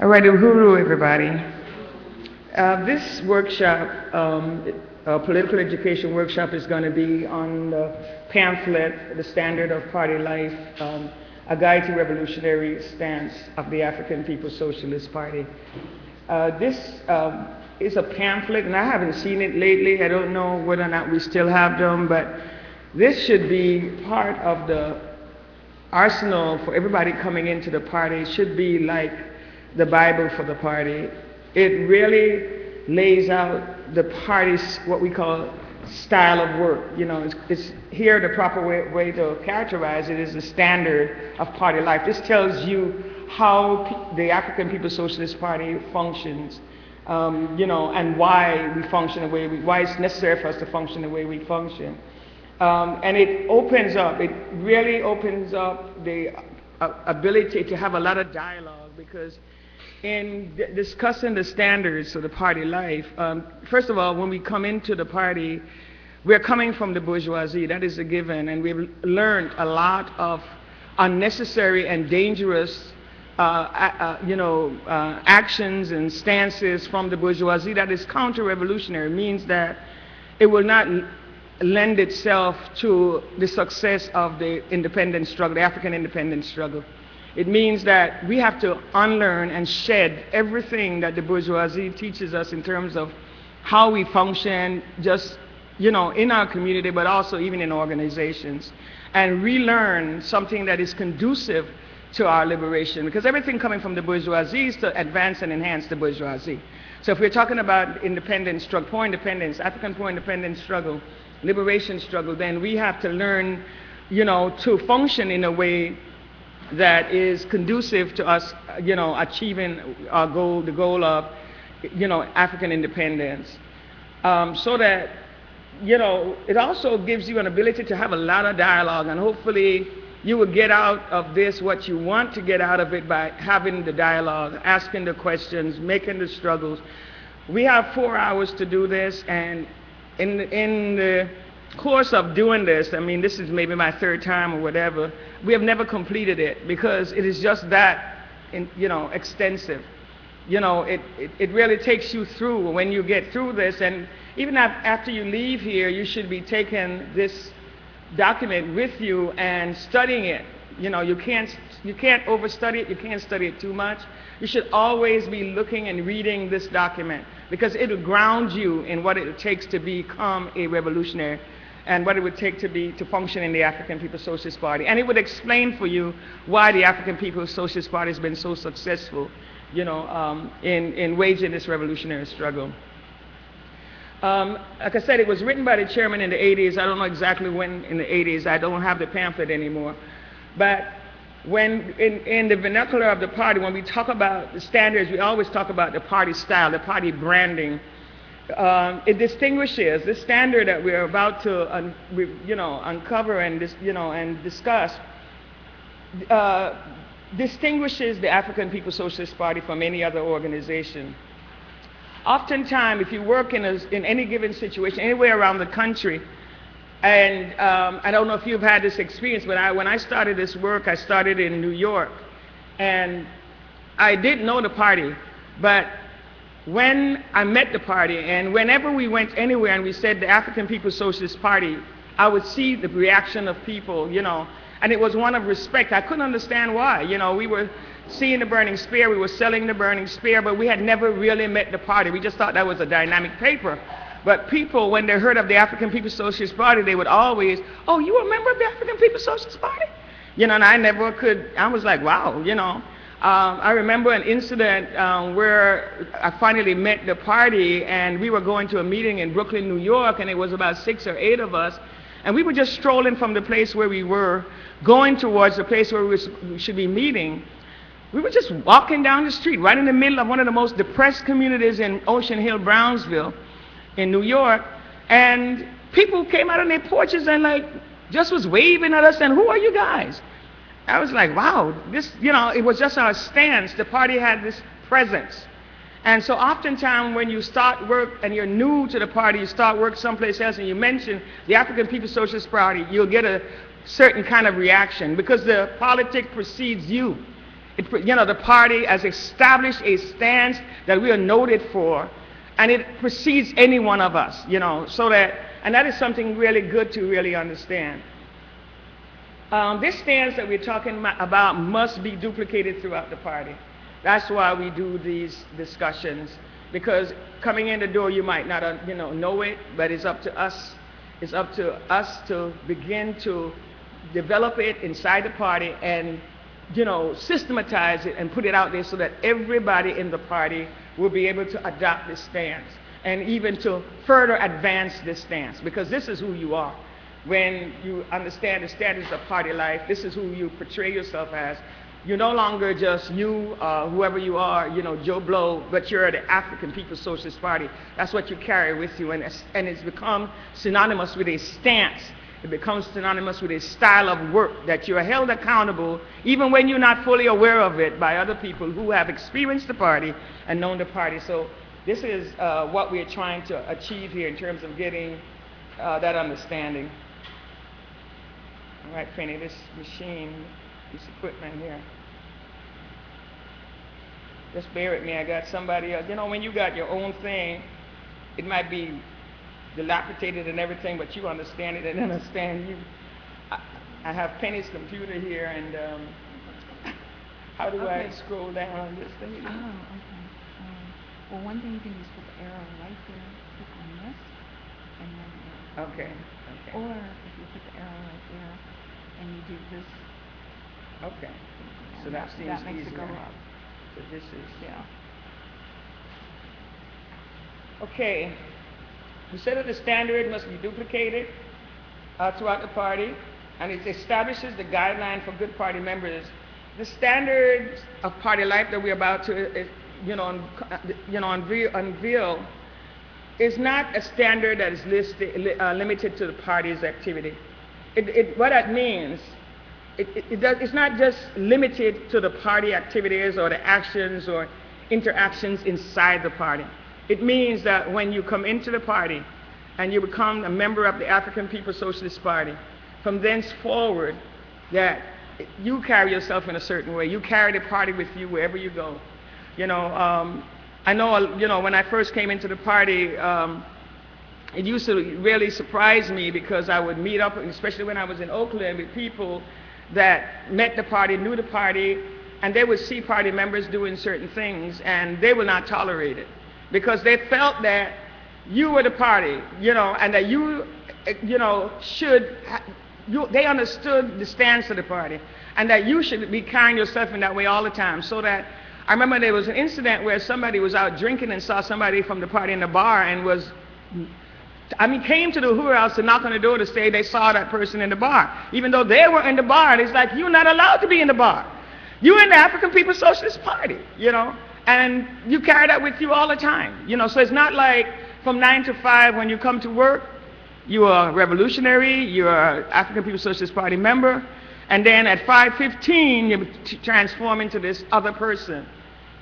All right, Uhuru, everybody. This workshop, political education workshop, is going to be on the pamphlet, The Standard of Party Life, A Guide to Revolutionary Stance of the African People's Socialist Party. This is a pamphlet, and I haven't seen it lately. I don't know whether or not we still have them, but this should be part of the arsenal for everybody coming into the party. It should be like the Bible for the party. It really lays out the party's, what we call, style of work. You know, it's here the proper way to characterize it is the standard of party life. This tells you how the African People's Socialist Party functions, you know, and why we function the way why it's necessary for us to function the way we function. And it really opens up the ability to have a lot of dialogue, because in discussing the standards of the party life, first of all, when we come into the party, we're coming from the bourgeoisie. That is a given, and we've learned a lot of unnecessary and dangerous actions and stances from the bourgeoisie that is counter-revolutionary. It means that it will not lend itself to the success of the independence struggle, the African independence struggle. It means that we have to unlearn and shed everything that the bourgeoisie teaches us in terms of how we function, just, you know, in our community, but also even in organizations, and relearn something that is conducive to our liberation, because everything coming from the bourgeoisie is to advance and enhance the bourgeoisie. So if we're talking about independence struggle, pro-independence, African pro-independence struggle, liberation struggle, then we have to learn, you know, to function in a way that is conducive to us, you know, achieving our goal, the goal of, you know, African independence. So that, you know, it also gives you an ability to have a lot of dialogue, and hopefully you will get out of this what you want to get out of it by having the dialogue, asking the questions, making the struggles. We have 4 hours to do this, and in the course of doing this, I mean, this is maybe my third time or whatever, we have never completed it, because it is just that, you know, extensive. You know, it really takes you through when you get through this, and even after you leave here, you should be taking this document with you and studying it. You know, you can't overstudy it, you can't study it too much. You should always be looking and reading this document, because it will ground you in what it takes to become a revolutionary, and what it would take to function in the African People's Socialist Party. And it would explain for you why the African People's Socialist Party has been so successful, you know, in waging this revolutionary struggle. Like I said, it was written by the chairman in the 80s. I don't know exactly when in the 80s. I don't have the pamphlet anymore. But when in the vernacular of the party, when we talk about the standards, we always talk about the party style, the party branding. It distinguishes the standard that we're about to uncover and discuss, distinguishes the African People's Socialist Party from any other organization. Oftentimes, if you work in any given situation, anywhere around the country, and I don't know if you've had this experience, but when I started this work, I started in New York, and I didn't know the party, but when I met the party, and whenever we went anywhere and we said the African People's Socialist Party, I would see the reaction of people, you know, and it was one of respect. I couldn't understand why. You know, we were seeing the burning spear, we were selling the burning spear, but we had never really met the party. We just thought that was a dynamic paper. But people, when they heard of the African People's Socialist Party, they would always, oh, you a member of the African People's Socialist Party? You know, and I never could, I was like, wow, you know. I remember an incident where I finally met the party, and we were going to a meeting in Brooklyn, New York, and it was about 6 or 8 of us, and we were just strolling from the place where we were, going towards the place where we should be meeting. We were just walking down the street, right in the middle of one of the most depressed communities in Ocean Hill, Brownsville, in New York, and people came out on their porches and like just was waving at us, and who are you guys? I was like, wow, this, you know, it was just our stance. The party had this presence. And so oftentimes when you start work and you're new to the party, you start work someplace else and you mention the African People's Socialist Party, you'll get a certain kind of reaction, because the politic precedes you. The party has established a stance that we are noted for, and it precedes any one of us, and that is something really good to really understand. This stance that we're talking about must be duplicated throughout the party. That's why we do these discussions, because coming in the door you might not know it, but it's up to us. It's up to us to begin to develop it inside the party and systematize it and put it out there so that everybody in the party will be able to adopt this stance and even to further advance this stance, because this is who you are. When you understand the standards of party life, this is who you portray yourself as. You're no longer just you, whoever you are, Joe Blow, but you're the African People's Socialist Party. That's what you carry with you, and it's become synonymous with a stance. It becomes synonymous with a style of work that you are held accountable, even when you're not fully aware of it, by other people who have experienced the party and known the party. So this is what we're trying to achieve here in terms of getting that understanding. All right, Penny, this machine, this equipment here. Just bear with me, I got somebody else. When you got your own thing, it might be dilapidated and everything, but you understand it and understand you. I have Penny's computer here, and how do I scroll down on this thing? Oh, okay. Well, one thing you can do is put the arrow right there, click on this, and then Okay. Or if you put the arrow right there, and you do this. Okay. So that seems that makes easier. it go up. So this is. Yeah. Okay. We said that the standard must be duplicated throughout the party, and it establishes the guideline for good party members. The standards of party life that we're about to, unveil is not a standard that is limited to the party's activity. What that means, it's not just limited to the party activities or the actions or interactions inside the party. It means that when you come into the party and you become a member of the African People's Socialist Party, from thenceforward, that you carry yourself in a certain way. You carry the party with you wherever you go. I know, when I first came into the party, it used to really surprise me because I would meet up, especially when I was in Oakland, with people that met the party, knew the party, and they would see party members doing certain things, and they would not tolerate it, because they felt that you were the party, and that they understood the stance of the party, and that you should be carrying yourself in that way all the time. So that I remember there was an incident where somebody was out drinking and saw somebody from the party in the bar and came to the Uhuru House to knock on the door to say they saw that person in the bar. Even though they were in the bar, it's like, you're not allowed to be in the bar. You're in the African People's Socialist Party, and you carry that with you all the time, So it's not like from 9 to 5 when you come to work, you are a revolutionary, you are an African People's Socialist Party member, and then at 5:15 you transform into this other person.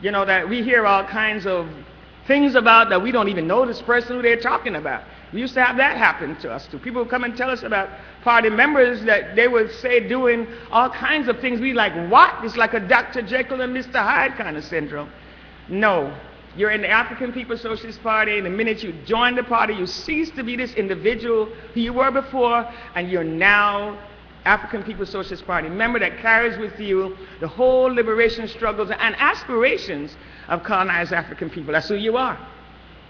That we hear all kinds of things about that we don't even know this person who they're talking about. We used to have that happen to us too. People would come and tell us about party members that they would say doing all kinds of things. We like, what? It's like a Dr. Jekyll and Mr. Hyde kind of syndrome. No. You're in the African People's Socialist Party, and the minute you join the party, you cease to be this individual who you were before, and you're now African People's Socialist Party member that carries with you the whole liberation struggles and aspirations of colonized African people. That's who you are.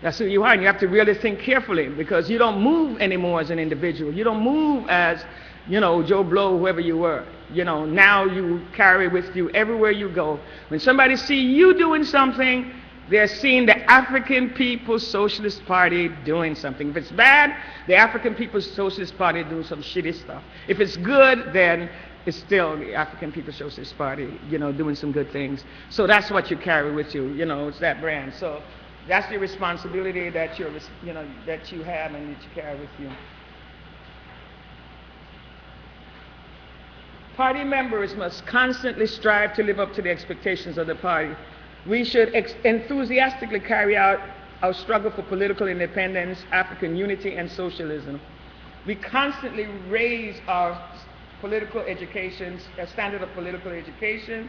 That's who you are, and you have to really think carefully, because you don't move anymore as an individual. You don't move as, Joe Blow, whoever you were. Now you carry with you everywhere you go. When somebody see you doing something, they're seeing the African People's Socialist Party doing something. If it's bad, the African People's Socialist Party doing some shitty stuff. If it's good, then it's still the African People's Socialist Party, doing some good things. So that's what you carry with you, it's that brand. So that's the responsibility that that you have and that you carry with you. Party members must constantly strive to live up to the expectations of the party. We should enthusiastically carry out our struggle for political independence, African unity, and socialism. We constantly raise our political education, standard of political education,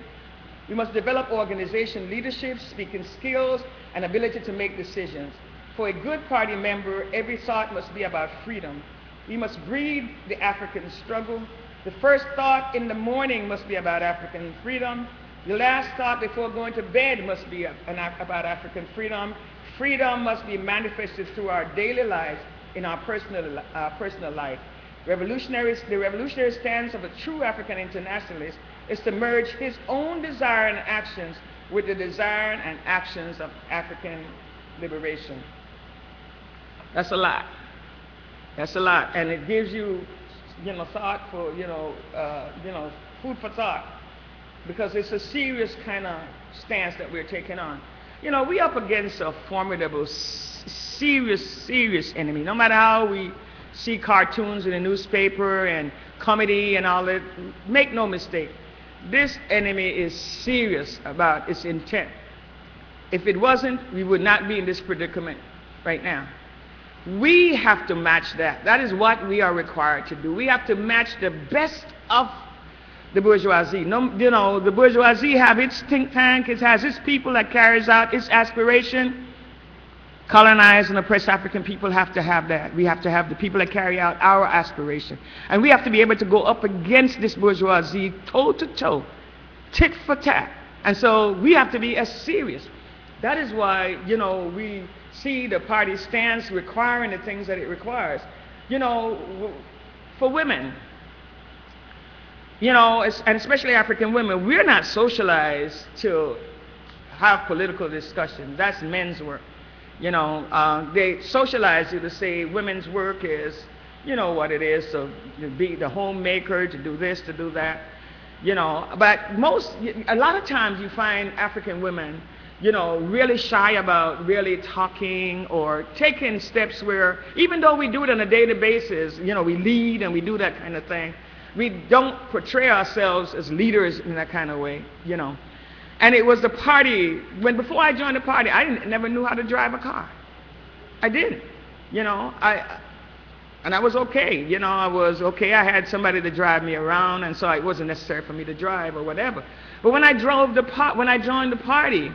We must develop organization leadership, speaking skills, and ability to make decisions. For a good party member, every thought must be about freedom. We must breathe the African struggle. The first thought in the morning must be about African freedom. The last thought before going to bed must be about African freedom. Freedom must be manifested through our daily lives in our personal life. The revolutionary stance of a true African internationalist is to merge his own desire and actions with the desire and actions of African liberation. That's a lot. That's a lot, and it gives you, thought for, food for thought, because it's a serious kind of stance that we're taking on. We up against a formidable, serious enemy. No matter how we see cartoons in the newspaper and comedy and all that, make no mistake, this enemy is serious about its intent. If it wasn't, we would not be in this predicament right now. We have to match that. That is what we are required to do. We have to match the best of the bourgeoisie. The bourgeoisie have its think tank, it has its people that carries out its aspiration. Colonized and oppressed African people have to have that. We have to have the people that carry out our aspiration. And we have to be able to go up against this bourgeoisie toe to toe, tit for tat. And so we have to be as serious. That is why, we see the party stance requiring the things that it requires. For women, and especially African women, we're not socialized to have political discussions. That's men's work. They socialize you to say women's work is, what it is, to be the homemaker, to do this, to do that, But a lot of times you find African women, really shy about really talking or taking steps where, even though we do it on a daily basis, we lead and we do that kind of thing, we don't portray ourselves as leaders in that kind of way, And it was the party, before I joined the party, I never knew how to drive a car. I didn't, and I was okay, I was okay. I had somebody to drive me around, and so it wasn't necessary for me to drive or whatever. But when I joined the party,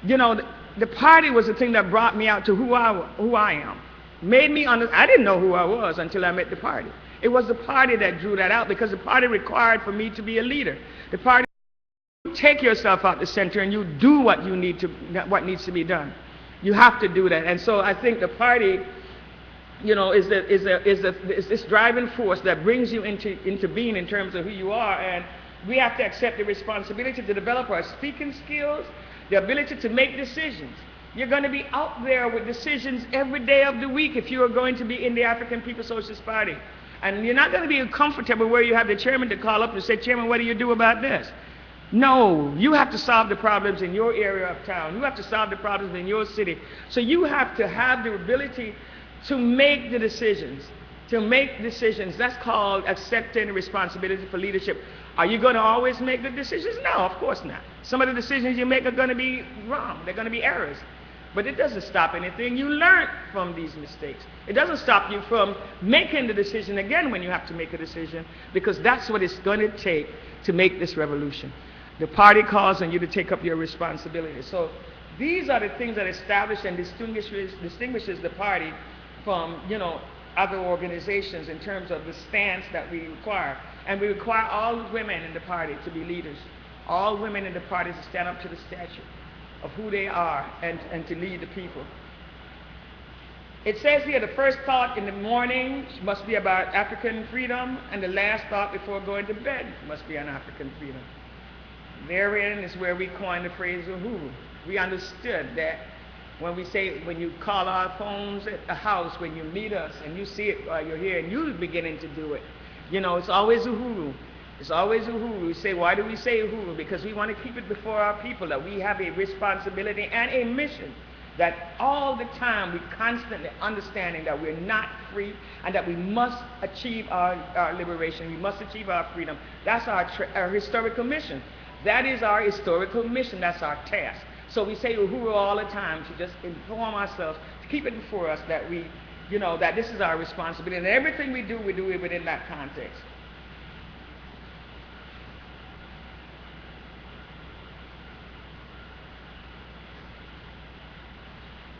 the party was the thing that brought me out to who I am. Made me I didn't know who I was until I met the party. It was the party that drew that out, because the party required for me to be a leader. The party, you take yourself out the center and you do what needs to be done. You have to do that. And so I think the party, is this driving force that brings you into being in terms of who you are. And we have to accept the responsibility to develop our speaking skills, the ability to make decisions. You're going to be out there with decisions every day of the week if you are going to be in the African People's Socialist Party. And you're not going to be comfortable where you have the chairman to call up and say, Chairman, what do you do about this? No, you have to solve the problems in your area of town. You have to solve the problems in your city. So you have to have the ability to make the decisions. That's called accepting the responsibility for leadership. Are you going to always make good decisions? No, of course not. Some of the decisions you make are going to be wrong. They're going to be errors. But it doesn't stop anything. You learn from these mistakes. It doesn't stop you from making the decision again when you have to make a decision, because that's what it's going to take to make this revolution. The party calls on you to take up your responsibility. So these are the things that establish and distinguishes the party from, other organizations in terms of the stance that we require. And we require all women in the party to be leaders. All women in the party to stand up to the stature of who they are and to lead the people. It says here the first thought in the morning must be about African freedom, and the last thought before going to bed must be on African freedom. Therein is where we coined the phrase Uhuru. We understood that when you call our phones at the house, when you meet us and you see it while you're here and you're beginning to do it, it's always Uhuru. It's always Uhuru. We say, why do we say Uhuru? Because we want to keep it before our people that we have a responsibility and a mission, that all the time we're constantly understanding that we're not free and that we must achieve our liberation. We must achieve our freedom. That's our historical mission. That is our historical mission. That's our task. So we say Uhuru all the time to just inform ourselves, to keep it before us that we, that this is our responsibility. And everything we do it within that context.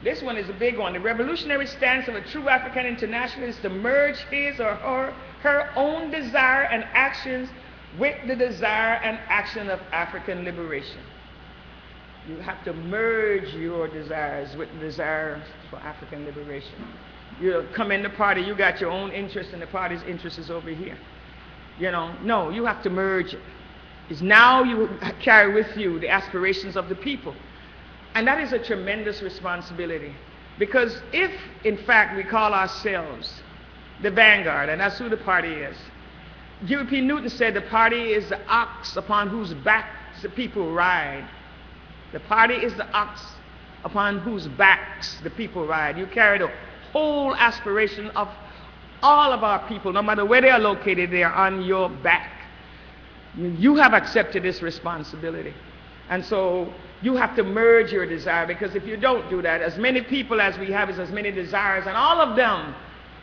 This one is a big one. The revolutionary stance of a true African internationalist is to merge his or her own desire and actions with the desire and action of African liberation. You have to merge your desires with the desires for African liberation. You come in the party, you got your own interest, and the party's interest is over here. You know, no, you have to merge it. It's now you carry with you the aspirations of the people. And that is a tremendous responsibility. Because if, in fact, we call ourselves the vanguard, and that's who the party is, P. Newton said the party is the ox upon whose backs the people ride. The party is the ox upon whose backs the people ride. You carry the whole aspiration of all of our people, no matter where they are located, they are on your back. You have accepted this responsibility. And so you have to merge your desire, because if you don't do that, as many people as we have is as many desires, and all of them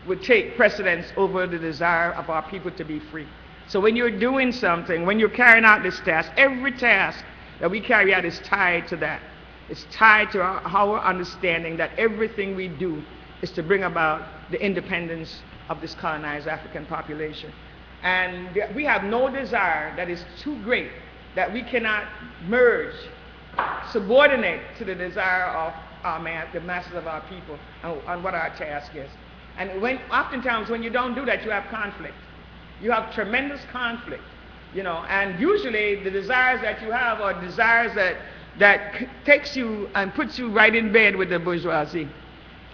would take precedence over the desire of our people to be free. So when you're doing something, when you're carrying out this task, every task that we carry out is tied to that. It's tied to our understanding that everything we do is to bring about the independence of this colonized African population. And we have no desire that is too great that we cannot merge, subordinate to the desire of the masses of our people on what our task is. And oftentimes when you don't do that, you have conflict. You have tremendous conflict, you know, and usually the desires that you have are desires that takes you and puts you right in bed with the bourgeoisie.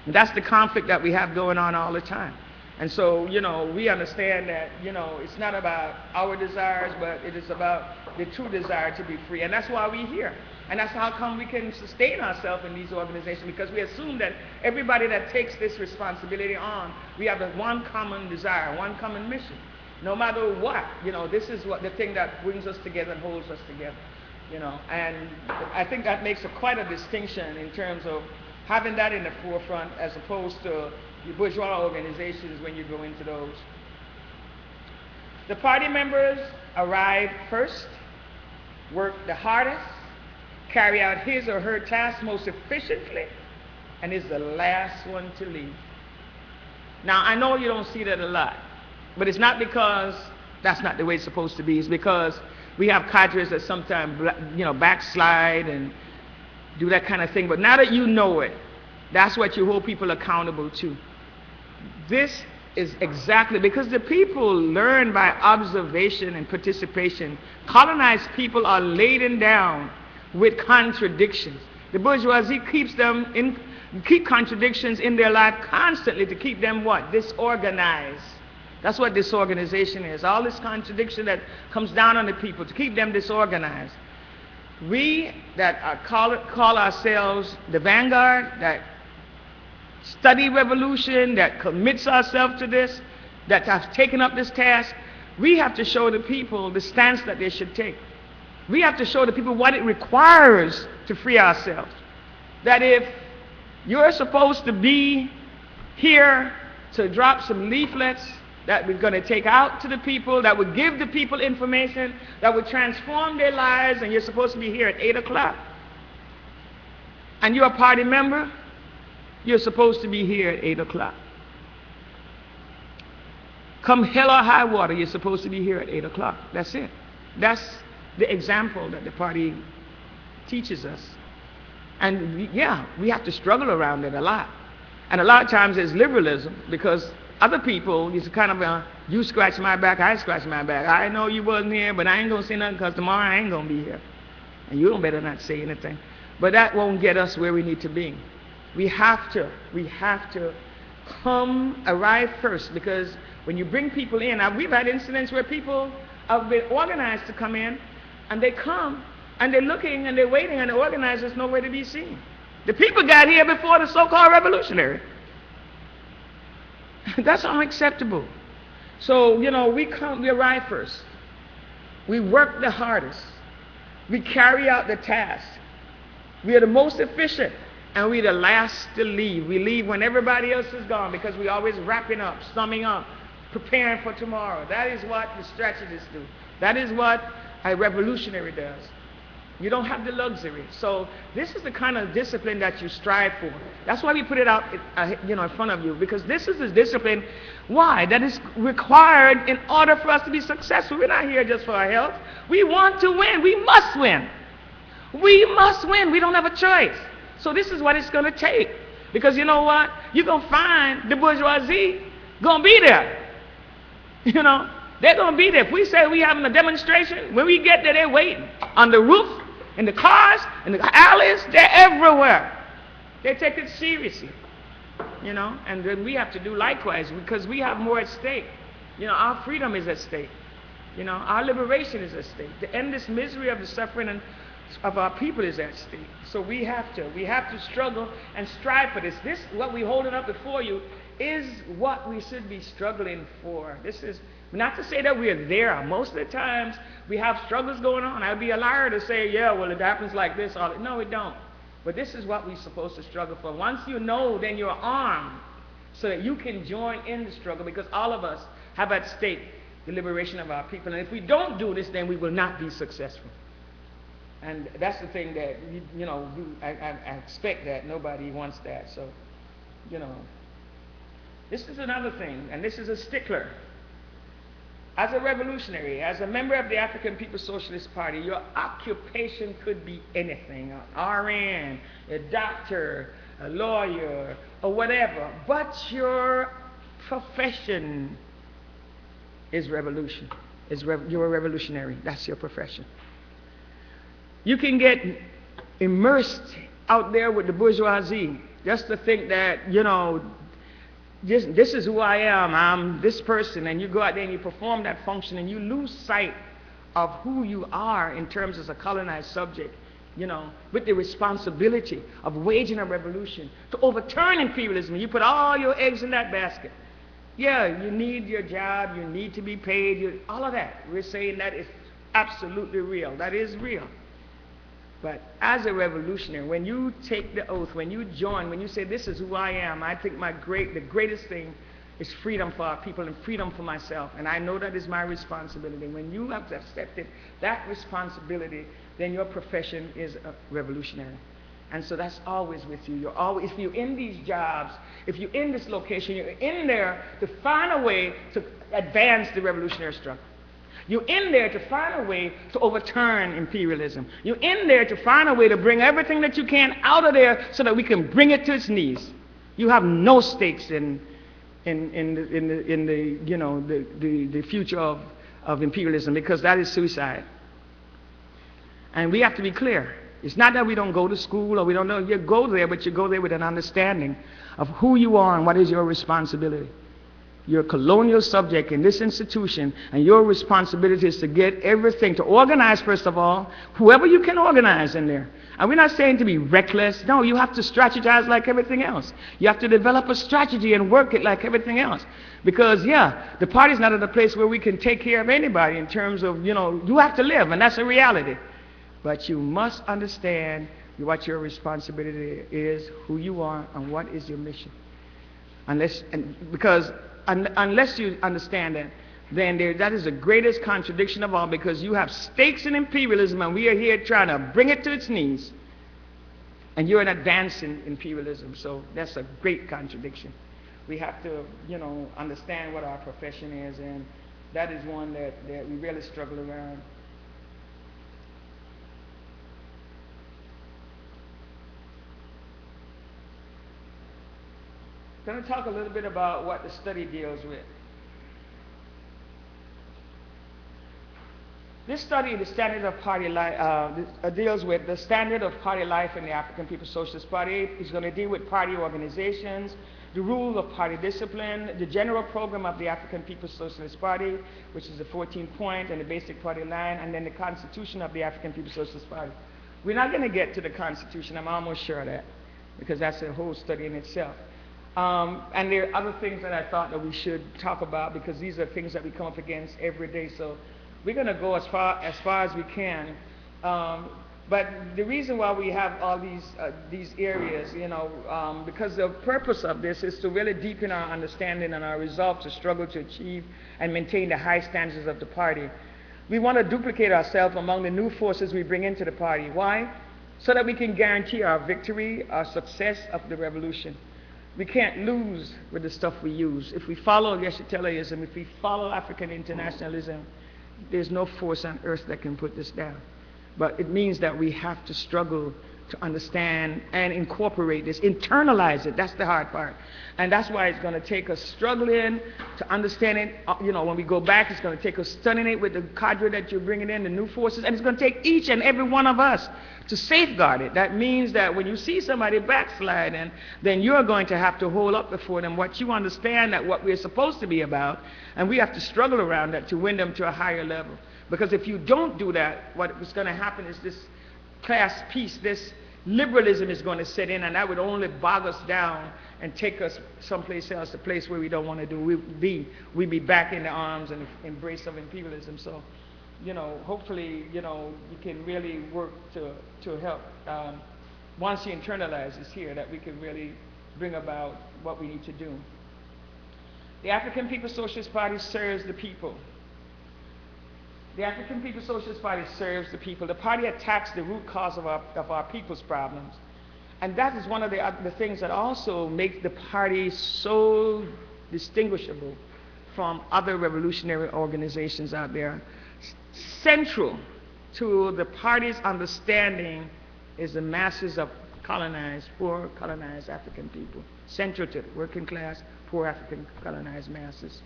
And that's the conflict that we have going on all the time. And so, you know, we understand that, you know, it's not about our desires, but it is about the true desire to be free. And that's why we're here. And that's how come we can sustain ourselves in these organizations, because we assume that everybody that takes this responsibility on, we have one common desire, one common mission. No matter what, you know, this is what the thing that brings us together and holds us together, you know. And I think that makes quite a distinction in terms of having that in the forefront as opposed to the bourgeois organizations when you go into those. The party members arrive first, work the hardest, carry out his or her task most efficiently, and is the last one to leave. Now, I know you don't see that a lot, but it's not because that's not the way it's supposed to be. It's because we have cadres that sometimes, you know, backslide and do that kind of thing. But now that you know it, that's what you hold people accountable to. This is exactly because the people learn by observation and participation. Colonized people are laden down with contradictions. The bourgeoisie keep contradictions in their life constantly to keep them what? Disorganized. That's what disorganization is. All this contradiction that comes down on the people to keep them disorganized. We that call ourselves the vanguard, that study revolution, that commits ourselves to this, that have taken up this task, we have to show the people the stance that they should take. We have to show the people what it requires to free ourselves. That if you're supposed to be here to drop some leaflets that we're going to take out to the people, that would give the people information, that would transform their lives, and you're supposed to be here at 8 o'clock, and you're a party member, you're supposed to be here at 8 o'clock. Come hell or high water, you're supposed to be here at 8 o'clock. That's it. That's the example that the party teaches us. And yeah, we have to struggle around it a lot. And a lot of times there's liberalism, because other people, it's kind of you scratch my back, I scratch my back. I know you wasn't here, but I ain't going to say nothing because tomorrow I ain't going to be here. And you don't better not say anything. But that won't get us where we need to be. We have to arrive first, because when you bring people in, we've had incidents where people have been organized to come in, and they come, and they're looking, and they're waiting, and the organizers nowhere to be seen. The people got here before the so-called revolutionary. That's unacceptable. So, you know, we arrive first. We work the hardest. We carry out the task. We are the most efficient, and we're the last to leave. We leave when everybody else is gone, because we're always wrapping up, summing up, preparing for tomorrow. That is what the strategists do. That is what a revolutionary does. You don't have the luxury. So this is the kind of discipline that you strive for. That's why we put it out, in front of you, because this is the discipline. Why? That is required in order for us to be successful. We're not here just for our health. We want to win. We must win. We must win. We don't have a choice. So this is what it's going to take. Because you know what? You're going to find the bourgeoisie going to be there. They're going to be there. If we say we're having a demonstration, when we get there, they're waiting. On the roof, in the cars, in the alleys, they're everywhere. They take it seriously. And then we have to do likewise because we have more at stake. Our freedom is at stake. Our liberation is at stake. The endless misery of the suffering of our people is at stake. So we have to struggle and strive for this. This, what we're holding up before you, is what we should be struggling for. This is not to say that we're there. Most of the times we have struggles going on. I'd be a liar to say, yeah, well, it happens like this. No, it don't. But this is what we're supposed to struggle for. Once you know, then you're armed so that you can join in the struggle, because all of us have at stake the liberation of our people. And if we don't do this, then we will not be successful. And that's the thing that, I expect that nobody wants that. So, this is another thing, and this is a stickler. As a revolutionary, as a member of the African People's Socialist Party, your occupation could be anything. An RN, a doctor, a lawyer, or whatever. But your profession is revolution. You're a revolutionary. That's your profession. You can get immersed out there with the bourgeoisie just to think that, this is who I am, I'm this person, and you go out there and you perform that function and you lose sight of who you are in terms as a colonized subject, with the responsibility of waging a revolution to overturn imperialism. You put all your eggs in that basket. Yeah, you need your job, you need to be paid, all of that. We're saying that is absolutely real. That is real. But as a revolutionary, when you take the oath, when you join, when you say, this is who I am, I think the greatest thing is freedom for our people and freedom for myself. And I know that is my responsibility. When you have accepted that responsibility, then your profession is a revolutionary. And so that's always with you. If you're in these jobs, if you're in this location, you're in there to find a way to advance the revolutionary struggle. You're in there to find a way to overturn imperialism. You're in there to find a way to bring everything that you can out of there so that we can bring it to its knees. You have no stakes in the future of imperialism, because that is suicide. And we have to be clear. It's not that we don't go to school or we don't know. You go there, but you go there with an understanding of who you are and what is your responsibility. You're a colonial subject in this institution, and your responsibility is to get everything, to organize first of all, whoever you can organize in there. And we're not saying to be reckless. No, you have to strategize like everything else. You have to develop a strategy and work it like everything else. Because, the party's not at a place where we can take care of anybody in terms of, you have to live, and that's a reality. But you must understand what your responsibility is, who you are, and what is your mission. Unless you understand that, then that is the greatest contradiction of all, because you have stakes in imperialism and we are here trying to bring it to its knees. And you're an advancing imperialism, so that's a great contradiction. We have to, understand what our profession is, and that is one that we really struggle around. I'm going to talk a little bit about what the study deals with. This study, the standard of party life, deals with the standard of party life in the African People's Socialist Party. It's going to deal with party organizations, the rule of party discipline, the general program of the African People's Socialist Party, which is the 14-point and the basic party line, and then the constitution of the African People's Socialist Party. We're not going to get to the constitution, I'm almost sure of that, because that's a whole study in itself. And there are other things that I thought that we should talk about, because these are things that we come up against every day. So we're going to go as far as we can. But the reason why we have all these areas, because the purpose of this is to really deepen our understanding and our resolve to struggle to achieve and maintain the high standards of the party. We want to duplicate ourselves among the new forces we bring into the party. Why? So that we can guarantee our victory, our success of the revolution. We can't lose with the stuff we use. If we follow Yeshitelaism, if we follow African internationalism, there's no force on earth that can put this down. But it means that we have to struggle to understand and incorporate this, internalize it. That's the hard part. And that's why it's going to take us struggling to understand it. When we go back, it's going to take us studying it with the cadre that you're bringing in, the new forces, and it's going to take each and every one of us to safeguard it. That means that when you see somebody backsliding, then you're going to have to hold up before them what you understand that what we're supposed to be about, and we have to struggle around that to win them to a higher level. Because if you don't do that, what's going to happen is this class peace, this liberalism is going to set in, and that would only bog us down and take us someplace else, a place where we don't want to we'd be back in the arms and embrace of imperialism. So, hopefully, we can really work to help. Once you internalize this here, that we can really bring about what we need to do. The African People's Socialist Party serves the people. The African People's Socialist Party serves the people. The party attacks the root cause of our people's problems. And that is one of the things that also makes the party so distinguishable from other revolutionary organizations out there. Central to the party's understanding is the masses of colonized, poor colonized African people. Central to it, working class, poor African colonized masses.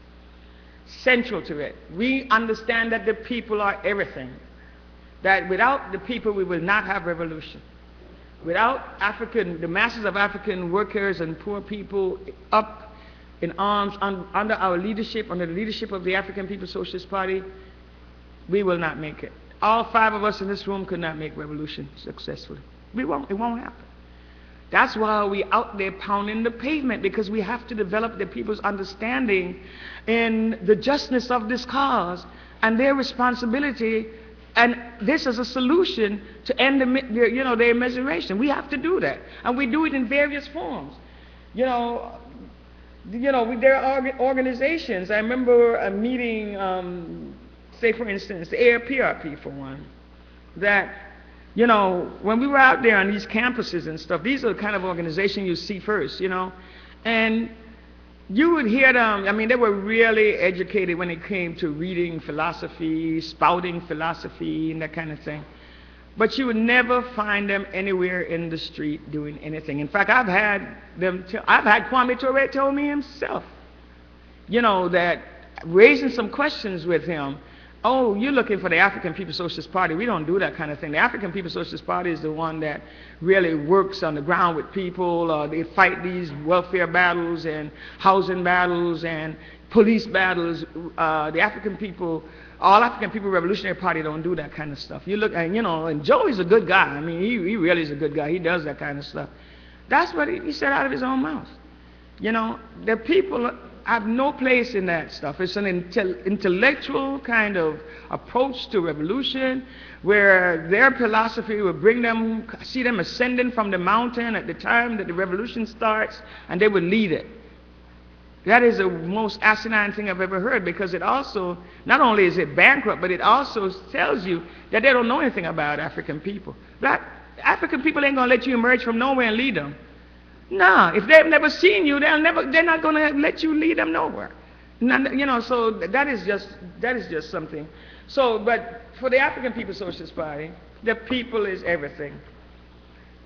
Central to it. We understand that the people are everything. That without the people we will not have revolution. Without the masses of African workers and poor people up in arms under our leadership, under the leadership of the African People's Socialist Party, we will not make it. All 5 of us in this room could not make revolution successfully. It won't happen. That's why we're out there pounding the pavement, because we have to develop the people's understanding in the justness of this cause and their responsibility, and this is a solution to end their immiseration. We have to do that, and we do it in various forms. There are organizations. I remember a meeting, say for instance, the ARPRP for one, that when we were out there on these campuses and stuff, these are the kind of organizations you see first, and you would hear them. I mean, they were really educated when it came to reading philosophy, spouting philosophy, and that kind of thing. But you would never find them anywhere in the street doing anything. In fact, I've had Kwame Ture tell me himself, that raising some questions with him. Oh, you're looking for the African People's Socialist Party. We don't do that kind of thing. The African People's Socialist Party is the one that really works on the ground with people. They fight these welfare battles and housing battles and police battles. The African People, all African People Revolutionary Party don't do that kind of stuff. You look, and Joey's a good guy. I mean, he really is a good guy. He does that kind of stuff. That's what he said out of his own mouth. The people have no place in that stuff. It's an intellectual kind of approach to revolution, where their philosophy will see them ascending from the mountain at the time that the revolution starts, and they will lead it. That is the most asinine thing I've ever heard, because it also, not only is it bankrupt, but it also tells you that they don't know anything about African people. African people ain't going to let you emerge from nowhere and lead them. No, if they've never seen you, they're not going to let you lead them nowhere. So that is just something. So, but for the African People's Socialist Party, the people is everything.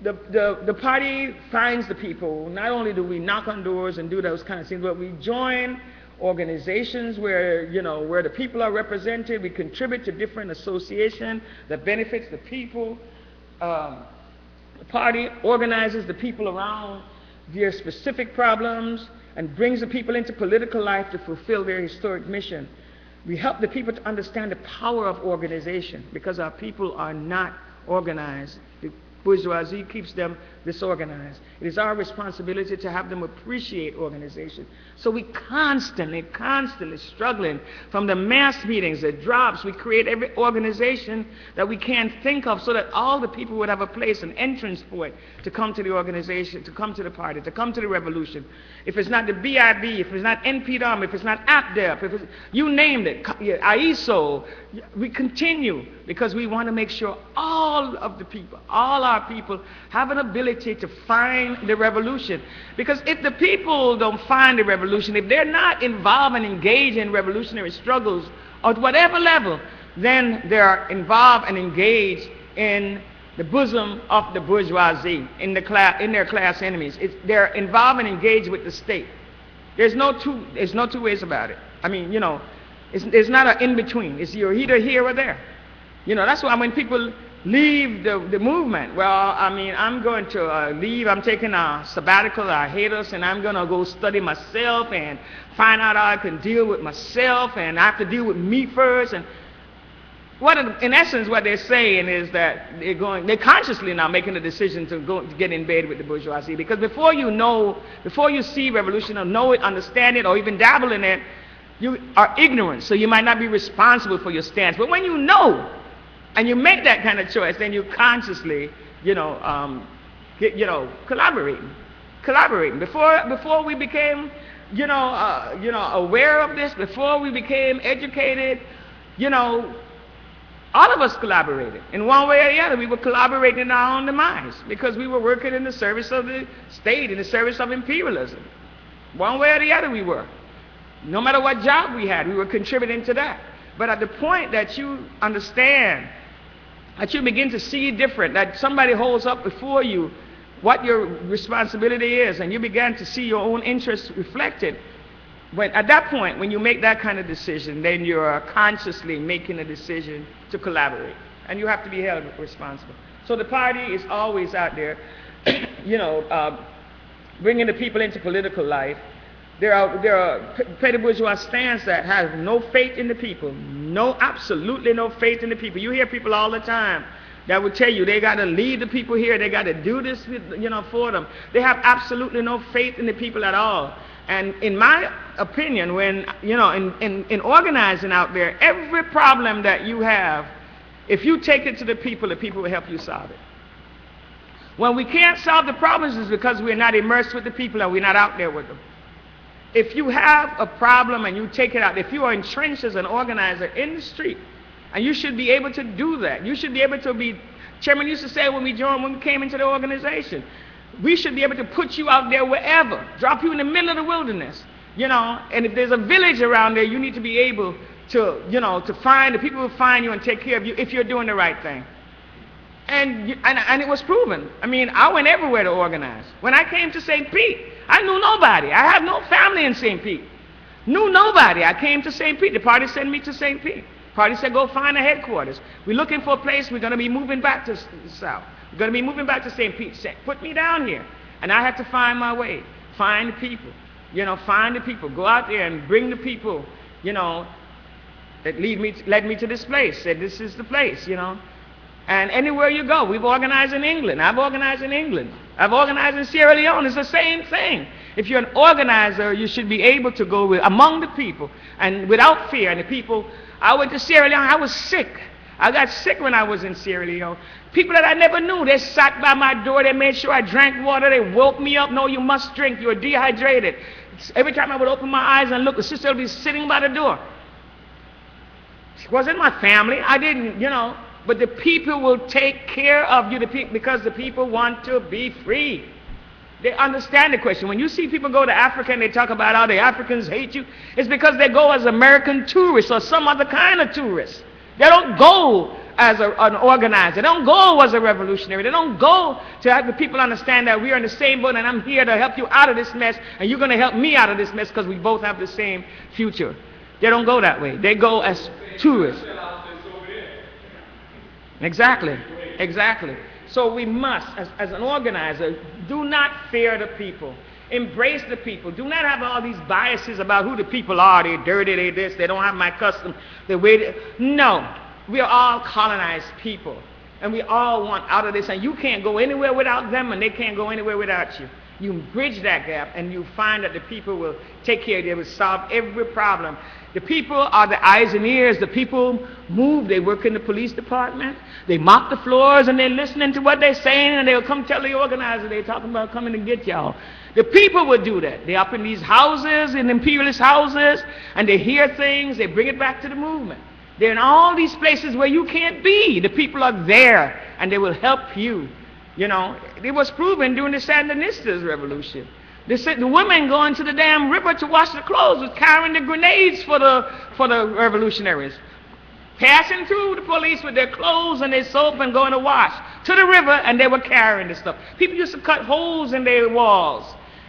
The party finds the people. Not only do we knock on doors and do those kind of things, but we join organizations where the people are represented. We contribute to different associations that benefits the people. The party organizes the people around their specific problems and brings the people into political life to fulfill their historic mission. We help the people to understand the power of organization, because our people are not organized. bourgeoisie keeps them disorganized. It is our responsibility to have them appreciate organization. So we constantly struggling from the mass meetings, the drops. We create every organization that we can think of so that all the people would have a place, an entrance point to come to the organization, to come to the party, to come to the revolution. If it's not the BIB, if it's not NPDOM, if it's not APDEP, if it's, you named it, ISO, we continue because we want to make sure all of the people, all our people have an ability to find the revolution. Because if the people don't find the revolution, if they're not involved and engaged in revolutionary struggles at whatever level, then they're involved and engaged in the bosom of the bourgeoisie, in their class enemies. They're involved and engaged with the state. There's no two ways about it. I mean, you know, it's not an in-between. It's you're either here or there. You know, that's why when people leave the movement, well, I mean, I'm going to leave, I'm taking a sabbatical, I hate us, and I'm going to go study myself and find out how I can deal with myself, and I have to deal with me first. And in essence, what they're saying is that they're consciously now making a decision to get in bed with the bourgeoisie. Because before you see revolution or know it, understand it, or even dabble in it, you are ignorant, so you might not be responsible for your stance. But when you know, and you make that kind of choice, then you consciously, collaborating. Before we became, aware of this, before we became educated, all of us collaborated. In one way or the other, we were collaborating in our own demise because we were working in the service of the state, in the service of imperialism. One way or the other, we were. No matter what job we had, we were contributing to that. But at the point that you understand, that you begin to see different, that somebody holds up before you what your responsibility is, and you begin to see your own interests reflected, at that point, when you make that kind of decision, then you're consciously making a decision to collaborate, and you have to be held responsible. So the party is always out there, bringing the people into political life. There are petty bourgeois stands that have no faith in the people, absolutely no faith in the people. You hear people all the time that will tell you they got to lead the people here, they got to do this, for them. They have absolutely no faith in the people at all. And in my opinion, when in organizing out there, every problem that you have, if you take it to the people will help you solve it. When we can't solve the problems, it's because we're not immersed with the people and we're not out there with them. If you have a problem and you take it out, if you are entrenched as an organizer in the street, and you should be able to do that. You should be able to be, Chairman used to say when we came into the organization, we should be able to put you out there wherever, drop you in the middle of the wilderness, and if there's a village around there, you need to be able to, to find, the people will find you and take care of you if you're doing the right thing. And it was proven. I mean, I went everywhere to organize. When I came to St. Pete, I knew nobody. I have no family in St. Pete. Knew nobody. I came to St. Pete. The party sent me to St. Pete. The party said, go find a headquarters. We're looking for a place. We're going to be moving back to the south. We're going to be moving back to St. Pete. Put me down here. And I had to find my way. Find the people. Find the people. Go out there and bring the people, that led me to this place. Said, this is the place, And anywhere you go, we've organized in England. I've organized in England. I've organized in Sierra Leone. It's the same thing. If you're an organizer, you should be able to go among the people and without fear. And the people, I went to Sierra Leone, I was sick. I got sick when I was in Sierra Leone. People that I never knew, they sat by my door, they made sure I drank water, they woke me up. No, you must drink, you're dehydrated. Every time I would open my eyes and look, the sister would be sitting by the door. She wasn't my family, I didn't, but the people will take care of you because the people want to be free. They understand the question. When you see people go to Africa and they talk about how the Africans hate you, it's because they go as American tourists or some other kind of tourists. They don't go as an organizer. They don't go as a revolutionary. They don't go to have the people understand that we are in the same boat and I'm here to help you out of this mess and you're going to help me out of this mess because we both have the same future. They don't go that way. They go as tourists. Exactly. So we must, as an organizer, do not fear the people. Embrace the people. Do not have all these biases about who the people are. They're dirty, they're this, they don't have my custom. No. We are all colonized people. And we all want out of this, and you can't go anywhere without them, and they can't go anywhere without you. You bridge that gap, and you find that the people will take care of it. They will solve every problem. The people are the eyes and ears. The people move. They work in the police department. They mop the floors, and they're listening to what they're saying, and they'll come tell the organizer they're talking about coming to get y'all. The people will do that. They're up in these houses, in imperialist houses, and they hear things. They bring it back to the movement. They're in all these places where you can't be. The people are there, and they will help you. You know, it was proven during the Sandinistas revolution. They said the women going to the damn river to wash their clothes was carrying the grenades for the revolutionaries. Passing through the police with their clothes and their soap and going to wash to the river, and they were carrying this stuff. People used to cut holes in their walls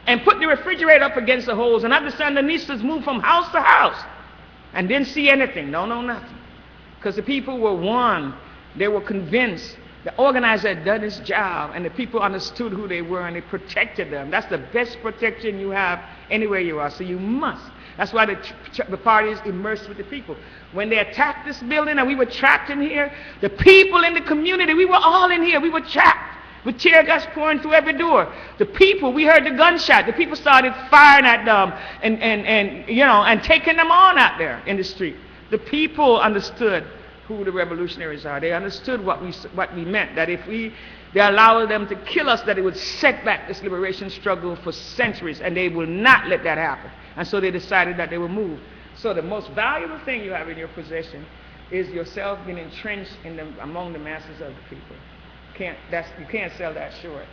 and put the refrigerator up against the holes, and have the Sandinistas move from house to house and didn't see anything, no nothing. Because the people were one. They were convinced. The organizer had done his job, and the people understood who they were, and they protected them. That's the best protection you have anywhere you are. So you must. That's why the party is immersed with the people. When they attacked this building and we were trapped in here, the people in the community, we were all in here. We were trapped with tear gas pouring through every door. The people, we heard the gunshot. The people started firing at them and taking them on out there in the street. The people understood who the revolutionaries are. They understood what we meant, that if they allowed them to kill us, that it would set back this liberation struggle for centuries, and they will not let that happen. And so they decided that they would move. So the most valuable thing you have in your possession is yourself being entrenched among the masses of the people. You can't sell that short.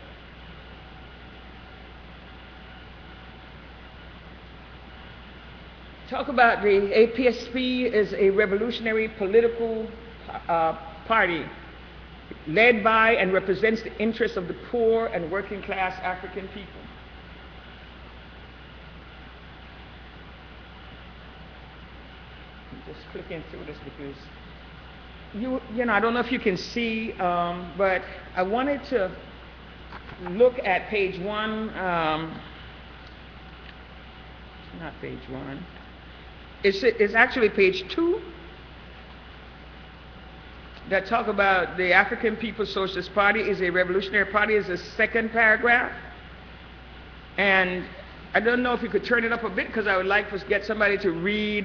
Talk about the APSP is a revolutionary political party led by and represents the interests of the poor and working class African people. I'm just clicking through this because I don't know if you can see, but I wanted to look at page 1. Not page 1. It's actually page 2 that talk about the African People's Socialist Party is a revolutionary party, is the second paragraph. And I don't know if you could turn it up a bit, because I would like to get somebody to read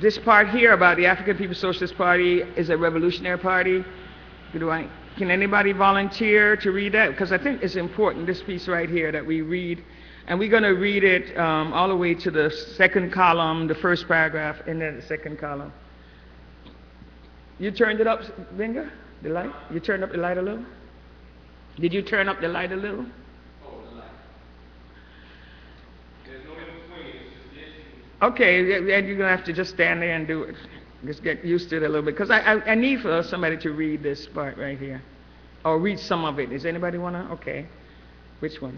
this part here about the African People's Socialist Party is a revolutionary party. Can anybody volunteer to read that? Because I think it's important, this piece right here, that we read. And we're going to read it all the way to the second column, the first paragraph, and then the second column. You turned it up, Venga? The light? You turned up the light a little? Did you turn up the light a little? Oh, the light. There's no in between, it's just this. Okay, and you're going to have to just stand there and do it. Just get used to it a little bit. Because I need for somebody to read this part right here. Or read some of it. Does anybody want to? Okay. Which one?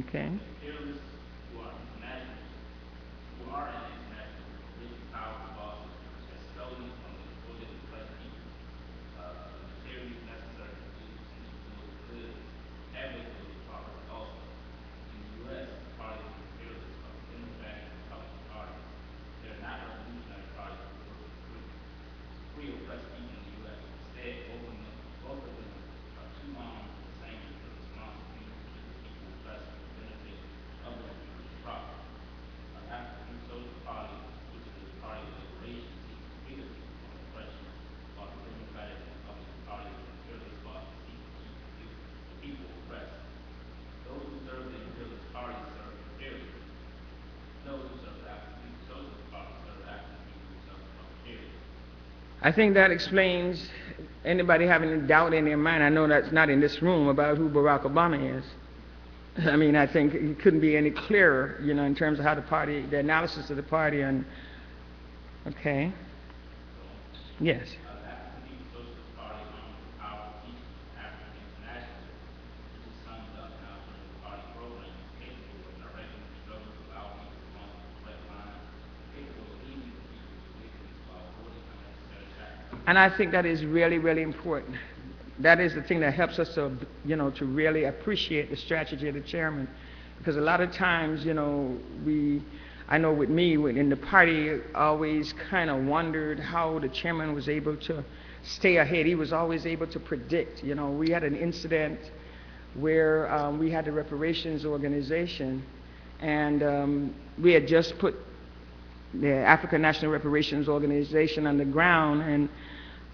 Okay. Imperialists who are internationalists, who are an international rich powerful bosses, are stolen from the exploited and oppressed people. The materials necessary to do good and with those property also. In the U.S., the party of the imperialists are the Democratic and Republican Party. They're not revolutionary parties who work for free oppressed people in the U.S. Instead, both of them are too armed with the same responsibility to keep the people oppressed for the benefit of the people's profit. An African Social Party, which is the party of liberation, seeks to free the people from oppression, while the Democratic and Republican Party of the imperialist bosses seek to keep the people oppressed. Those who serve the imperialist party serve imperialism. Those who serve the African Socialist Party serve African people who serve imperialism. I think that explains anybody having any doubt in their mind. I know that's not in this room about who Barack Obama is. I mean, I think it couldn't be any clearer, you know, in terms of how the party, the analysis of the party, and okay, yes. African People's Socialist Party, along with powerful teachers from African internationalism, which is summed up in our political party program, is capable of directing the struggles of our people along the correct lines, capable of leading the people to victories while avoiding unnecessary sacrifice. And I think that is really, really important. That is the thing that helps us to, you know, to really appreciate the strategy of the chairman. Because a lot of times, you know, I know with me, in the party, I always kind of wondered how the chairman was able to stay ahead. He was always able to predict. You know, we had an incident where we had the reparations organization, and we had just put the African National Reparations Organization on the ground, and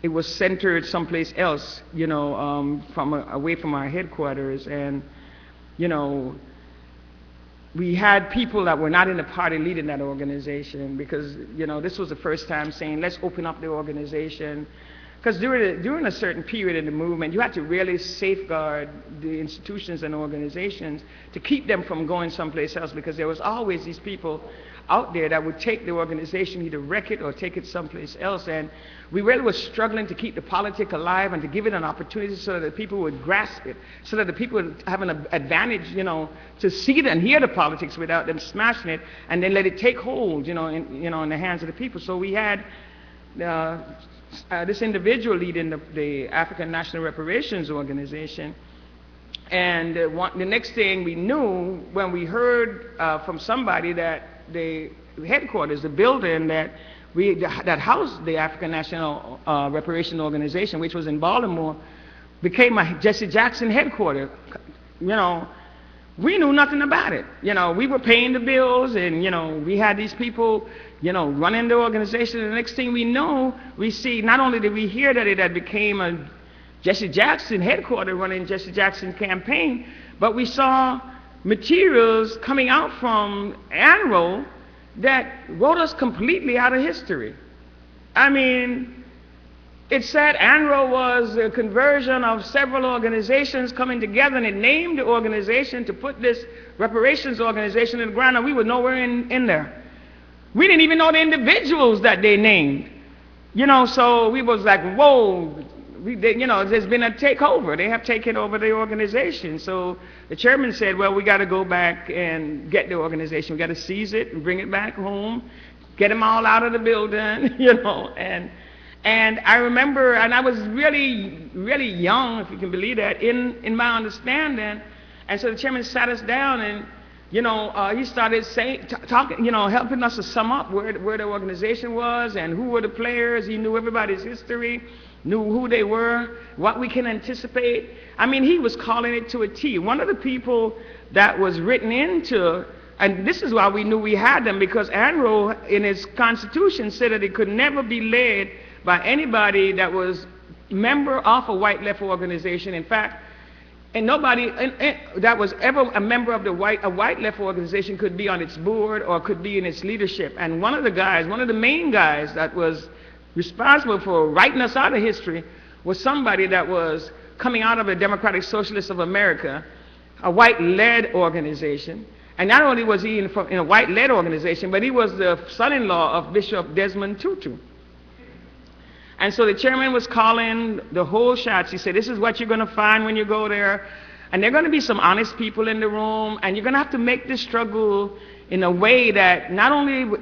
it was centered someplace else, you know, away from our headquarters. And, you know, we had people that were not in the party leading that organization, because, you know, this was the first time saying, let's open up the organization. Because during a certain period in the movement, you had to really safeguard the institutions and organizations to keep them from going someplace else, because there was always these people out there that would take the organization, either wreck it or take it someplace else. And we really were struggling to keep the politic alive and to give it an opportunity so that the people would grasp it, so that the people would have an advantage, you know, to see it and hear the politics without them smashing it, and then let it take hold, you know, in the hands of the people. So we had this individual leading the African National Reparations Organization. And the next thing we knew, when we heard from somebody that the headquarters, the building that housed the African National Reparation Organization, which was in Baltimore, became a Jesse Jackson headquarters. You know, we knew nothing about it. You know, we were paying the bills, and, you know, we had these people, you know, running the organization. And the next thing we know, we see, not only did we hear that it had became a Jesse Jackson headquarters running Jesse Jackson campaign, but we saw materials coming out from ANRO that wrote us completely out of history. I mean, it said ANRO was a conversion of several organizations coming together, and it named the organization to put this reparations organization in the ground, and we were nowhere in there. We didn't even know the individuals that they named. You know, so we was like, whoa, you know, there's been a takeover. They have taken over the organization. So the chairman said, well, we got to go back and get the organization. We got to seize it and bring it back home, get them all out of the building, you know. And I remember, and I was really, really young, if you can believe that, in my understanding. And so the chairman sat us down, and, you know, he started talking, you know, helping us to sum up where the organization was and who were the players. He knew everybody's history, knew who they were, what we can anticipate. I mean, he was calling it to a T. One of the people that was written into, and this is why we knew we had them, because ANRO in its constitution said that it could never be led by anybody that was member of a white left organization. In fact, and nobody that was ever a member of a white left organization could be on its board or could be in its leadership. And one of the main guys that was responsible for writing us out of history was somebody that was coming out of the Democratic Socialists of America, a white-led organization. And not only was he in a white-led organization, but he was the son-in-law of Bishop Desmond Tutu. And so the chairman was calling the whole shots. He said, this is what you're going to find when you go there. And there are going to be some honest people in the room, and you're going to have to make this struggle in a way that not only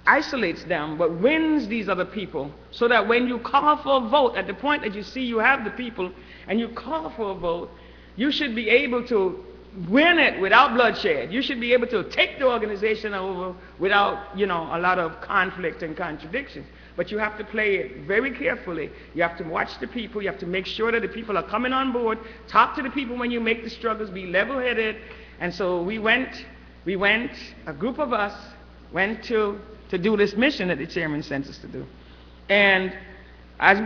isolates them, but wins these other people, so that when you call for a vote, at the point that you see you have the people, and you call for a vote, you should be able to win it without bloodshed. You should be able to take the organization over without, you know, a lot of conflict and contradictions. But you have to play it very carefully. You have to watch the people. You have to make sure that the people are coming on board. Talk to the people when you make the struggles. Be level-headed. And so we went, a group of us went to do this mission that the chairman sent us to do. And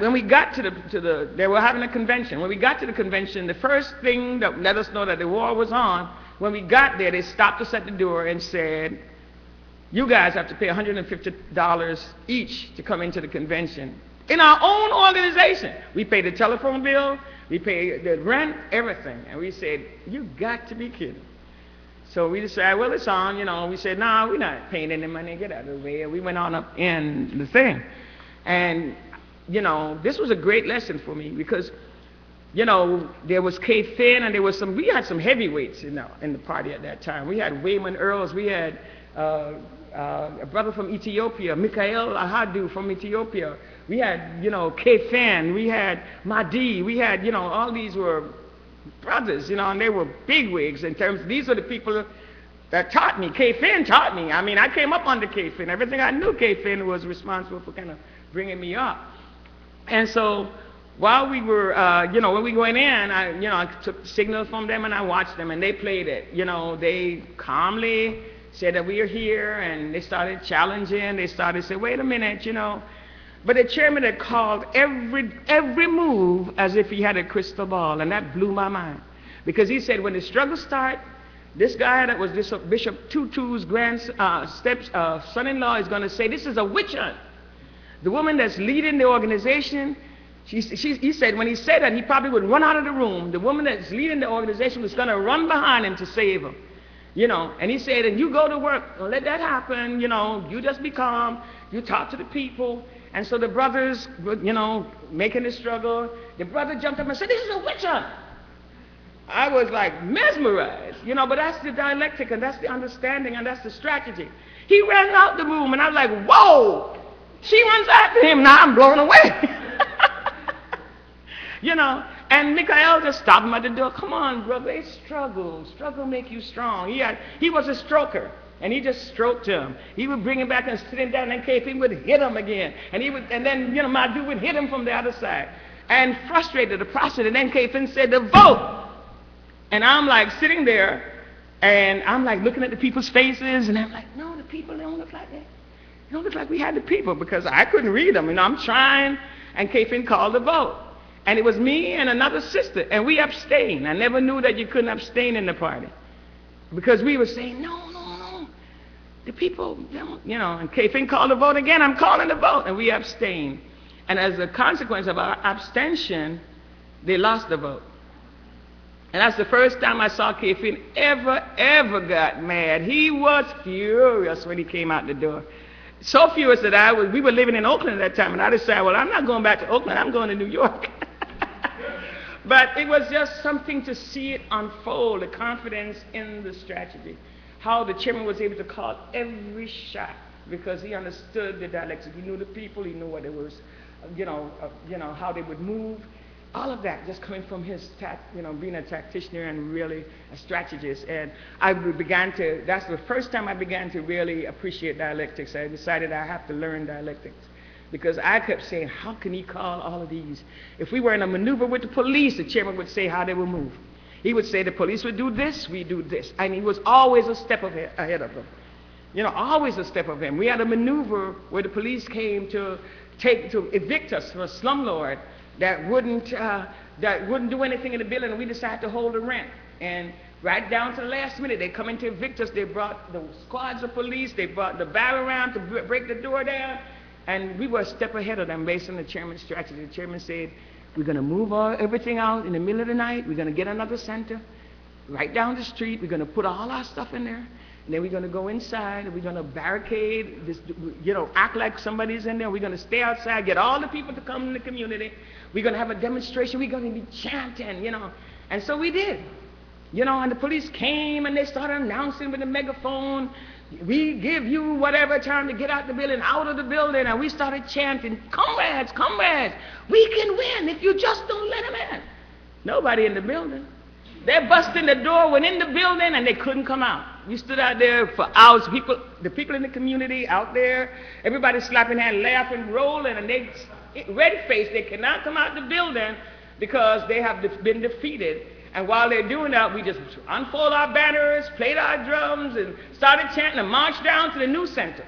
when we got they were having a convention. When we got to the convention, the first thing that let us know that the war was on, when we got there, they stopped us at the door and said, you guys have to pay $150 each to come into the convention. In our own organization. We paid the telephone bill, we paid the rent, everything. And we said, you got to be kidding. So we decided, well, it's on, you know. We said, no, we're not paying any money. Get out of the way. And we went on up in the thing. And, you know, this was a great lesson for me because, you know, there was K. Finn and we had some heavyweights, you know, in the party at that time. We had Wayman Earls. We had a brother from Ethiopia, Mikhail Ahadu from Ethiopia. We had, you know, K. Finn. We had Mahdi. We had, you know, all these were brothers, you know, and they were bigwigs in terms. These are the people that taught me. K. Finn taught me. I mean, I came up under K. Finn. Everything I knew, K. Finn was responsible for kind of bringing me up. And so while we were, you know, when we went in, I took signals from them and I watched them and they played it. You know, they calmly said that we are here and they started challenging. They started to say, wait a minute, you know. But the chairman had called every move as if he had a crystal ball, and that blew my mind. Because he said when the struggle started, this guy that was Bishop Tutu's son-in-law is going to say, this is a witch hunt. The woman that's leading the organization, he said when he said that, he probably would run out of the room. The woman that's leading the organization was going to run behind him to save him. You know, and he said, and you go to work, don't let that happen, you know, you just be calm, you talk to the people. And so the brothers, you know, making the struggle, the brother jumped up and said, this is a witch hunt. I was like mesmerized, you know, but that's the dialectic and that's the understanding and that's the strategy. He ran out the room and I was like, whoa, she runs after him, now I'm blown away. You know, and Mikhail just stopped him at the door. Come on, brother, it's struggle. Struggle make you strong. He was a stroker. And he just stroked him. He would bring him back and sit him down, and K.F. would hit him again. And then, you know, my dude would hit him from the other side. And frustrated the process. And then K.F. said, the vote. And I'm like sitting there, and I'm like looking at the people's faces, and I'm like, no, the people don't look like that. They don't look like we had the people, because I couldn't read them. You know, I'm trying, and K.F. called the vote. And it was me and another sister, and we abstained. I never knew that you couldn't abstain in the party. Because we were saying, no. The people don't, you know, and K-Fin called the vote again, I'm calling the vote, and we abstained. And as a consequence of our abstention, they lost the vote. And that's the first time I saw K-Fin ever got mad. He was furious when he came out the door. So furious that we were living in Oakland at that time, and I decided, well, I'm not going back to Oakland, I'm going to New York. But it was just something to see it unfold, the confidence in the strategy. How the chairman was able to call every shot because he understood the dialectic. He knew the people, he knew what it was, how they would move. All of that just coming from his being a tactician and really a strategist. And that's the first time I began to really appreciate dialectics. I decided I have to learn dialectics. Because I kept saying, how can he call all of these? If we were in a maneuver with the police, the chairman would say how they would move. He would say the police would do this, we do this. And he was always a step ahead of them. You know, always a step of him. We had a maneuver where the police came to evict us from a slumlord that wouldn't do anything in the building, and we decided to hold the rent. And right down to the last minute, they come in to evict us. They brought the squads of police. They brought the barrel around to break the door down. And we were a step ahead of them based on the chairman's strategy. The chairman said, we're going to move everything out in the middle of the night. We're going to get another center right down the street. We're going to put all our stuff in there. And then we're going to go inside and we're going to barricade, act like somebody's in there. We're going to stay outside, get all the people to come in the community. We're going to have a demonstration. We're going to be chanting, And so we did. And the police came and they started announcing with a megaphone, we give you whatever time to get out the building, out of the building. And we started chanting, comrades, comrades, we can win if you just don't let them in. Nobody in the building. They bust in the door, went in the building, and they couldn't come out. We stood out there for hours. The people in the community out there, everybody slapping hands, laughing, rolling, and they red-faced. They cannot come out the building because they have been defeated. And while they're doing that, we just unfold our banners, played our drums, and started chanting and marched down to the new center.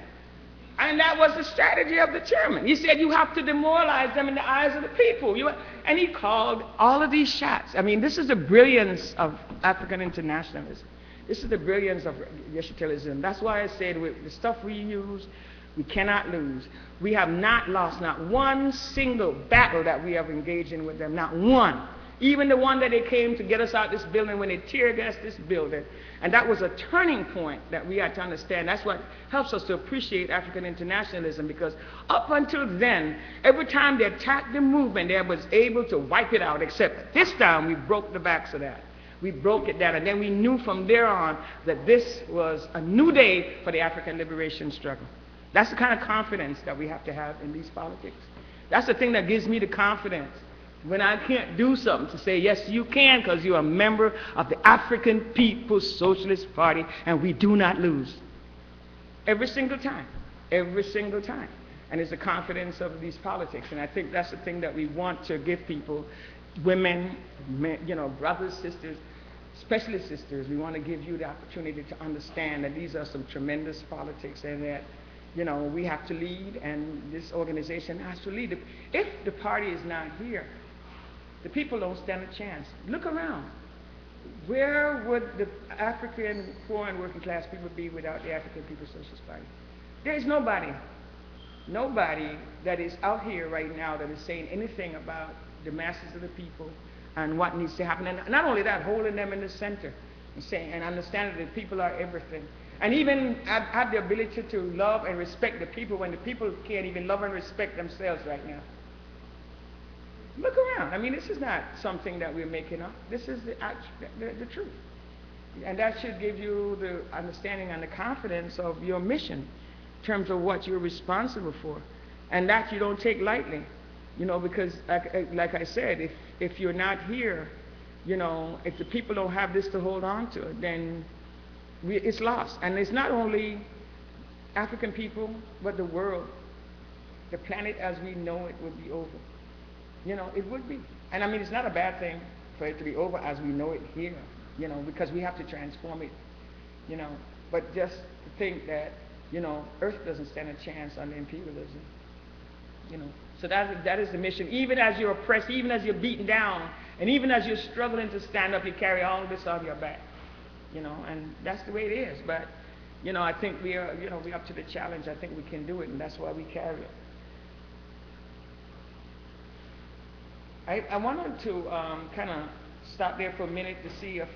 And that was the strategy of the chairman. He said, you have to demoralize them in the eyes of the people. And he called all of these shots. I mean, this is the brilliance of African internationalism. This is the brilliance of Yeshitalism. That's why I said with the stuff we use, we cannot lose. We have not lost not one single battle that we have engaged in with them, not one. Even the one that they came to get us out this building when they tear gassed this building. And that was a turning point that we had to understand. That's what helps us to appreciate African internationalism, because up until then, every time they attacked the movement, they was able to wipe it out, except this time we broke the backs of that. We broke it down, and then we knew from there on that this was a new day for the African liberation struggle. That's the kind of confidence that we have to have in these politics. That's the thing that gives me the confidence when I can't do something to say, yes, you can, because you're a member of the African People's Socialist Party, and we do not lose. Every single time. Every single time. And it's the confidence of these politics. And I think that's the thing that we want to give people, women, men, you know, brothers, sisters, especially sisters. We want to give you the opportunity to understand that these are some tremendous politics, and that, you know, we have to lead, and this organization has to lead. If the party is not here, the people don't stand a chance. Look around. Where would the African poor and working class people be without the African People's Socialist Party? There is nobody that is out here right now that is saying anything about the masses of the people and what needs to happen. And not only that, holding them in the center and saying, and understanding that people are everything. And even have the ability to love and respect the people when the people can't even love and respect themselves right now. Look around. I mean, this is not something that we're making up. This is the truth. And that should give you the understanding and the confidence of your mission in terms of what you're responsible for. And that you don't take lightly. You know, because like I said, if you're not here, you know, if the people don't have this to hold on to, then it's lost. And it's not only African people, but the world. The planet as we know it would be over. You know, it would be. And I mean, it's not a bad thing for it to be over as we know it here, you know, because we have to transform it, you know. But just to think that, you know, Earth doesn't stand a chance under imperialism, you know. So that is the mission. Even as you're oppressed, even as you're beaten down, and even as you're struggling to stand up, you carry all of this on your back, you know, and that's the way it is. But, you know, I think we are, you know, we're up to the challenge. I think we can do it, and that's why we carry it. I wanted to kind of stop there for a minute to see if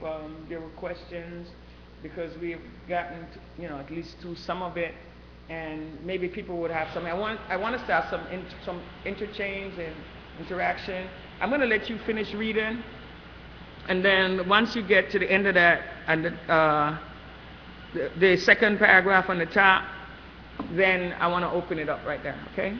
there were questions, because we've gotten to, you know, at least to some of it, and maybe people would have some. I want us to have some interchange and interaction. I'm going to let you finish reading, and then once you get to the end of that, and the second paragraph on the top, then I want to open it up right there. Okay?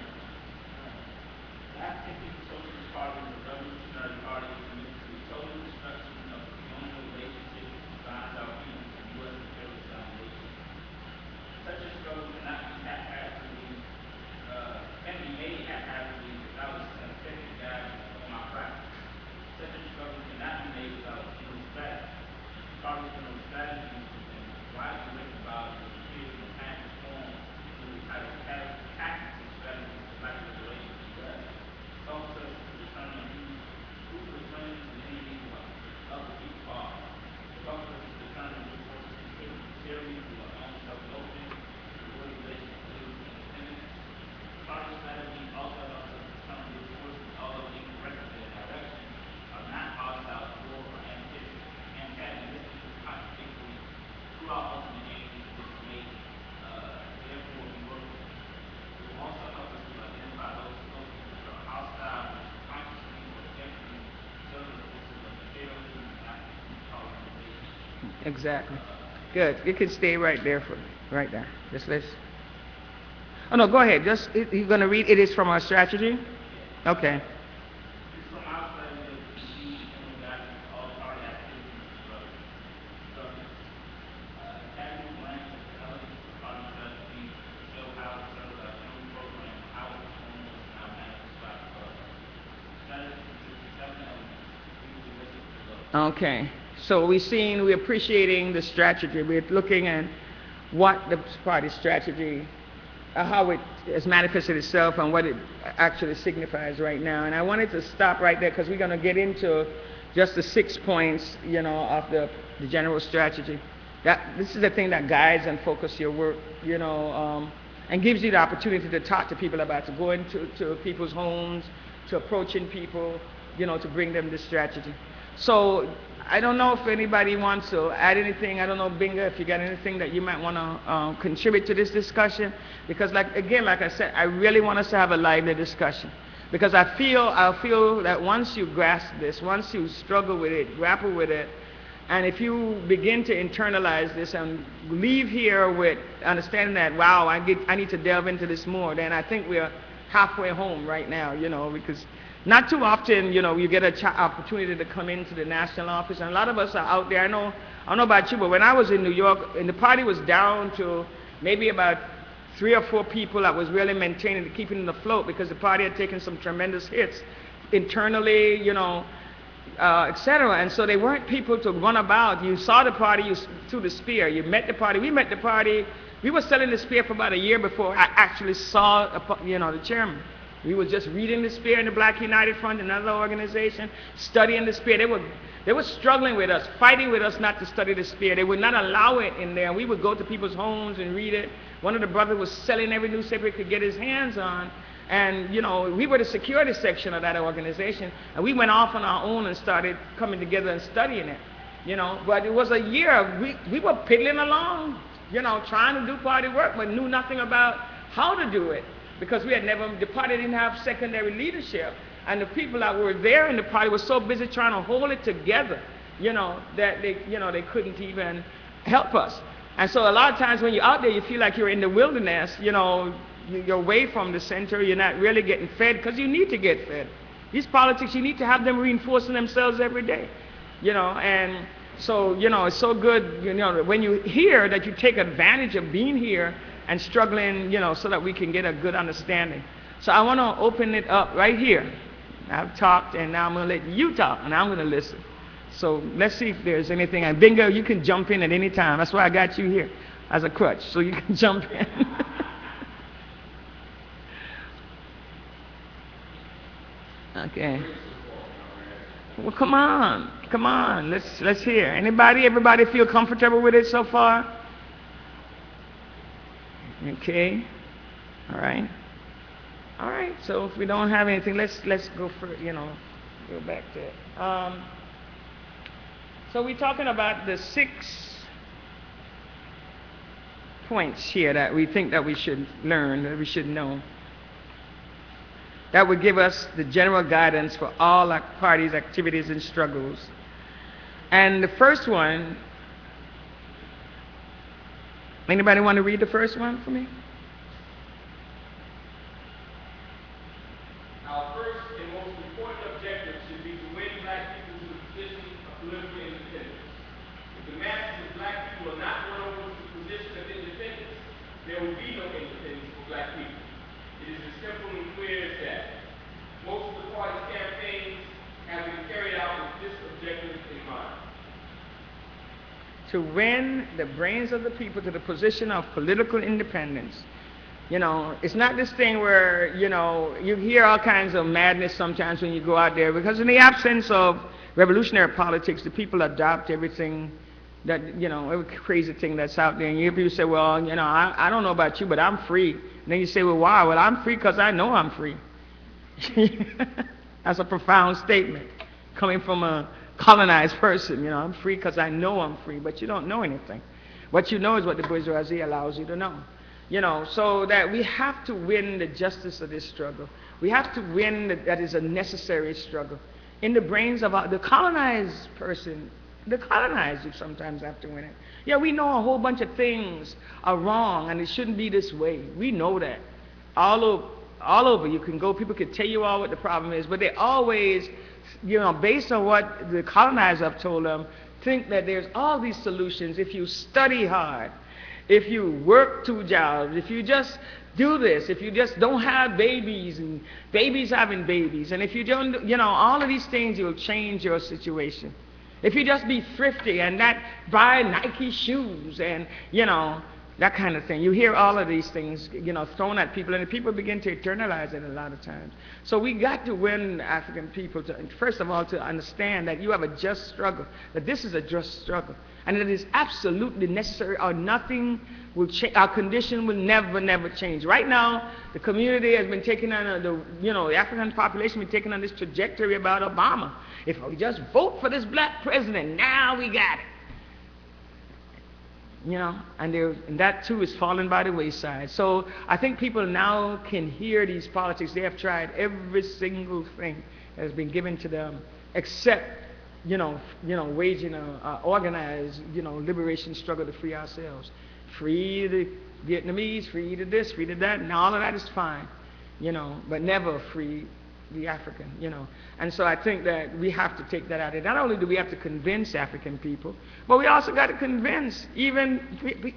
Exactly. Good. You can stay right there right there. Just let's. Oh no, go ahead. Just you're going to read. It is from our strategy. Okay. Okay. So we're appreciating the strategy. We're looking at what the party strategy, how it has manifested itself and what it actually signifies right now. And I wanted to stop right there because we're going to get into just the 6 points, you know, of the general strategy. This is the thing that guides and focuses your work, you know, and gives you the opportunity to talk to people about, to go into people's homes, to approaching people, to bring them this strategy. So I don't know if anybody wants to add anything. I don't know, Binga, if you got anything that you might want to contribute to this discussion. Because like I said, I really want us to have a lively discussion. Because I feel that once you grasp this, once you struggle with it, grapple with it, and if you begin to internalize this and leave here with understanding that, wow, I need to delve into this more, then I think we're halfway home right now, because not too often, you get an opportunity to come into the national office, and a lot of us are out there. I don't know about you, but when I was in New York, and the party was down to maybe about 3 or 4 people that was really maintaining and keeping it afloat, because the party had taken some tremendous hits internally, etc. And so they weren't people to run about. You saw the party, you threw the spear. You met the party. We met the party. We were selling the spear for about a year before I actually saw, the chairman. We were just reading the spear in the Black United Front, another organization, studying the spear. They were struggling with us, fighting with us not to study the spear. They would not allow it in there. And we would go to people's homes and read it. One of the brothers was selling every newspaper he could get his hands on. And, we were the security section of that organization. And we went off on our own and started coming together and studying it, But it was a year. We were piddling along, trying to do party work, but knew nothing about how to do it. Because the party didn't have secondary leadership. And the people that were there in the party were so busy trying to hold it together, that they couldn't even help us. And so a lot of times when you're out there, you feel like you're in the wilderness, you're away from the center, you're not really getting fed, because you need to get fed. These politics, you need to have them reinforcing themselves every day, and so, it's so good, when you hear that you take advantage of being here and struggling, so that we can get a good understanding. So I want to open it up right here. I've talked, and now I'm going to let you talk, and I'm going to listen. So let's see if there's anything. And Bingo, you can jump in at any time. That's why I got you here as a crutch, so you can jump in. Okay. Well, come on. Let's hear. Everybody feel comfortable with it so far? Okay. All right. So if we don't have anything, let's go for go back to it. So we're talking about the 6 points here that we think that we should learn, that we should know. That would give us the general guidance for all our parties' activities and struggles. And the first one, anybody want to read the first one for me? Our first and most important objective should be to win black people to the position of political independence. If the masses of black people are not won over to the position of independence, there will be no independence for black people. It is as simple and clear as that. Most of the party's campaigns have been carried out with this objective in mind. To win the brains of the people to the position of political independence. It's not this thing where, you hear all kinds of madness sometimes when you go out there, because in the absence of revolutionary politics, the people adopt everything that, every crazy thing that's out there. And you hear people say, well, I don't know about you, but I'm free. And then you say, well, why? Well, I'm free because I know I'm free. That's a profound statement coming from a colonized person. I'm free because I know I'm free, but you don't know anything. What you know is what the bourgeoisie allows you to know. So that we have to win the justice of this struggle. We have to win that is a necessary struggle. In the brains of the colonized person, the colonized, you sometimes have to win it. Yeah, we know a whole bunch of things are wrong and it shouldn't be this way. We know that. All over you can go, people can tell you all what the problem is, but they always, based on what the colonizers have told them, think that there's all these solutions if you study hard. If you work 2 jobs, if you just do this, if you just don't have babies and babies having babies, and if you don't, all of these things, you'll change your situation. If you just be thrifty and not buy Nike shoes and, that kind of thing. You hear all of these things, thrown at people, and the people begin to internalize it a lot of times. So we got to win African people to, first of all, to understand that you have a just struggle, that this is a just struggle, and it is absolutely necessary, or nothing will change. Our condition will never change. Right now, the community has been taking on the African population been taking on this trajectory about Obama. If we just vote for this black president, now we got it. And that too is falling by the wayside. So I think people now can hear these politics. They have tried every single thing that has been given to them, except waging a organized liberation struggle to free ourselves, free the Vietnamese, free to this, free to that, and all of that is fine, but never free the African, And so I think that we have to take that out. And not only do we have to convince African people, but we also got to convince even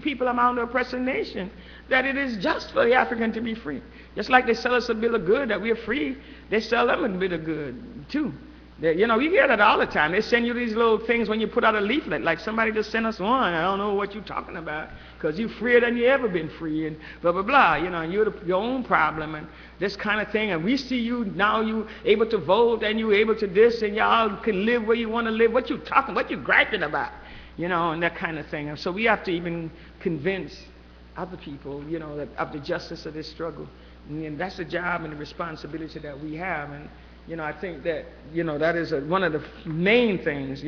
people among the oppressor nation that it is just for the African to be free. Just like they sell us a bill of good that we're free, they sell them a bit of good too. You hear that all the time. They send you these little things when you put out a leaflet, like somebody just sent us one. I don't know what you're talking about, because you're freer than you ever been free, and blah, blah, blah. And you're your own problem, and this kind of thing. And we see you now, you able to vote, and you able to this, and y'all can live where you want to live. What you talking, what you griping about, and that kind of thing. And so we have to even convince other people, that of the justice of this struggle. And that's the job and the responsibility that we have. And I think that, that is one of the main things,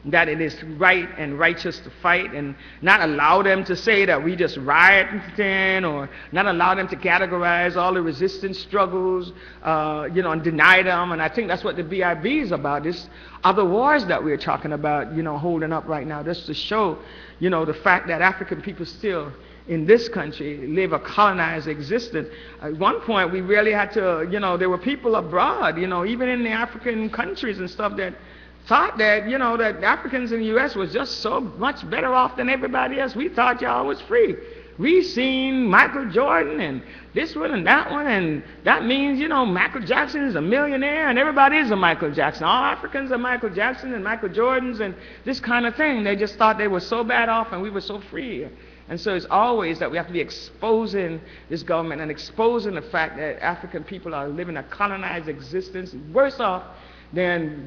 that it is right and righteous to fight, and not allow them to say that we just riot or not allow them to categorize all the resistance struggles, and deny them. And I think that's what the BIB is about, this other wars that we're talking about, holding up right now, just to show, the fact that African people still in this country live a colonized existence. At one point we really had to, there were people abroad, even in the African countries and stuff, that thought that, that Africans in the U.S. was just so much better off than everybody else. We thought y'all was free. We seen Michael Jordan and this one and that one, and that means, Michael Jackson is a millionaire and everybody is a Michael Jackson. All Africans are Michael Jackson and Michael Jordans and this kind of thing. They just thought they were so bad off and we were so free. And so it's always that we have to be exposing this government and exposing the fact that African people are living a colonized existence, worse off than,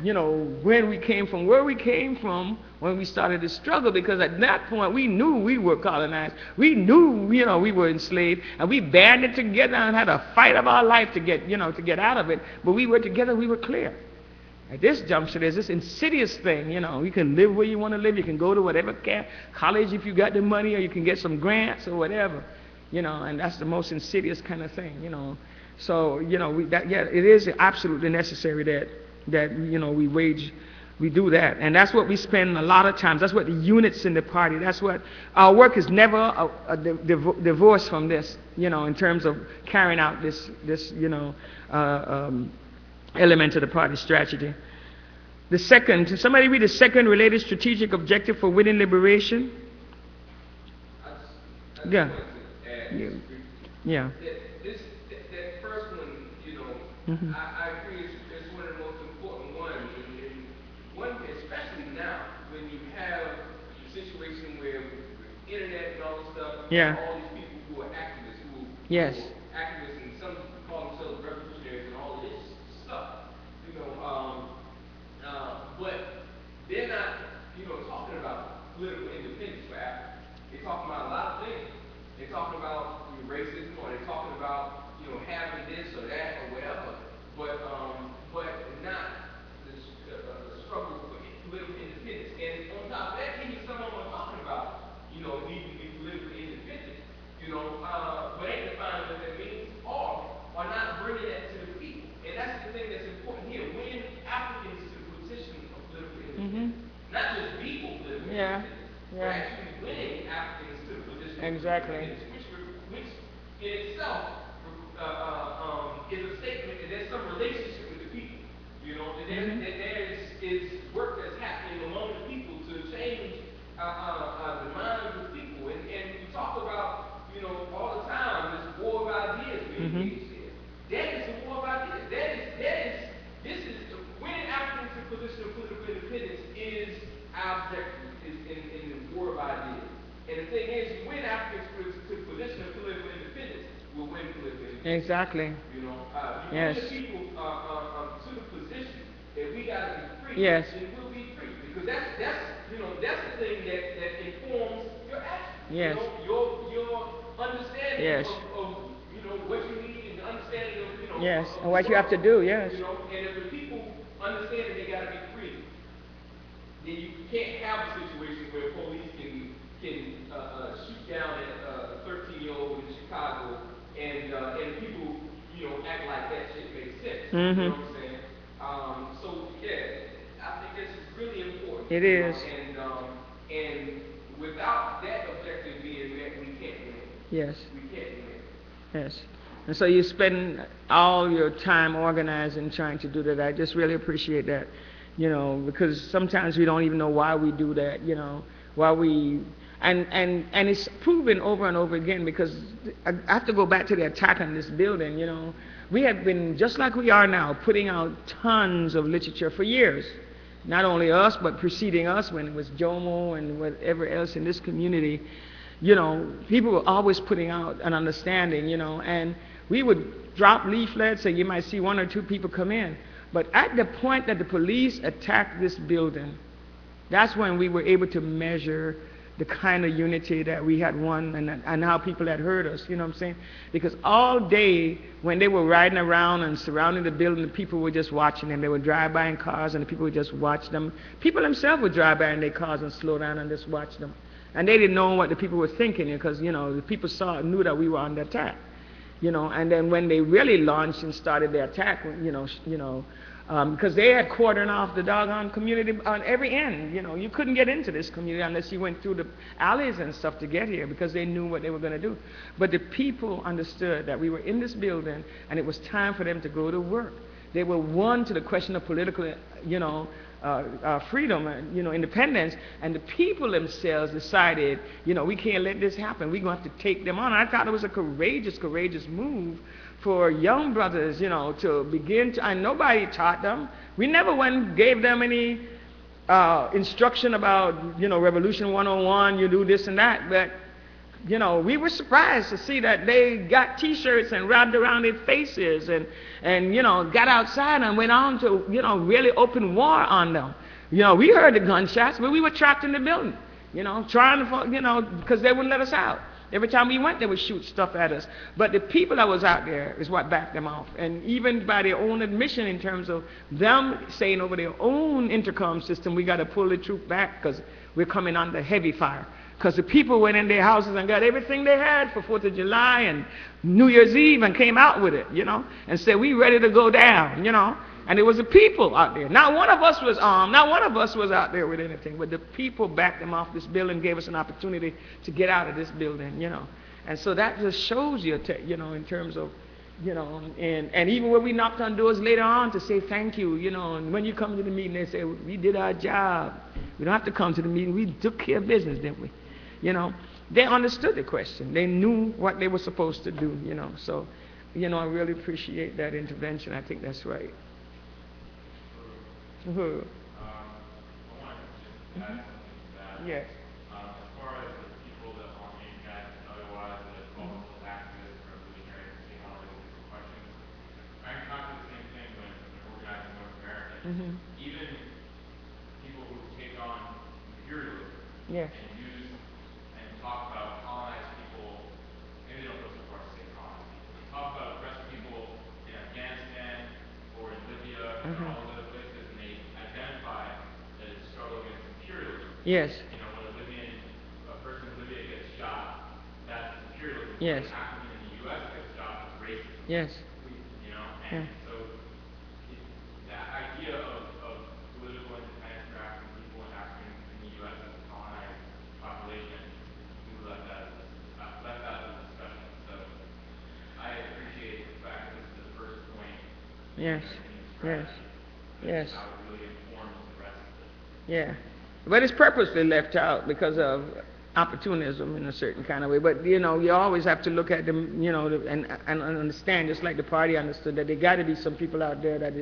when we came from, where we came from when we started this struggle, because at that point we knew we were colonized. We knew, we were enslaved, and we banded together and had a fight of our life to get, to get out of it. But we were together, we were clear. At this juncture, there's this insidious thing, you can live where you want to live, you can go to whatever college if you got the money, or you can get some grants or whatever, and that's the most insidious kind of thing, So, it is absolutely necessary that we do that. And that's what we spend a lot of times, that's what the units in the party, that's what, our work is never divorced from this, in terms of carrying out this element of the party strategy. The second, somebody read the second related strategic objective for winning liberation? Yeah. Yeah. That first one, I agree, it's one of the most important ones. And one, especially now, when you have a situation where with internet and all this stuff, yeah, all these people who are activists, yes, who are activists, and some call themselves revolutionaries and all of this stuff, but they're not, talking about political independence for Africa. They're talking about a lot of things. They're talking about racism, or they're talking about, having this or that or whatever, but not the struggle for political independence. And on top of that, even some of them are talking about, needing to be politically independent, but ain't defining what that means, or are not bringing that to the people. And that's the thing that's important here. When Africans to the position of political independence, not just people political independence, but actually winning Africans to the position of political independence, which in itself is a statement that there's some relationship with the people. That there is work that's happening among the people to change the mind of the people. And we talk about, all the time, this war of ideas we engage in. That is a war of ideas. This is winning Africans to the position of political independence is our objective in the war of ideas. And the thing is, you win Africans to the position of political independence, will win political independence. Exactly. You Yes. win people to the position that we gotta be free. Yes. Then we'll be free. Because that's the thing that informs your action. Yes. Your understanding Yes. of what you need and the understanding of Yes, of and what the you have to world. do, yes. And if the people understand that they gotta be free, then you can't have a situation where police can shoot down at a 13-year-old in Chicago and people act like that shit makes sense. You know what I'm saying? So yeah, I think this is really important. It is. And without that objective being met, we can't win. Yes. We can't win. Yes. And so you spend all your time organizing, trying to do that. I just really appreciate that, because sometimes we don't even know why we do that, why we, and it's proven over and over again, because I have to go back to the attack on this building, we have been, just like we are now, putting out tons of literature for years. Not only us, but preceding us, when it was Jomo and whatever else in this community, people were always putting out an understanding, and we would drop leaflets and you might see one or two people come in. But at the point that the police attacked this building, that's when we were able to measure the kind of unity that we had won and how people had heard us, you know what I'm saying? Because all day when they were riding around and surrounding the building, the people were just watching them. They would drive by in cars and the people would just watch them. People themselves would drive by in their cars and slow down and just watch them. And they didn't know what the people were thinking, because, the people knew that we were under attack. And then when they really launched and started their attack, because they had cordoned off the doggone community on every end. You couldn't get into this community unless you went through the alleys and stuff to get here, because they knew what they were going to do. But the people understood that we were in this building and it was time for them to go to work. They were won to the question of political, freedom, independence, and the people themselves decided, we can't let this happen. We're going to have to take them on. And I thought it was a courageous move for young brothers, to begin to, and nobody taught them. We never gave them any instruction about, Revolution 101, you do this and that, but we were surprised to see that they got T-shirts and wrapped around their faces and got outside and went on to, really open war on them. We heard the gunshots, but we were trapped in the building, trying to, because they wouldn't let us out. Every time we went, they would shoot stuff at us. But the people that was out there is what backed them off. And even by their own admission, in terms of them saying over their own intercom system, we got to pull the troop back because we're coming under heavy fire. Because the people went in their houses and got everything they had for 4th of July and New Year's Eve and came out with it, and said, we ready to go down, And it was the people out there. Not one of us was armed. Not one of us was out there with anything. But the people backed them off this building, gave us an opportunity to get out of this building, And so that just shows you, in terms of, and even when we knocked on doors later on to say thank you, and when you come to the meeting, they say, we did our job. We don't have to come to the meeting. We took care of business, didn't we? They understood the question. They knew what they were supposed to do, So, I really appreciate that intervention. I think that's right. I wanted to just add something to that. Yes. As far as the people that on the internet and otherwise that call themselves activists or revolutionaries and saying all these different questions, I encountered the same thing when organizing North America. Even people who take on imperialism Yes. and use and talk about colonized people, maybe they don't go so far as to say colonized people, they talk about oppressed people in Afghanistan or in Libya or all those other places, and they identify that it's a struggle against imperialism. Yes. When a person in Libya gets shot, that's imperialism. Yes. When an African in the U.S. gets shot, it's racism. Yes. And so that idea of political independence for African people and Africans in the U.S. as a colonized population, we left that out of the discussion. So I appreciate the fact that this is the first point. Yes. Yes. Yes. How it really informs the rest of it. Yeah. But it's purposely left out because of opportunism in a certain kind of way. But, you always have to look at them, and understand, just like the party understood, that there got to be some people out there that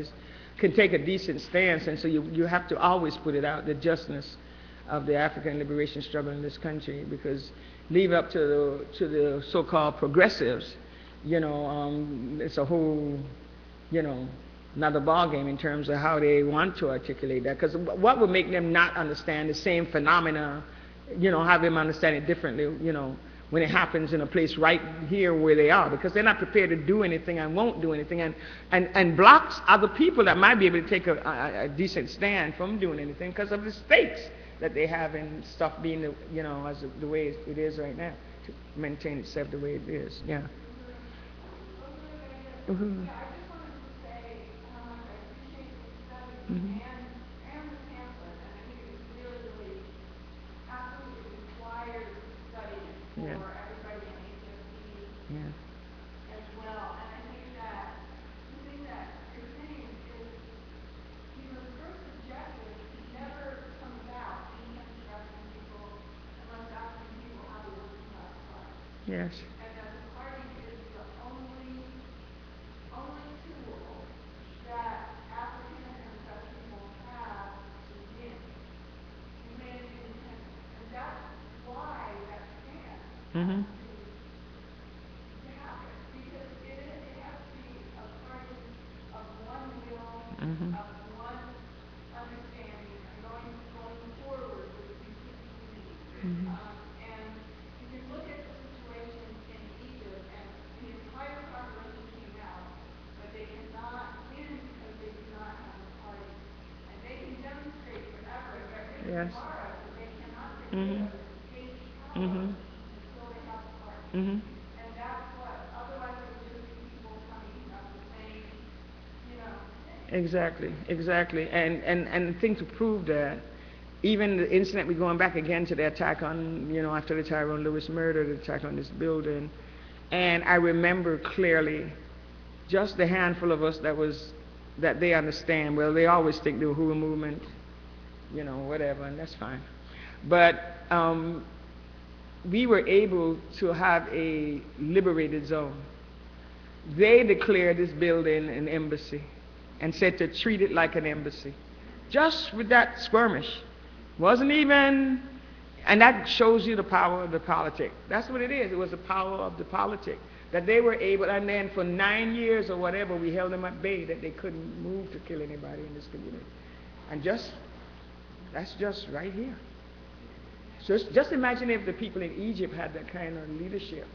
can take a decent stance. And so you have to always put it out, the justness of the African liberation struggle in this country, because leave up to the so-called progressives, it's a whole, you know, another ballgame in terms of how they want to articulate that. Because what would make them not understand the same phenomena, have them understand it differently, when it happens in a place right here where they are, because they're not prepared to do anything and won't do anything, and blocks other people that might be able to take a decent stand from doing anything because of the stakes that they have in stuff being, as the way it is right now, to maintain itself the way it is. Yeah. Mm-hmm. Yeah, I just wanted to say how much I appreciate the study Mm-hmm. and the pamphlet, and I think it is really, really absolutely required study for Yeah. everybody in HSE Yeah. as well. And I think that the thing that you're saying is, the first objective never comes about in terms of African people unless African people have a working class party. Yes. And that the party is the only tool that African and such people have to win independence. And that's why that stands Mm-hmm. to happen. Because it has to be a party of one will, Mm-hmm. of one understanding, and going forward with complete unity. Mm-hmm. And you can look at the situation in Egypt, and the entire population came out, but they cannot win because they do not have a party. And they can demonstrate forever and get rid of Yes. Mubarak, but they cannot get rid Mm-hmm. of the state power Mm-hmm. until they have a party. Mm-hmm. And that's what, otherwise it would just be people coming up the same, thing. Exactly. And the thing to prove that, even the incident, we're going back again to the attack on, after the Tyrone Lewis murder, the attack on this building. And I remember clearly just the handful of us that they understand. Well, they always think the Uhuru Movement, whatever, and that's fine. But we were able to have a liberated zone. They declared this building an embassy and said to treat it like an embassy. Just with that skirmish. Wasn't even, and that shows you the power of the politic. That's what it is. It was the power of the politic. That they were able, and then for 9 years or whatever, we held them at bay, that they couldn't move to kill anybody in this community. And that's just right here. So just imagine if the people in Egypt had that kind of leadership.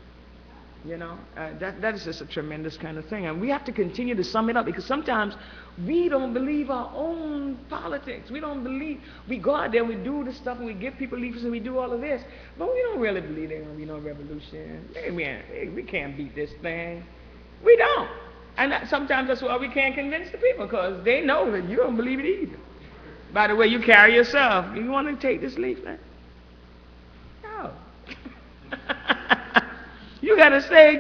That is just a tremendous kind of thing. And we have to continue to sum it up, because sometimes we don't believe our own politics. We don't believe, we go out there and we do this stuff and we give people leaflets and we do all of this, but we don't really believe there's going to be no revolution. We can't beat this thing. We don't. And sometimes that's why we can't convince the people, because they know that you don't believe it either. By the way you carry yourself. You want to take this leaflet? No. You got to say,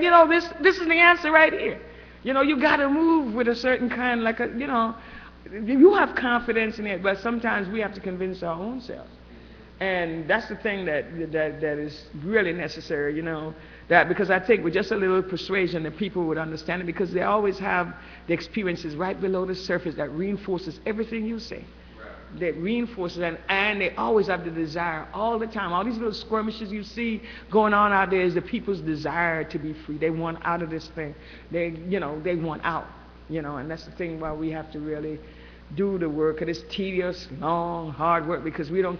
this is the answer right here. You got to move with a certain kind, you have confidence in it, but sometimes we have to convince our own selves. And that's the thing that is really necessary, that, because I think with just a little persuasion that people would understand it, because they always have the experiences right below the surface that reinforces everything you say. That reinforces, and they always have the desire all the time. All these little skirmishes you see going on out there is the people's desire to be free. They want out of this thing. They want out. And that's the thing why we have to really do the work. It is tedious, long, hard work, because we don't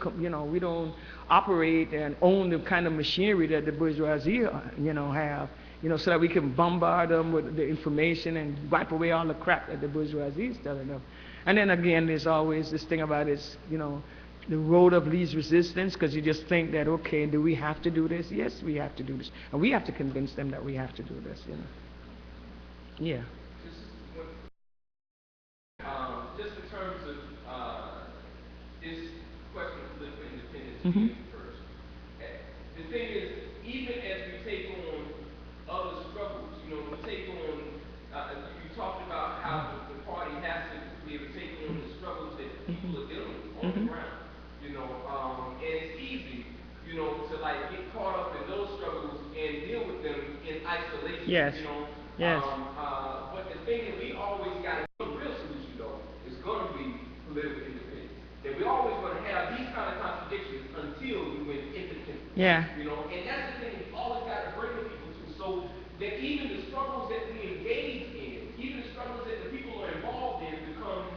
operate and own the kind of machinery that the bourgeoisie, have. So that we can bombard them with the information and wipe away all the crap that the bourgeoisie is telling them. And then again, there's always this thing about the road of least resistance, because you just think that, okay, do we have to do this? Yes, we have to do this. And we have to convince them that we have to do this, Yeah. Just in terms of this question of political independence Mm-hmm. being first. The thing is, even as we take on other struggles, we take on, you talked about how the party has to be able to take on the struggles that people are dealing with on the ground, and it's easy, to get caught up in those struggles and deal with them in isolation, Yes. Yes. But the thing that we always got to do, the real solution though, is going to be political independence. That we're always going to have these kind of contradictions Yeah. You know, and that's the thing we always got to bring the people to, so that even the struggles that we engage in, even the struggles that the people are involved in, become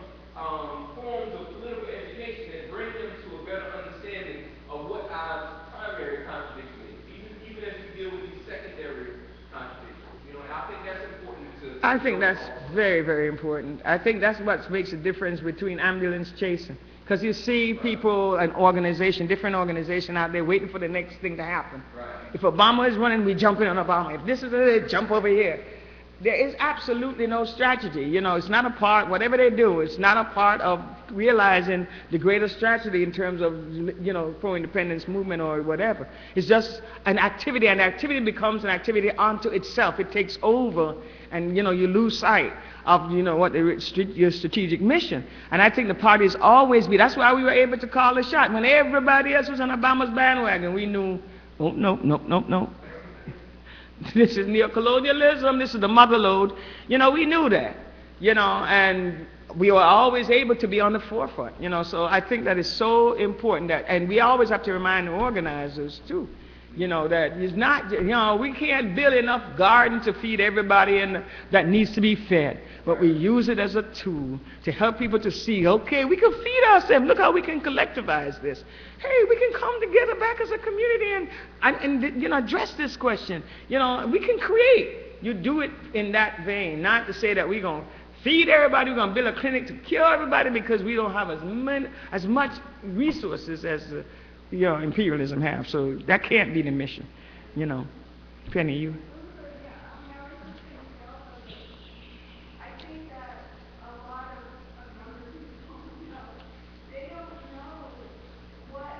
forms of political education that bring them to a better understanding of what our primary contradiction is, even as we deal with these secondary contradictions. You know, and I think that's important to. I think that's very, very important. I think that's what makes a difference between ambulance chasing. Because you see people, an organization, different organization out there waiting for the next thing to happen. Right. If Obama is running, we jump in on Obama. If this is it, jump over here. There is absolutely no strategy. You know, it's not a part, whatever they do, it's not a part of realizing the greater strategy in terms of, you know, pro-independence movement or whatever. It's just an activity, and activity becomes an activity unto itself. It takes over, and, you know, you lose sight of, you know, what your strategic mission. And I think the parties always be, that's why we were able to call the shot. When everybody else was on Obama's bandwagon, we knew, oh, no. This is neo-colonialism, this is the mother lode. You know, we knew that, you know, and we were always able to be on the forefront, you know. So I think that is so important that, and we always have to remind the organizers too, you know, that it's not, you know, we can't build enough garden to feed everybody that needs to be fed, but we use it as a tool to help people to see, okay, we can feed ourselves. Look how we can collectivize this. Hey, we can come together back as a community and you know, address this question. You know, we can create. You do it in that vein, not to say that we're going to feed everybody, we're going to build a clinic to cure everybody because we don't have as much resources as you know, imperialism have. So that can't be the mission, you know. Penny, you? I think that a lot of younger people don't know. They don't know what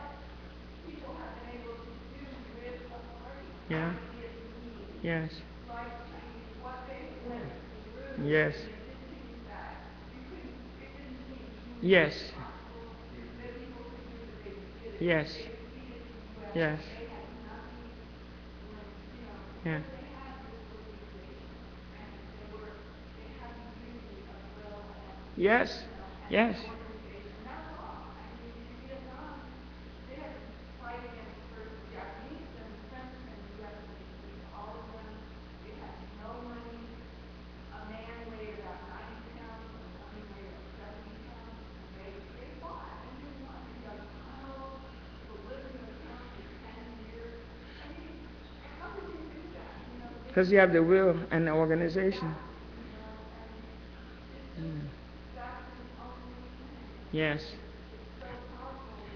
people have been able to do with a party. Yeah. Yes. Like, what they went through. Yes. It didn't seem Yes. possible that people could do what they did. Yes. They defeated the U.S. Yes. They had nothing, you know, Yeah. they had this organization, and they had the unity of will and Yes. Yes. organization. That's all. I mean, in Vietnam, they had to fight against first the Japanese and the French and the U.S. All of them, they had no money. A man weighed about 90 pounds, and a woman weighed about 70 pounds. And they fought, and they won. They got tunnels, the living in the country for 10 years. I mean, how did they do that? You know, they, Because you have the will and the organization. and that's the only thing. Yes. It's so powerful to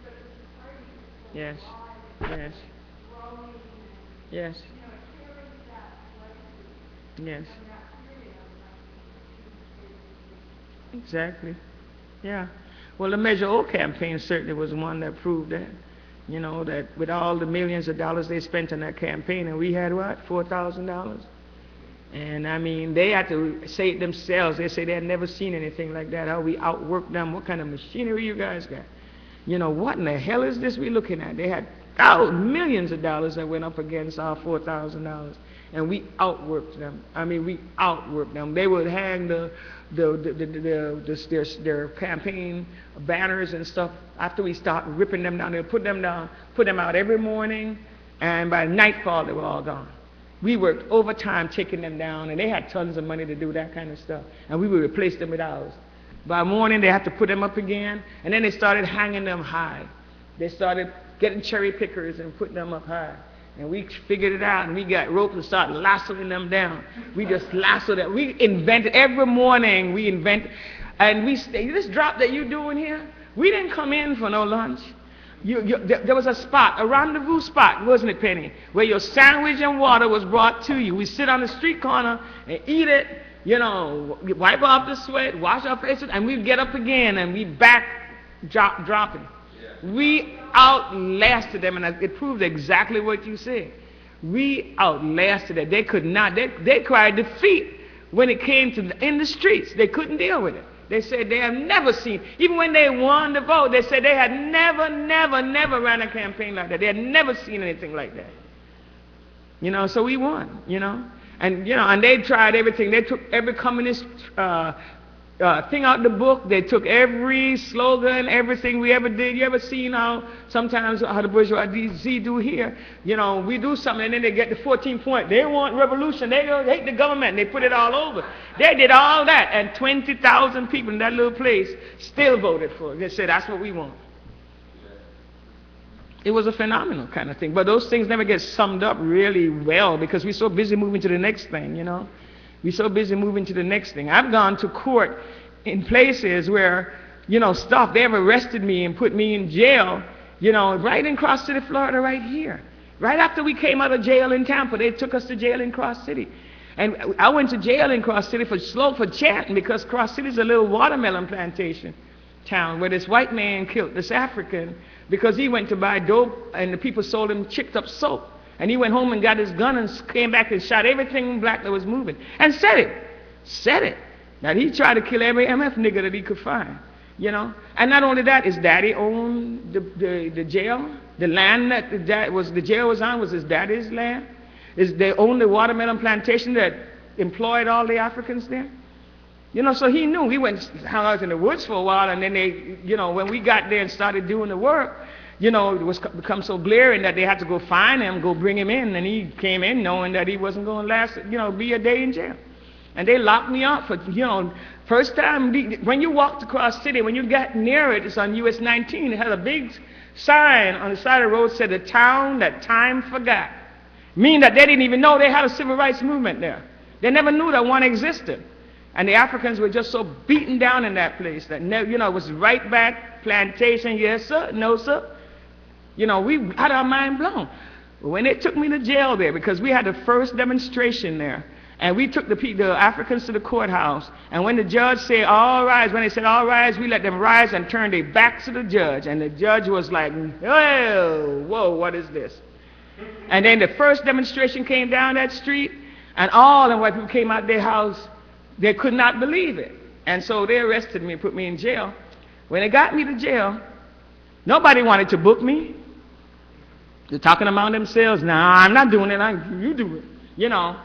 this party is so Yes. alive, Yes. growing, and, Yes. you know, it carries that legacy Yes. and that period of like, Exactly. Yeah. Well, the Measure O campaign certainly was one that proved that. You know, that with all the millions of dollars they spent on that campaign, and we had what, $4,000? And I mean, they had to say it themselves. They say they had never seen anything like that. How we outworked them. What kind of machinery you guys got? You know, what in the hell is this we looking at? They had millions of dollars that went up against our $4,000, and we outworked them. I mean, we outworked them. They would hang their campaign banners and stuff. After we stopped ripping them down, they would put them out every morning, and by nightfall they were all gone. We worked overtime taking them down, and they had tons of money to do that kind of stuff, and we would replace them with ours. By morning they had to put them up again, and then they started hanging them high. They started getting cherry pickers and putting them up high. And we figured it out, and we got ropes and started lassoing them down. We just lassoed them. We invented, every morning we invent, and we stay, this drop that you're doing here, we didn't come in for no lunch. There was a spot, a rendezvous spot, wasn't it, Penny, where your sandwich and water was brought to you. We sit on the street corner and eat it, you know, wipe off the sweat, wash our faces, and we'd get up again, and we back dropping. We outlasted them, and it proved exactly what you said. We outlasted them. They could not. They cried defeat when it came to in the streets. They couldn't deal with it. They said they have never seen, even when they won the vote, they said they had never ran a campaign like that. They had never seen anything like that. You know, so we won, you know. And, you know, and they tried everything. They took every communist thing out the book. They took every slogan, everything we ever did. You ever seen how sometimes how the bourgeoisie do here? You know, we do something and then they get the 14 point. They want revolution. They don't hate the government. They put it all over. They did all that, and 20,000 people in that little place still voted for it. They said that's what we want. It was a phenomenal kind of thing. But those things never get summed up really well because we're so busy moving to the next thing, you know. We're so busy moving to the next thing. I've gone to court in places where, you know, they have arrested me and put me in jail, you know, right in Cross City, Florida, right here. Right after we came out of jail in Tampa, they took us to jail in Cross City. And I went to jail in Cross City for chanting because Cross City is a little watermelon plantation town where this white man killed this African because he went to buy dope and the people sold him chicked up soap. And he went home and got his gun and came back and shot everything black that was moving. And said it. Now he tried to kill every MF nigger that he could find, you know. And not only that, his daddy owned the jail. The land that the jail was on was his daddy's land. They owned the watermelon plantation that employed all the Africans there. You know, so he knew. He went hung out in the woods for a while, and then they, you know, when we got there and started doing the work, you know, it was become so glaring that they had to go find him, go bring him in, and he came in knowing that he wasn't going to last, you know, be a day in jail. And they locked me up for, you know, first time, when you walked across city, when you got near it, it's on US 19, it had a big sign on the side of the road said, "The town that time forgot." Meaning that they didn't even know they had a civil rights movement there. They never knew that one existed. And the Africans were just so beaten down in that place that, you know, it was right back, plantation, yes sir, no sir. You know, we had our mind blown. When they took me to jail there, because we had the first demonstration there, and we took the Africans to the courthouse, and when the judge said, "All rise," when they said, "All rise," we let them rise and turn their backs to the judge, and the judge was like, whoa, what is this? And then the first demonstration came down that street, and all the white people came out their house. They could not believe it. And so they arrested me and put me in jail. When they got me to jail, nobody wanted to book me. They're talking among themselves. "Nah, I'm not doing it. You do it." You know.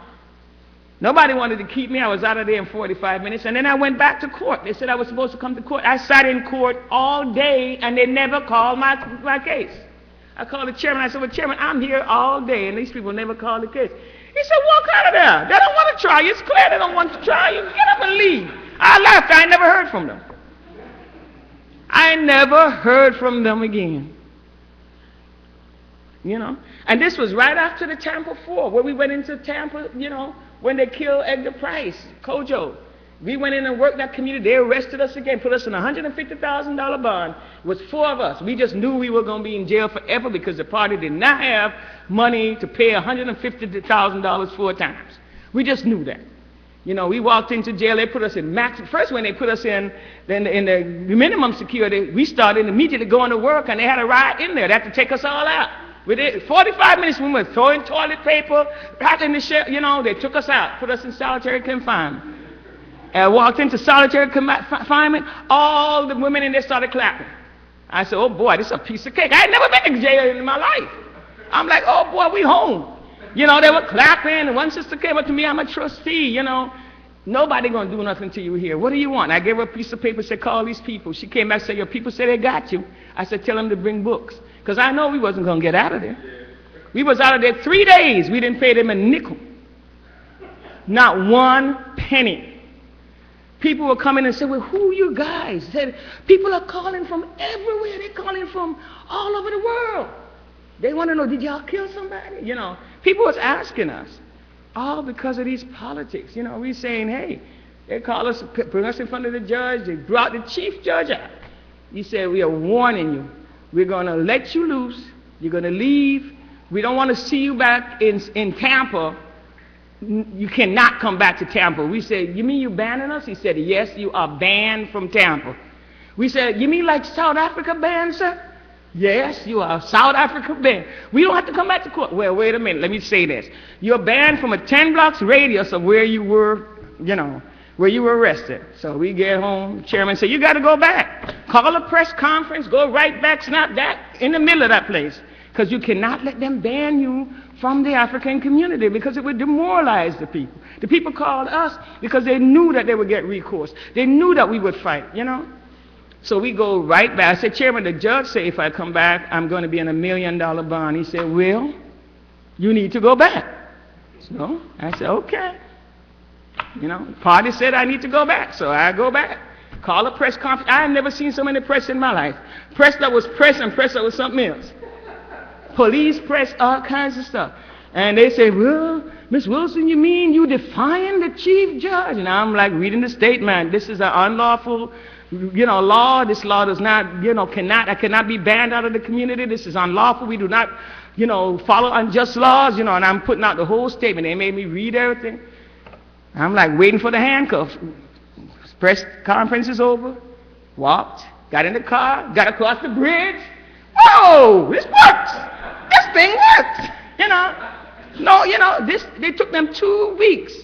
Nobody wanted to keep me. I was out of there in 45 minutes. And then I went back to court. They said I was supposed to come to court. I sat in court all day, and they never called my case. I called the chairman. I said, "Well, chairman, I'm here all day, and these people never called the case." He said, "Walk out of there. They don't want to try you. It's clear they don't want to try you. Get up and leave." I left. I never heard from them. I never heard from them again. You know? And this was right after the Tampa 4, where we went into Tampa, you know, when they killed Edgar Price, Kojo. We went in and worked that community. They arrested us again, put us in a $150,000 bond. It was 4 of us. We just knew we were going to be in jail forever because the party did not have money to pay $150,000 4 times. We just knew that. You know, we walked into jail. They put us in first when they put us in the minimum security, we started immediately going to work, and they had a riot in there. They had to take us all out. Within 45 minutes, we were throwing toilet paper, right in the shell. You know, they took us out, put us in solitary confinement. I walked into solitary confinement, all the women in there started clapping. I said, "Oh boy, this is a piece of cake." I had never been to jail in my life. I'm like, "Oh boy, we home." You know, they were clapping, and one sister came up to me, "I'm a trustee, you know. Nobody gonna do nothing to you here. What do you want?" I gave her a piece of paper, said, "Call these people." She came back and said, "Your people said they got you." I said, "Tell them to bring books." Because I know we wasn't gonna get out of there. We was out of there 3 days. We didn't pay them a nickel. Not 1 penny. People were coming and said, "Well, who you guys?" Said, "People are calling from everywhere. They're calling from all over the world. They want to know, did y'all kill somebody?" You know, people was asking us, all because of these politics. You know, we saying, hey, they call us, bring us in front of the judge. They brought the chief judge out. He said, "We are warning you. We're going to let you loose. You're going to leave. We don't want to see you back in Tampa. You cannot come back to Tampa." We said, "You mean you banning us?" He said, "Yes, you are banned from Tampa." We said, "You mean like South Africa banned, sir?" "Yes, you are South Africa banned. We don't have to come back to court." "Well, wait a minute. Let me say this. You're banned from a 10 blocks radius of where you were, you know, where you were arrested." So we get home. The chairman said, "You got to go back. Call a press conference. Go right back, snap that in the middle of that place. Because you cannot let them ban you from the African community because it would demoralize the people. The people called us because they knew that they would get recourse. They knew that we would fight, you know. So we go right back. I said, Chairman, the judge said if I come back, I'm going to be in $1 million bond. He said, well, you need to go back. So I said, okay. You know, the party said I need to go back, so I go back. Call a press conference. I have never seen so many press in my life. Press that was press and press that was something else. Police press, all kinds of stuff. And they say, well, Miss Wilson, you mean you defying the chief judge? And I'm like reading the statement. This is an unlawful, you know, law. This law does not, you know, I cannot be banned out of the community. This is unlawful. We do not, you know, follow unjust laws, you know, and I'm putting out the whole statement. They made me read everything. I'm like waiting for the handcuffs. Press conference is over. Walked, got in the car, got across the bridge. Whoa, this works. This thing works. You know. No, you know, they took them 2 weeks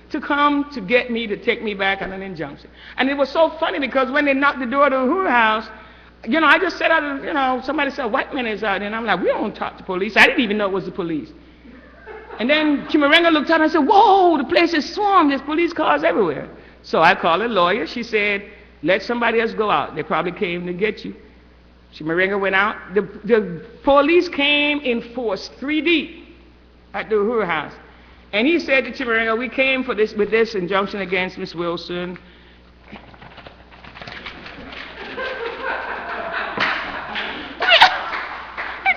to come to get me, to take me back on an injunction. And it was so funny because when they knocked the door to Uhuru House, you know, I just said, you know, somebody said, white man is out there. And I'm like, we don't talk to police. I didn't even know it was the police. And then Chimarenga looked out and said, whoa, the place is swarmed. There's police cars everywhere. So I called a lawyer. She said, let somebody else go out. They probably came to get you. Chimarenga went out. The police came in force, 3 deep, at the Uhuru House. And he said to Chimarenga, we came for this with this injunction against Miss Wilson. And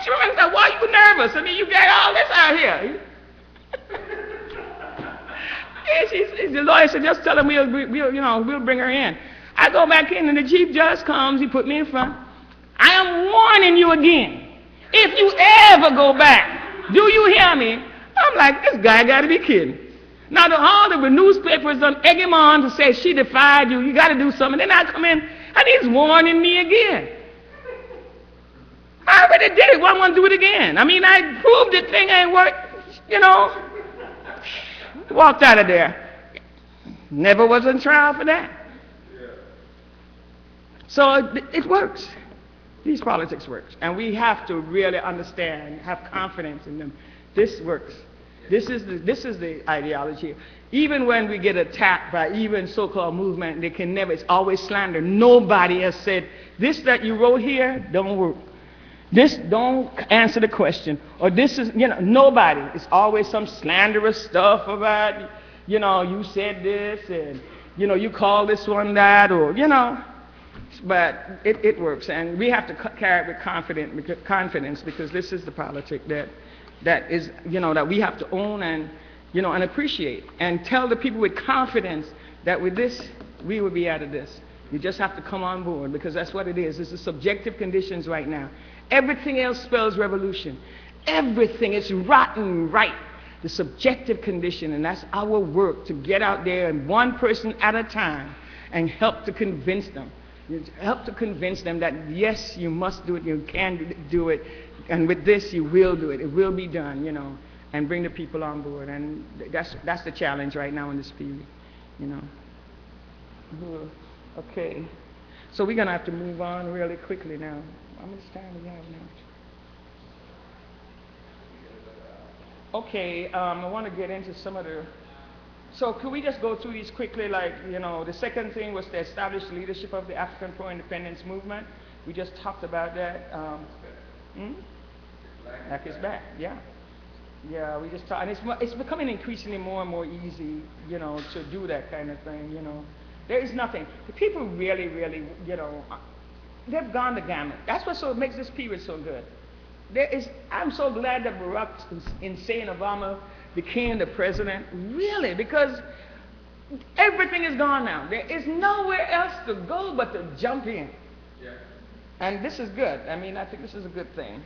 Chimarenga said, why are you nervous? I mean, you got all this out here. And the lawyer said, just tell him we'll bring her in. I go back in and the chief judge comes, he put me in front. I am warning you again. If you ever go back, do you hear me? I'm like, this guy got to be kidding. Now, all the newspapers done egg him on to say she defied you. You got to do something. Then I come in and he's warning me again. I already did it. Why want to do it again? I mean, I proved the thing ain't work. You know, walked out of there. Never was on trial for that. So it works. These politics works. And we have to really understand, have confidence in them. This works. This is the ideology. Even when we get attacked by even so-called movement, they can never, it's always slander. Nobody has said, this that you wrote here don't work. This don't answer the question. Or this is, you know, nobody. It's always some slanderous stuff about, you know, you said this and, you know, you call this one that, or, you know. But it works. And we have to carry it with confidence because this is the politic that is, you know, that we have to own and, you know, and appreciate. And tell the people with confidence that with this, we will be out of this. You just have to come on board because that's what it is. It's the subjective conditions right now. Everything else spells revolution. Everything is rotten right. The subjective condition, and that's our work to get out there and one person at a time and help to convince them. Help to convince them that yes, you must do it, you can do it, and with this you will do it. It will be done, you know, and bring the people on board. And that's the challenge right now in this period, you know. Okay, so we're gonna have to move on really quickly now. How much time do we have now? Okay, I want to get into some of the. So could we just go through these quickly? Like, you know, the second thing was to establish leadership of the African pro-independence movement. We just talked about that. Black is back. Yeah. Yeah, we just talked, and it's becoming increasingly more and more easy, you know, to do that kind of thing. You know, there is nothing. The people really, you know. They've gone the gamut. That's what makes this period so good. I'm so glad that Barack Hussein Obama became the president, really, because everything is gone now. There is nowhere else to go but to jump in. Yeah. And this is good. I mean, I think this is a good thing.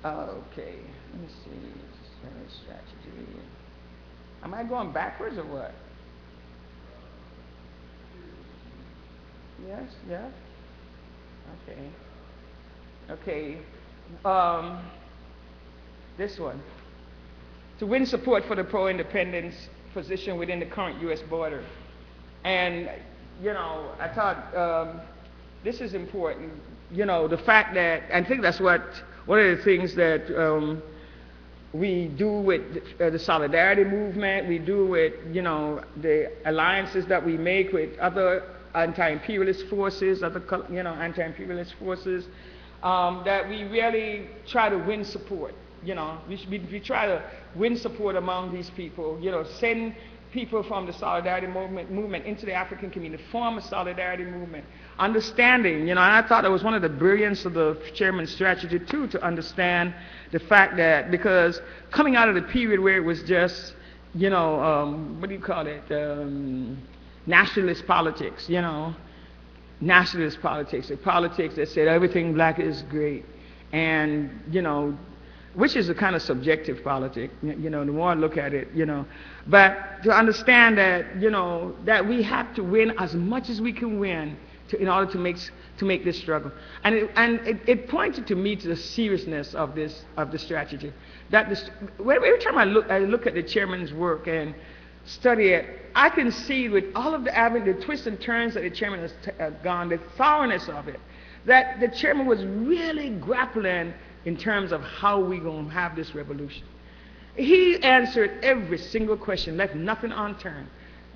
Okay, let me see. Strategy. Am I going backwards or what? Yes, yeah. Okay. This one. To win support for the pro-independence position within the current U.S. border. And, you know, I thought this is important. the fact that, I think that's one of the things that we do with the solidarity movement, we do with, the alliances that we make with other anti-imperialist forces, anti-imperialist forces, that we really try to win support. We try to win support among these people, send people from the solidarity movement into the African community, form a solidarity movement, understanding, and I thought it was one of the brilliance of the chairman's strategy too, to understand the fact that, because coming out of the period where it was just, what do you call it, nationalist politics, nationalist politics, a politics that said everything black is great, and, which is a kind of subjective politic, the more I look at it, but to understand that, that we have to win as much as we can win in order to make this struggle. And it pointed to me to the seriousness of the strategy. That every time I look at the chairman's work and study it, I can see with all of the twists and turns that the chairman has gone, the thoroughness of it, that the chairman was really grappling in terms of how we going to have this revolution. He answered every single question, left nothing unturned.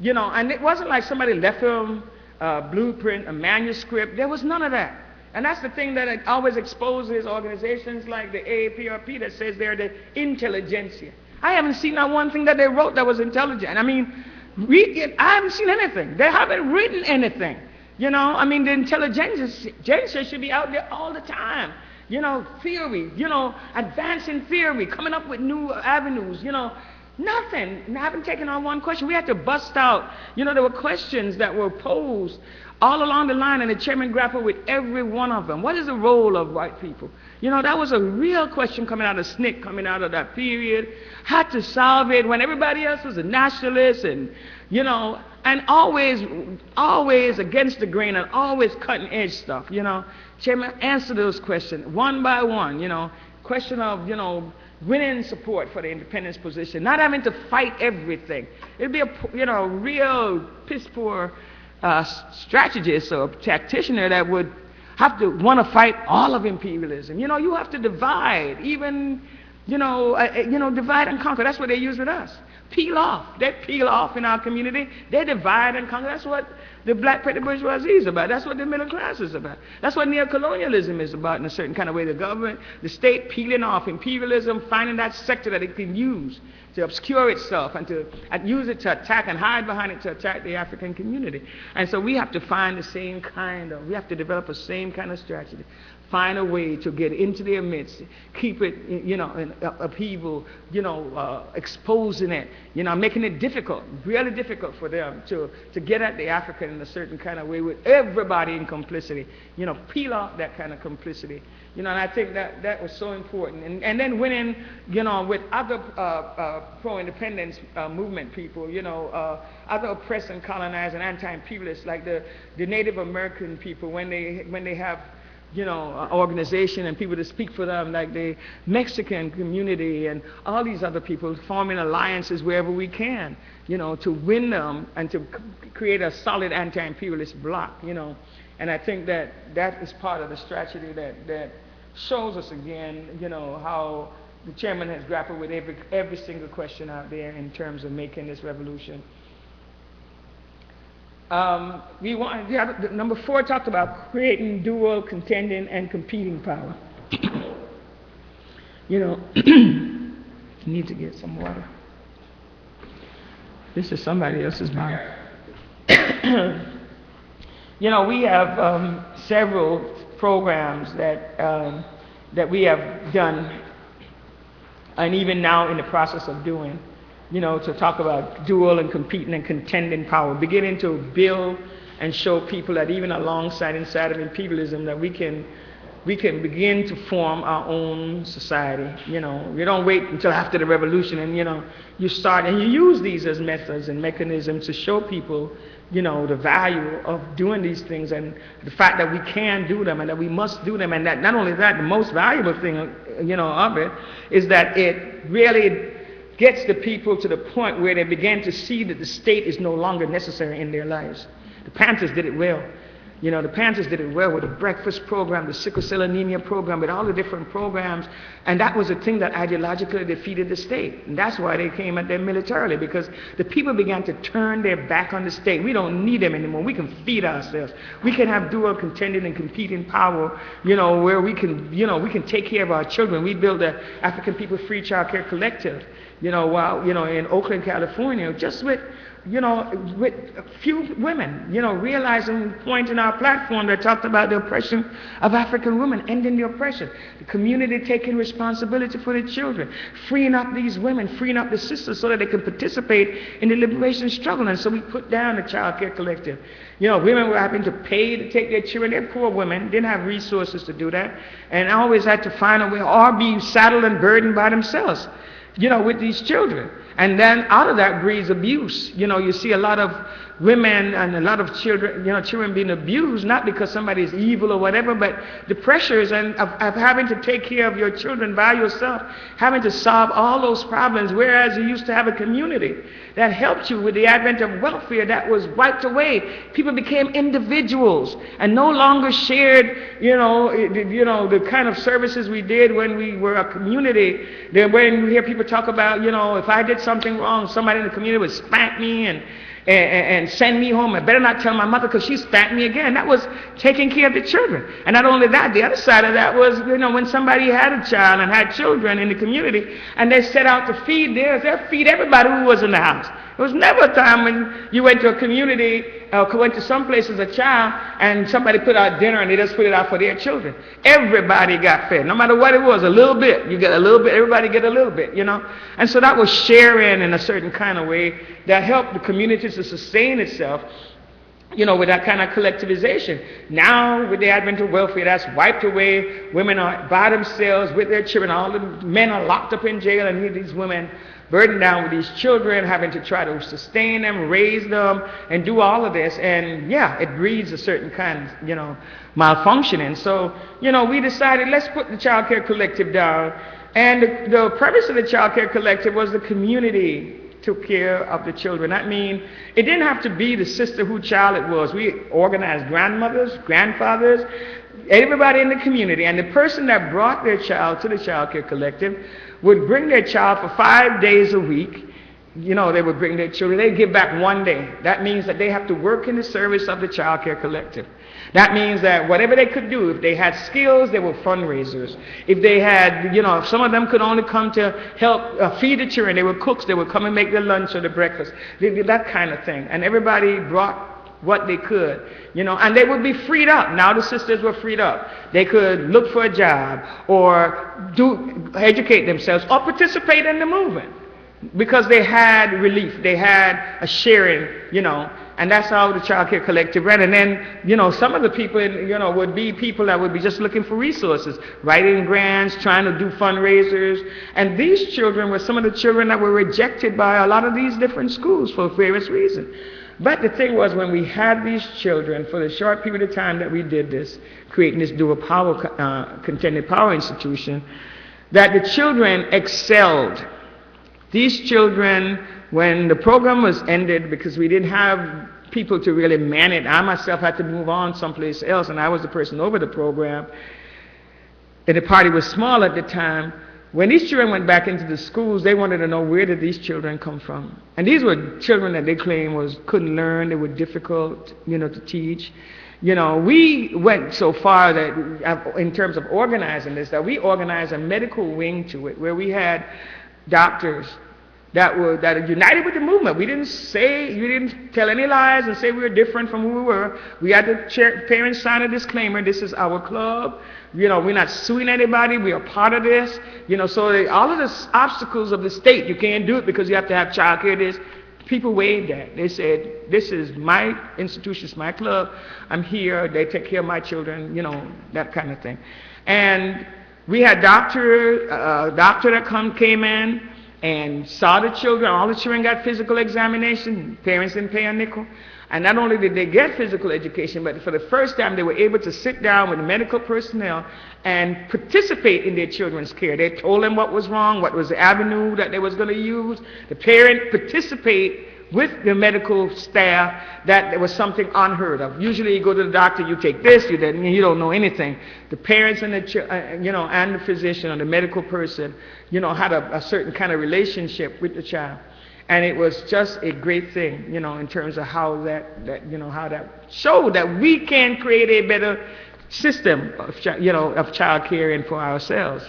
And it wasn't like somebody left him a blueprint, a manuscript. There was none of that. And that's the thing that always exposes organizations like the AAPRP that says they're the intelligentsia. I haven't seen not one thing that they wrote that was intelligent. I mean, I haven't seen anything. They haven't written anything. The intelligentsia should be out there all the time. Theory, advancing theory, coming up with new avenues, nothing. I haven't taken on one question. We had to bust out, there were questions that were posed all along the line, and the chairman grappled with every one of them. What is the role of white people? That was a real question coming out of SNCC, coming out of that period. Had to solve it when everybody else was a nationalist and, and always against the grain and always cutting edge stuff, Chairman answered those questions one by one, question of, winning support for the independence position, not having to fight everything. It'd be a, real piss poor strategist or practitioner that would have to want to fight all of imperialism. You have to divide, even, divide and conquer. That's what they use with us. Peel off. They peel off in our community. They divide and conquer. That's what the black petty bourgeoisie is about. That's what the middle class is about. That's what neo-colonialism is about in a certain kind of way. The government, the state peeling off imperialism, finding that sector that it can use to obscure itself and to use it to attack and hide behind it to attack the African community. And so we have to find we have to develop the same kind of strategy. Find a way to get into their midst, keep it, in upheaval, exposing it, making it difficult, really difficult for them to get at the African in a certain kind of way with everybody in complicity, peel off that kind of complicity, and I think that was so important. And then winning, with other pro-independence movement people, other oppressed and colonized and anti-imperialists like the Native American people when they have organization and people to speak for them, like the Mexican community and all these other people, forming alliances wherever we can, to win them and to create a solid anti-imperialist bloc, And I think that is part of the strategy that shows us again, how the chairman has grappled with every single question out there in terms of making this revolution. Number 4 talked about creating dual, contending, and competing power. Need to get some water. This is somebody else's mouth. We have several programs that we have done, and even now in the process of doing. To talk about dual and competing and contending power, beginning to build and show people that even inside of imperialism, that we can begin to form our own society. We don't wait until after the revolution and, you start and you use these as methods and mechanisms to show people, the value of doing these things and the fact that we can do them and that we must do them, and that not only that, the most valuable thing, of it is that it really gets the people to the point where they begin to see that the state is no longer necessary in their lives. The Panthers did it well. You know, the Panthers did it well with the breakfast program, the sickle cell anemia program, with all the different programs. And that was a thing that ideologically defeated the state. And that's why they came at them militarily, because the people began to turn their back on the state. We don't need them anymore. We can feed ourselves. We can have dual contending and competing power, you know, where we can, you know, we can take care of our children. We built the African People Free Child Care Collective, you know, while, you know, in Oakland, California, just with, you know, with a few women, you know, realizing the point in our platform that talked about the oppression of African women, ending the oppression, the community taking responsibility for the children, freeing up these women, freeing up the sisters so that they can participate in the liberation struggle. And so we put down the Child Care Collective. You know, women were having to pay to take their children. They're poor women, didn't have resources to do that, and always had to find a way or be saddled and burdened by themselves, you know, with these children. And then out of that breeds abuse. You know, you see a lot of women and a lot of children, you know, children being abused, not because somebody is evil or whatever, but the pressures of having to take care of your children by yourself, having to solve all those problems, whereas you used to have a community that helped you. With the advent of welfare, that was wiped away. People became individuals and no longer shared, you know, the kind of services we did when we were a community. Then when you hear people talk about, you know, if I did something wrong, somebody in the community would spank me and send me home. I better not tell my mother because she spanked me again. That was taking care of the children. And not only that, the other side of that was, you know, when somebody had a child and had children in the community and they set out to feed theirs, they'd feed everybody who was in the house. There was never a time when you went to a community, went to some place as a child, and somebody put out dinner and they just put it out for their children. Everybody got fed, no matter what it was, a little bit. You get a little bit, everybody get a little bit, you know. And so that was sharing in a certain kind of way that helped the community to sustain itself, you know, with that kind of collectivization. Now, with the advent of welfare, that's wiped away. Women are by themselves with their children. All the men are locked up in jail, and these women burdened down with these children, having to try to sustain them, raise them, and do all of this. And yeah, it breeds a certain kind of, you know, malfunctioning. So, you know, we decided, let's put the Child Care Collective down. And the premise of the Child Care Collective was the community took care of the children. That means it didn't have to be the sister whose child it was. We organized grandmothers, grandfathers, everybody in the community. And the person that brought their child to the Child Care Collective would bring their child for 5 days a week. You know, they would bring their children. They'd give back 1 day. That means that they have to work in the service of the Child Care Collective. That means that whatever they could do, if they had skills, they were fundraisers. If they had, you know, if some of them could only come to help feed the children, they were cooks, they would come and make their lunch or their breakfast. They did that kind of thing. And everybody brought what they could, you know, and they would be freed up. Now the sisters were freed up. They could look for a job or educate themselves or participate in the movement because they had relief. They had a sharing, you know, and that's how the Child Care Collective ran. And then, you know, some of the people, you know, would be people that would be just looking for resources, writing grants, trying to do fundraisers. And these children were some of the children that were rejected by a lot of these different schools for various reasons. But the thing was, when we had these children, for the short period of time that we did this, creating this dual power, contended power institution, that the children excelled. These children, when the program was ended, because we didn't have people to really man it, I myself had to move on someplace else, and I was the person over the program, and the party was small at the time. When these children went back into the schools, they wanted to know, where did these children come from? And these were children that they claimed couldn't learn, they were difficult, you know, to teach. You know, we went so far that, in terms of organizing this, that we organized a medical wing to it, where we had doctors that were united with the movement. We didn't tell any lies and say we were different from who we were. We had the parents sign a disclaimer, this is our club. You know, we're not suing anybody, we are part of this. You know, so all of the obstacles of the state, you can't do it because you have to have child care, this. People waived that. They said, this is my institution, it's my club, I'm here, they take care of my children, you know, that kind of thing. And we had a doctor that came in and saw the children. All the children got physical examination. Parents didn't pay a nickel. And not only did they get physical education, but for the first time they were able to sit down with medical personnel and participate in their children's care. They told them what was wrong, what was the avenue that they was going to use. The parent participate with the medical staff that there was something unheard of. Usually you go to the doctor, you take this, you don't know anything. The parents and and the physician or the medical person, had a certain kind of relationship with the child. And it was just a great thing, in terms of how that showed that we can create a better system of child caring for ourselves.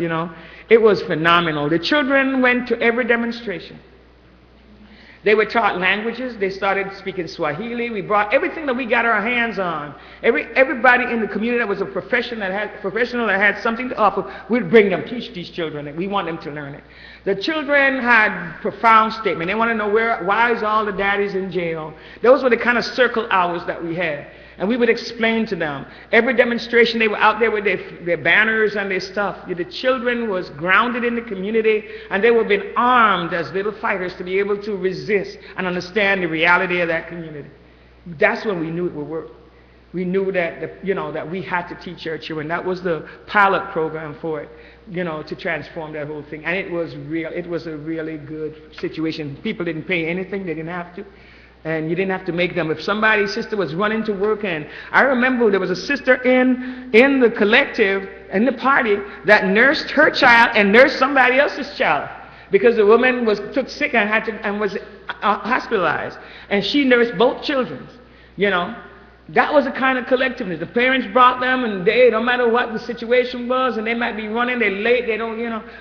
It was phenomenal. The children went to every demonstration. They were taught languages. They started speaking Swahili. We brought everything that we got our hands on. Everybody in the community that was a professional that had something to offer, we'd bring them, teach these children it. We want them to learn it. The children had profound statement. They want to know why is all the daddies in jail? Those were the kind of circle hours that we had. And we would explain to them. Every demonstration, they were out there with their banners and their stuff. The children was grounded in the community, and they were being armed as little fighters to be able to resist and understand the reality of that community. That's when we knew it would work. We knew that that we had to teach our children. That was the pilot program for it, to transform that whole thing. And it was real. It was a really good situation. People didn't pay anything; they didn't have to. And you didn't have to make them. If somebody's sister was running to work, and I remember there was a sister in the collective, in the party, that nursed her child and nursed somebody else's child because the woman took sick and was hospitalized, and she nursed both children. That was the kind of collectiveness. The parents brought them, and they, no matter what the situation was, and they might be running, they're late, they don't,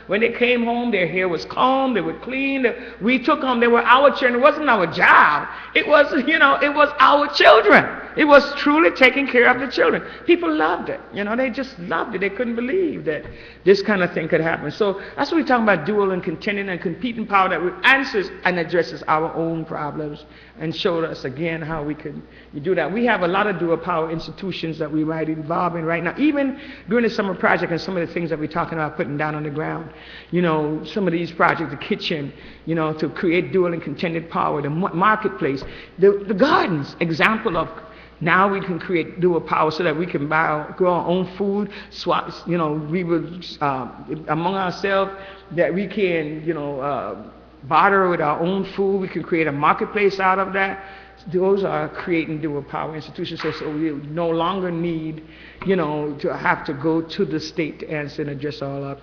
when they came home, their hair was combed, they were clean. We took them, they were our children. It wasn't our job. It was, it was our children. It was truly taking care of the children. People loved it. They just loved it. They couldn't believe that this kind of thing could happen. So that's what we're talking about, dual and contending and competing power that answers and addresses our own problems and showed us again how we could do that. We have a lot of dual power institutions that we might involve in right now, even during the summer project and some of the things that we're talking about putting down on the ground. Some of these projects, the kitchen, to create dual and contended power, the marketplace, the gardens, example of now we can create dual power so that we can grow our own food, we would, among ourselves, that we can, barter with our own food. We can create a marketplace out of that. Those are creating dual power institutions. So we no longer need, to have to go to the state to answer and address all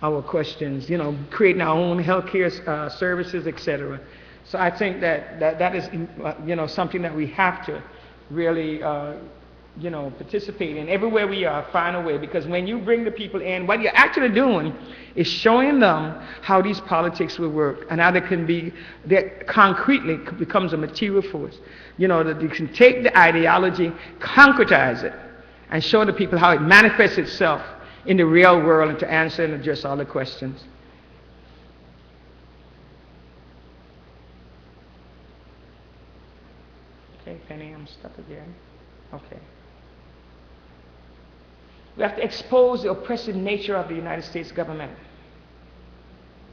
our questions, creating our own healthcare services, etc. So I think that is, something that we have to really, participate in. Everywhere we are, find a way. Because when you bring the people in, what you're actually doing is showing them how these politics will work and how that concretely becomes a material force. That you can take the ideology, concretize it, and show the people how it manifests itself in the real world and to answer and address all the questions. Okay, Penny, I'm stuck again. Okay. We have to expose the oppressive nature of the United States government.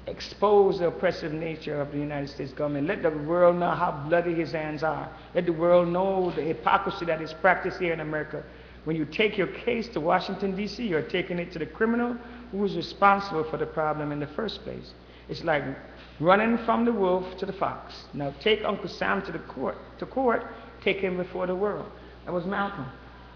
Expose the oppressive nature of the United States government. Let the world know how bloody his hands are. Let the world know the hypocrisy that is practiced here in America. When you take your case to Washington, D.C., you're taking it to the criminal who was responsible for the problem in the first place. It's like running from the wolf to the fox. Now take Uncle Sam to court, take him before the world. That was Malcolm.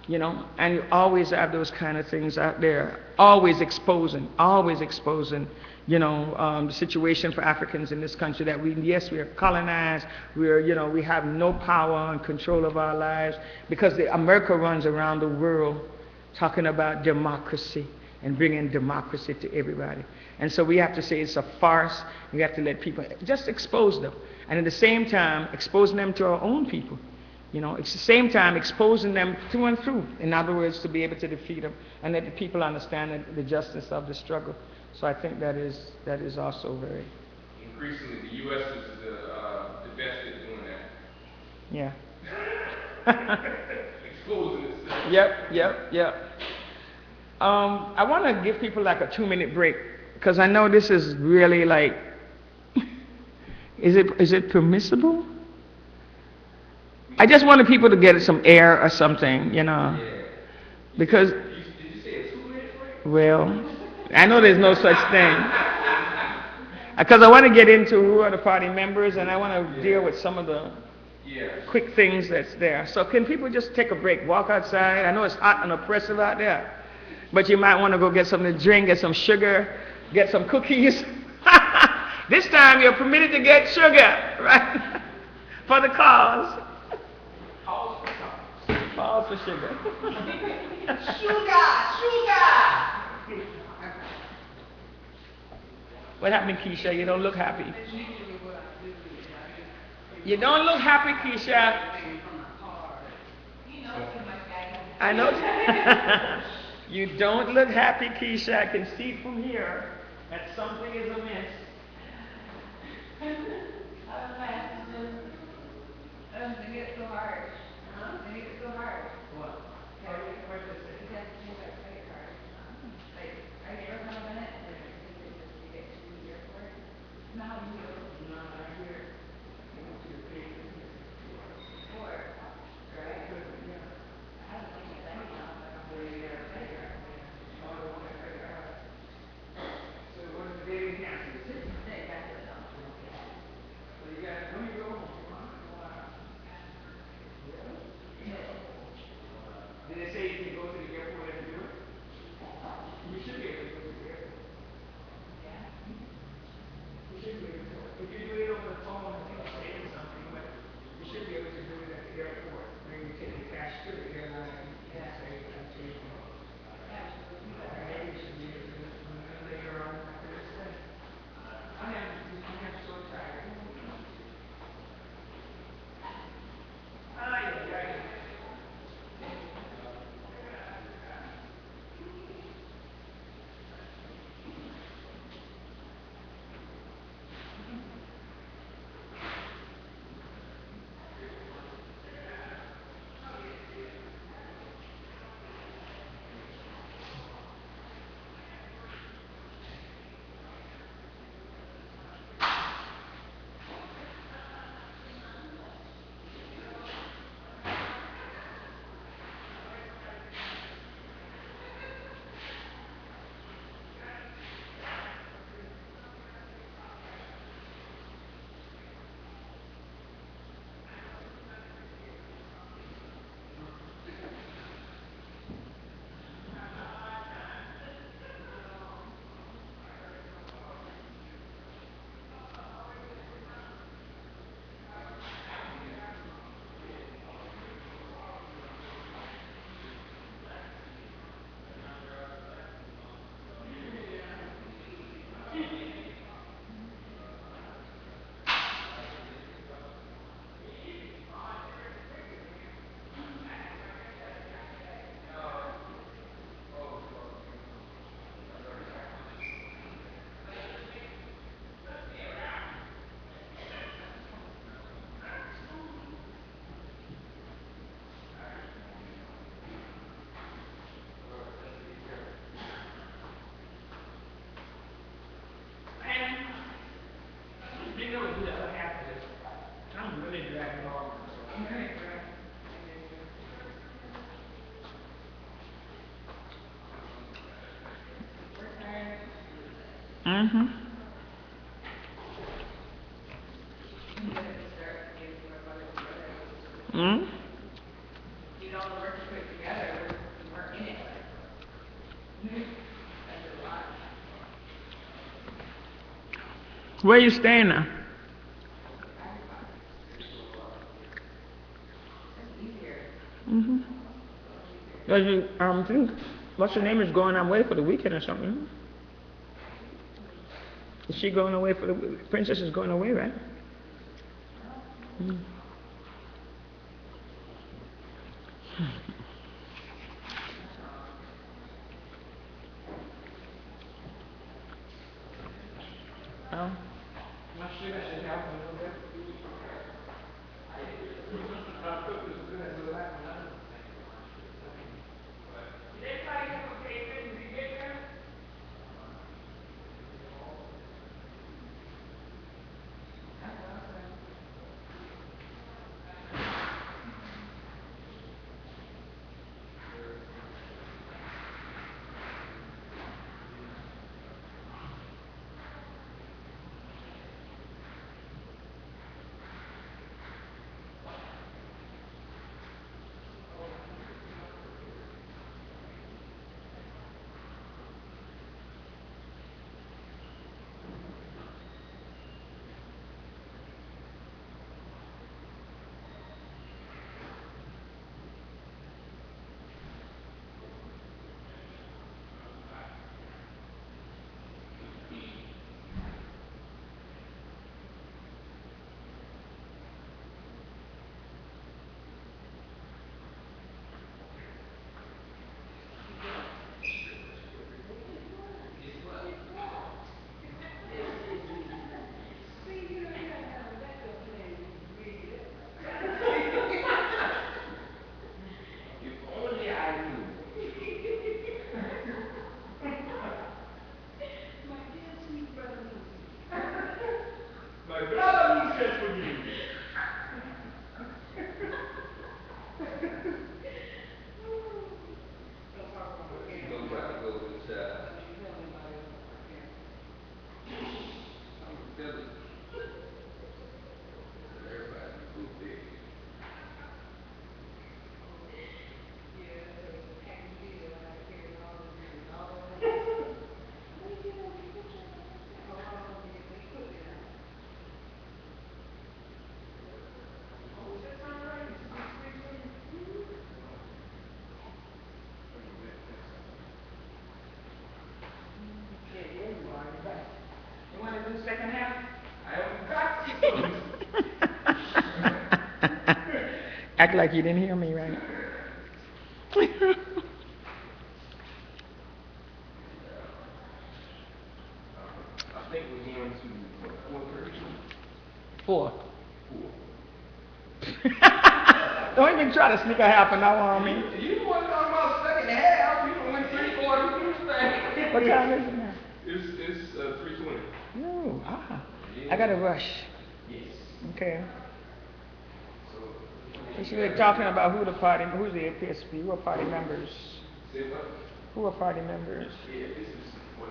And you always have those kind of things out there, always exposing, the situation for Africans in this country that we are colonized, we have no power and control of our lives because America runs around the world talking about democracy and bringing democracy to everybody. And so we have to say it's a farce. We have to let people just expose them. And at the same time, exposing them to our own people. At the same time, exposing them through and through. In other words, to be able to defeat them and let the people understand the justice of the struggle. So I think that is also very... Increasingly, the U.S. is the best at doing that. Yeah. Exposing itself. Yep. I want to give people like a 2-minute break because I know this is really like... Is it permissible? I just wanted people to get some air or something, Yeah. Because, Did you say a 2-minute break? well, I know there's no such thing. Because I want to get into who are the party members, and I want to deal with some of the Yeah. quick things that's there. So can people just take a break, walk outside? I know it's hot and oppressive out there, but you might want to go get something to drink, get some sugar, get some cookies. This time you're permitted to get sugar, right? For the cause. Pause for sugar. Sugar! What happened, Keisha? You don't look happy. You don't look happy, Keisha. I know. You don't look happy, Keisha. I can see from here that something is amiss. They get so hard. They get so hard. What? Yeah. What does it? You have to pay that credit card. Like, I never have a minute, and then you get to the airport. No, you do. No, I hear. Or, right? I haven't taken it any now, but I'm going to get a credit card. So what is the daily cancer? They got it done. So you got, when you go home, did they say you can go to the airport and do it? You should be able to go to the airport. You should be able to. If you do it over the phone, it's saying something, but you should be able to do it at the airport. When you take the cash to the airline, you can say, I'm taking it. Maybe you should be able to do it later on after this thing. I am so tired. Ay, ay, ay. You know, do the other half of this. I'm really dragging on. Okay. Mm-hmm. Mm-hmm. You know, the work to put together, we're in it. That's a lot. Where you staying now? Mm-hmm. Does you think what's her name is going away for the weekend or something? Is she going away for the princess is going away, right? Mm. Well, my sugar should help a little bit. Did everybody have a paper? Did you get there? Act like you didn't hear me, right? I think we're going to what, 4:30? 4. Don't even try to sneak a half an hour on me. You want to talk about second half? You don't went 3/4 through the thing. What time is it now? It's 3:20. No, I gotta rush. Yes. Okay. So. We should be talking about who's the APSP, who are party members. Say what? Who are party members? Yeah, this is what.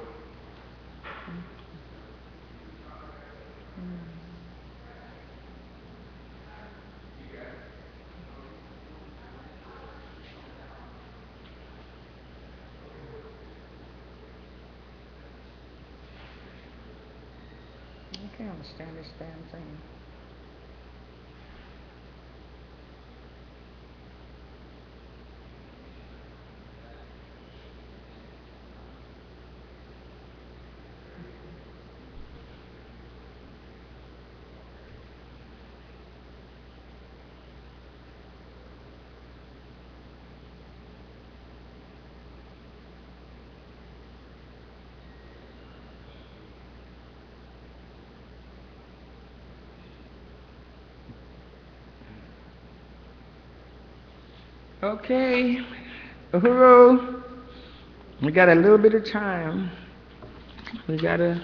You got it. I can't understand this damn thing. Okay, Uhuru, we got a little bit of time. We gotta.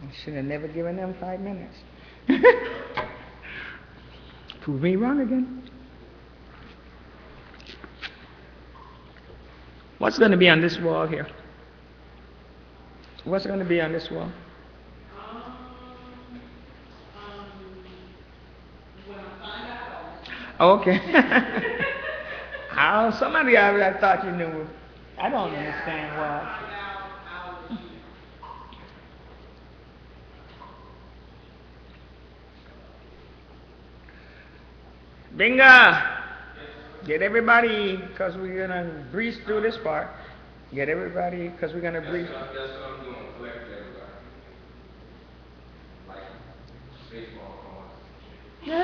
I should have never given them 5 minutes. Prove me wrong again. What's going to be on this wall here? What's going to be on this wall? When I find out. Okay. Somebody I thought you knew. I don't understand why. Find out, I'll let you know. Binga! Get everybody, because we're going to breeze through this part. Get everybody, because we're going to breeze. That's what I'm doing. Collect everybody. Like baseball cards. Yeah,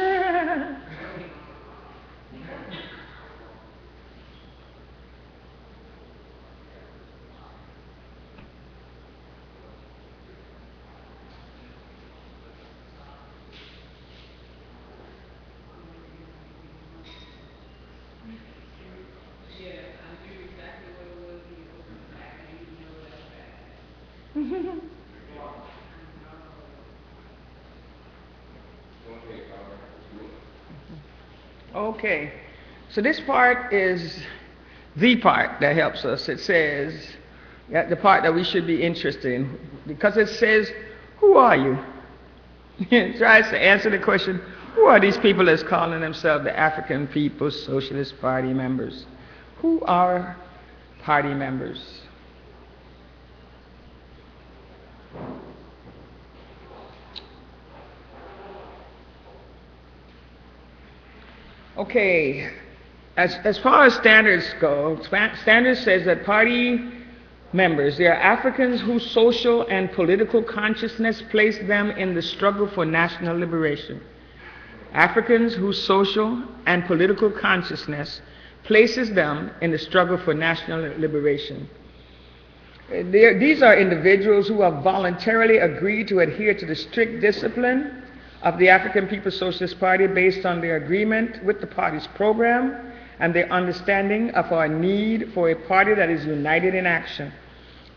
I knew exactly what it was you opened back. I didn't know that bad. Okay, so this part is the part that helps us. It says, the part that we should be interested in, because it says, who are you? It tries to answer the question, who are these people that's calling themselves the African People's Socialist Party members? Who are party members? Okay, as far as standards go, standards says that party members, they are Africans whose social and political consciousness place them in the struggle for national liberation. Africans whose social and political consciousness places them in the struggle for national liberation. These are individuals who have voluntarily agreed to adhere to the strict discipline of the African People's Socialist Party based on their agreement with the party's program and their understanding of our need for a party that is united in action.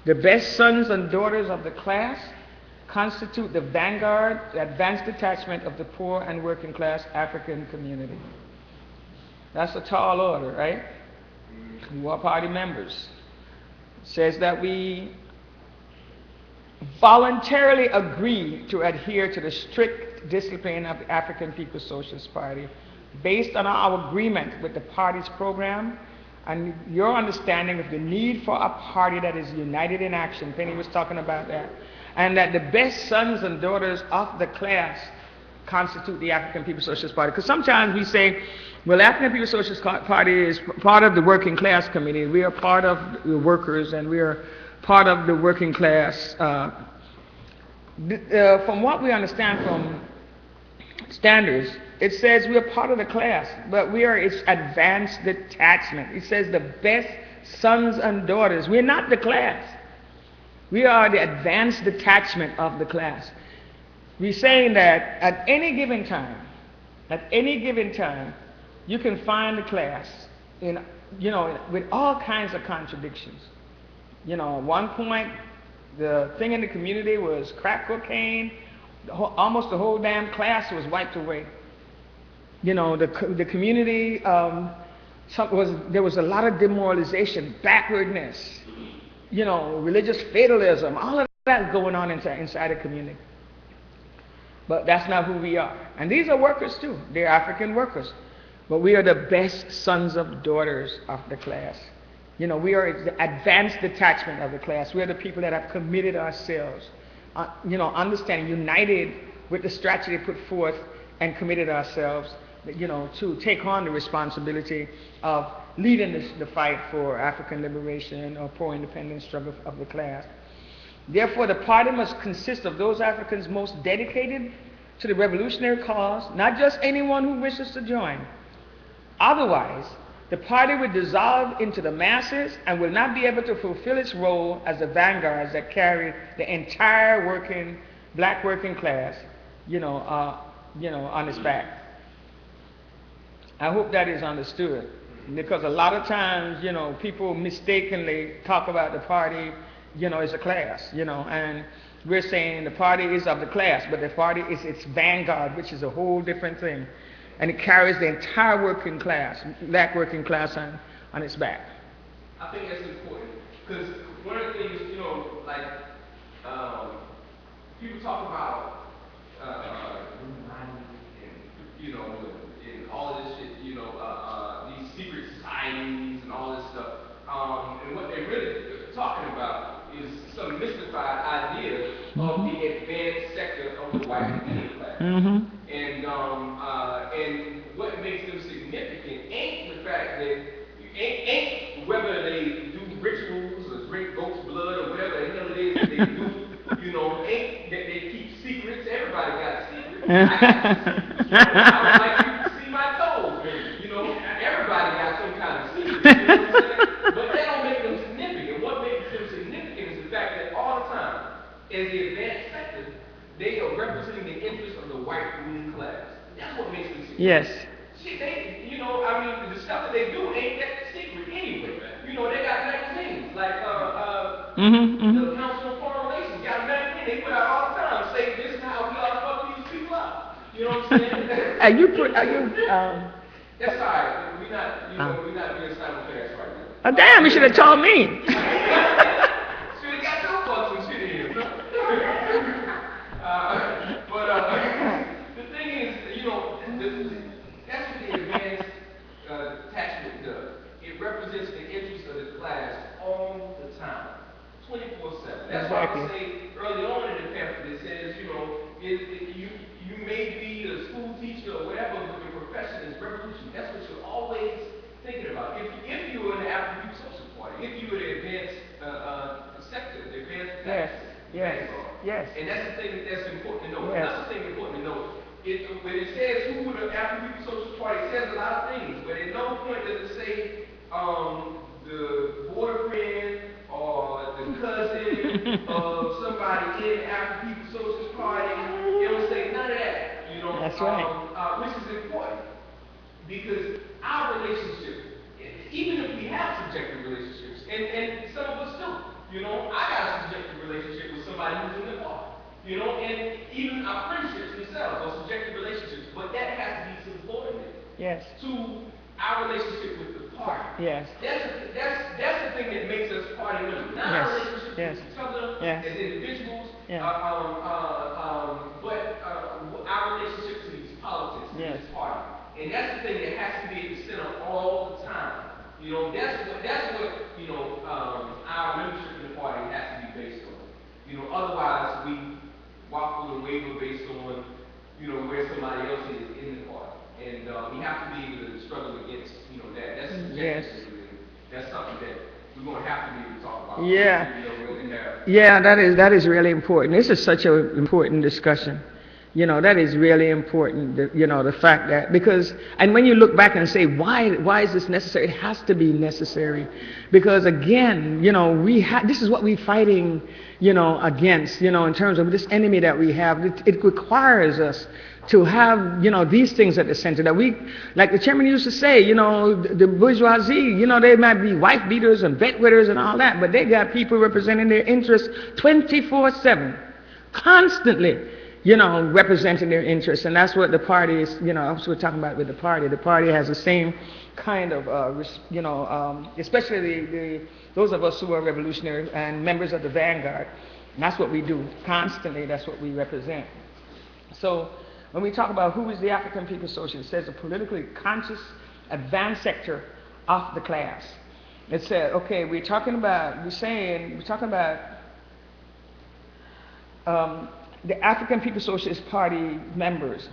The best sons and daughters of the class constitute the vanguard, the advanced detachment of the poor and working class African community. That's a tall order, right? Who are party members? It says that we voluntarily agree to adhere to the strict discipline of the African People's Socialist Party based on our agreement with the party's program and your understanding of the need for a party that is united in action. Penny was talking about that. And that the best sons and daughters of the class constitute the African People's Socialist Party. Because sometimes we say, well, the African People's Socialist Party is part of the working class community. We are part of the workers, and we are part of the working class. From what we understand from standards, it says we are part of the class, but we are its advanced detachment. It says the best sons and daughters. We're not the class. We are the advanced detachment of the class. We're saying that at any given time, you can find the class in, with all kinds of contradictions. At one point, the thing in the community was crack cocaine. Almost the whole damn class was wiped away. The community, there was a lot of demoralization, backwardness, religious fatalism, all of that going on inside the community. But that's not who we are. And these are workers too. They're African workers. But we are the best sons of daughters of the class. We are the advanced detachment of the class. We are the people that have committed ourselves, understanding, united with the strategy put forth and committed ourselves, to take on the responsibility of leading the fight for African liberation or pro-independence struggle of the class. Therefore, the party must consist of those Africans most dedicated to the revolutionary cause, not just anyone who wishes to join. Otherwise, the party will dissolve into the masses and will not be able to fulfill its role as the vanguards that carry the entire black working class, on its back. I hope that is understood, because a lot of times, people mistakenly talk about the party, as a class, and we're saying the party is of the class, but the party is its vanguard, which is a whole different thing. And it carries the entire working class, black working class on its back. I think that's important, because one of the things, people talk about, and all of this shit, these secret societies and all this stuff, and what they're really talking about is some mystified idea of the advanced sector of the white middle class. And what makes them significant ain't the fact that ain't whether they do rituals or drink goat's blood or whatever the hell it is that they do, ain't that they keep secrets. Everybody got a secret. I got secrets. I would like you to see my toes. Everybody got some kind of secret. You know what I'm saying? But that don't make them significant. What makes them significant is the fact that all the time, as the advanced sector, they are representing the interests of the white ruling class. That's what makes them significant. Yes. See, the stuff that they do ain't that secret anyway. They got magazines like the Council on Foreign Relations got a magazine they put out all the time saying this is how we ought to fuck these people up. You know what I'm saying? That's all right. We're not being simultaneous right now. Oh, damn, you should have told me. Should have got your fucking shit in. The thing is, that's what the advanced attachment does. It represents the interests of the class all the time, 24/7. That's why I say early on in the pamphlet it says, you may be a school teacher or whatever, but your profession is revolution. That's what you're always thinking about. If you were in the African Social Party, if you were the advanced sector, the advanced attachment. Yes. And that's the thing that's important to know. Yes. Another thing important to know. When it says who the African Social Party, it says a lot of things, but at no point does it say the boyfriend or the cousin of somebody in the African Socialist Party. It don't say none of that. That's right. Which is important, because our relationship, even if we have subjective relationships, and some of us do, I got a subjective relationship with somebody who's in the party. And even our friendships themselves are subjective relationships, but that has to be subordinate to our relationship with the party. Yes. That's the thing that makes us party members. Not our relationship with each other as individuals, but our relationship to these politics, to this party. And that's the thing that has to be at the center all the time. That's what our membership in the party has to be based on. Otherwise we waffle and waver based on, where somebody else is in the party. And we have to be able to struggle against, that. That's subjective. That's something that we're going to have to be able to talk about. Yeah. You know, we only have. Yeah, that is really important. This is such an important discussion. You know, that is really important, you know, the fact that, because, and when you look back and say, why is this necessary? It has to be necessary. Because again, you know, this is what we're fighting, you know, against, you know, in terms of this enemy that we have. It requires us to have, you know, these things at the center. That we, like the chairman used to say, you know, the bourgeoisie, you know, they might be wife beaters and bedwetters and all that, but they got people representing their interests 24/7, constantly, you know, representing their interests. And that's what the party is, you know, that's what we're talking about with the party. The party has the same kind of, you know, especially those of us who are revolutionary and members of the vanguard. And that's what we do constantly. That's what we represent. So when we talk about who is the African People's Socialist, it says a politically conscious, advanced sector of the class. It said, okay, we're talking about the African People's Socialist Party members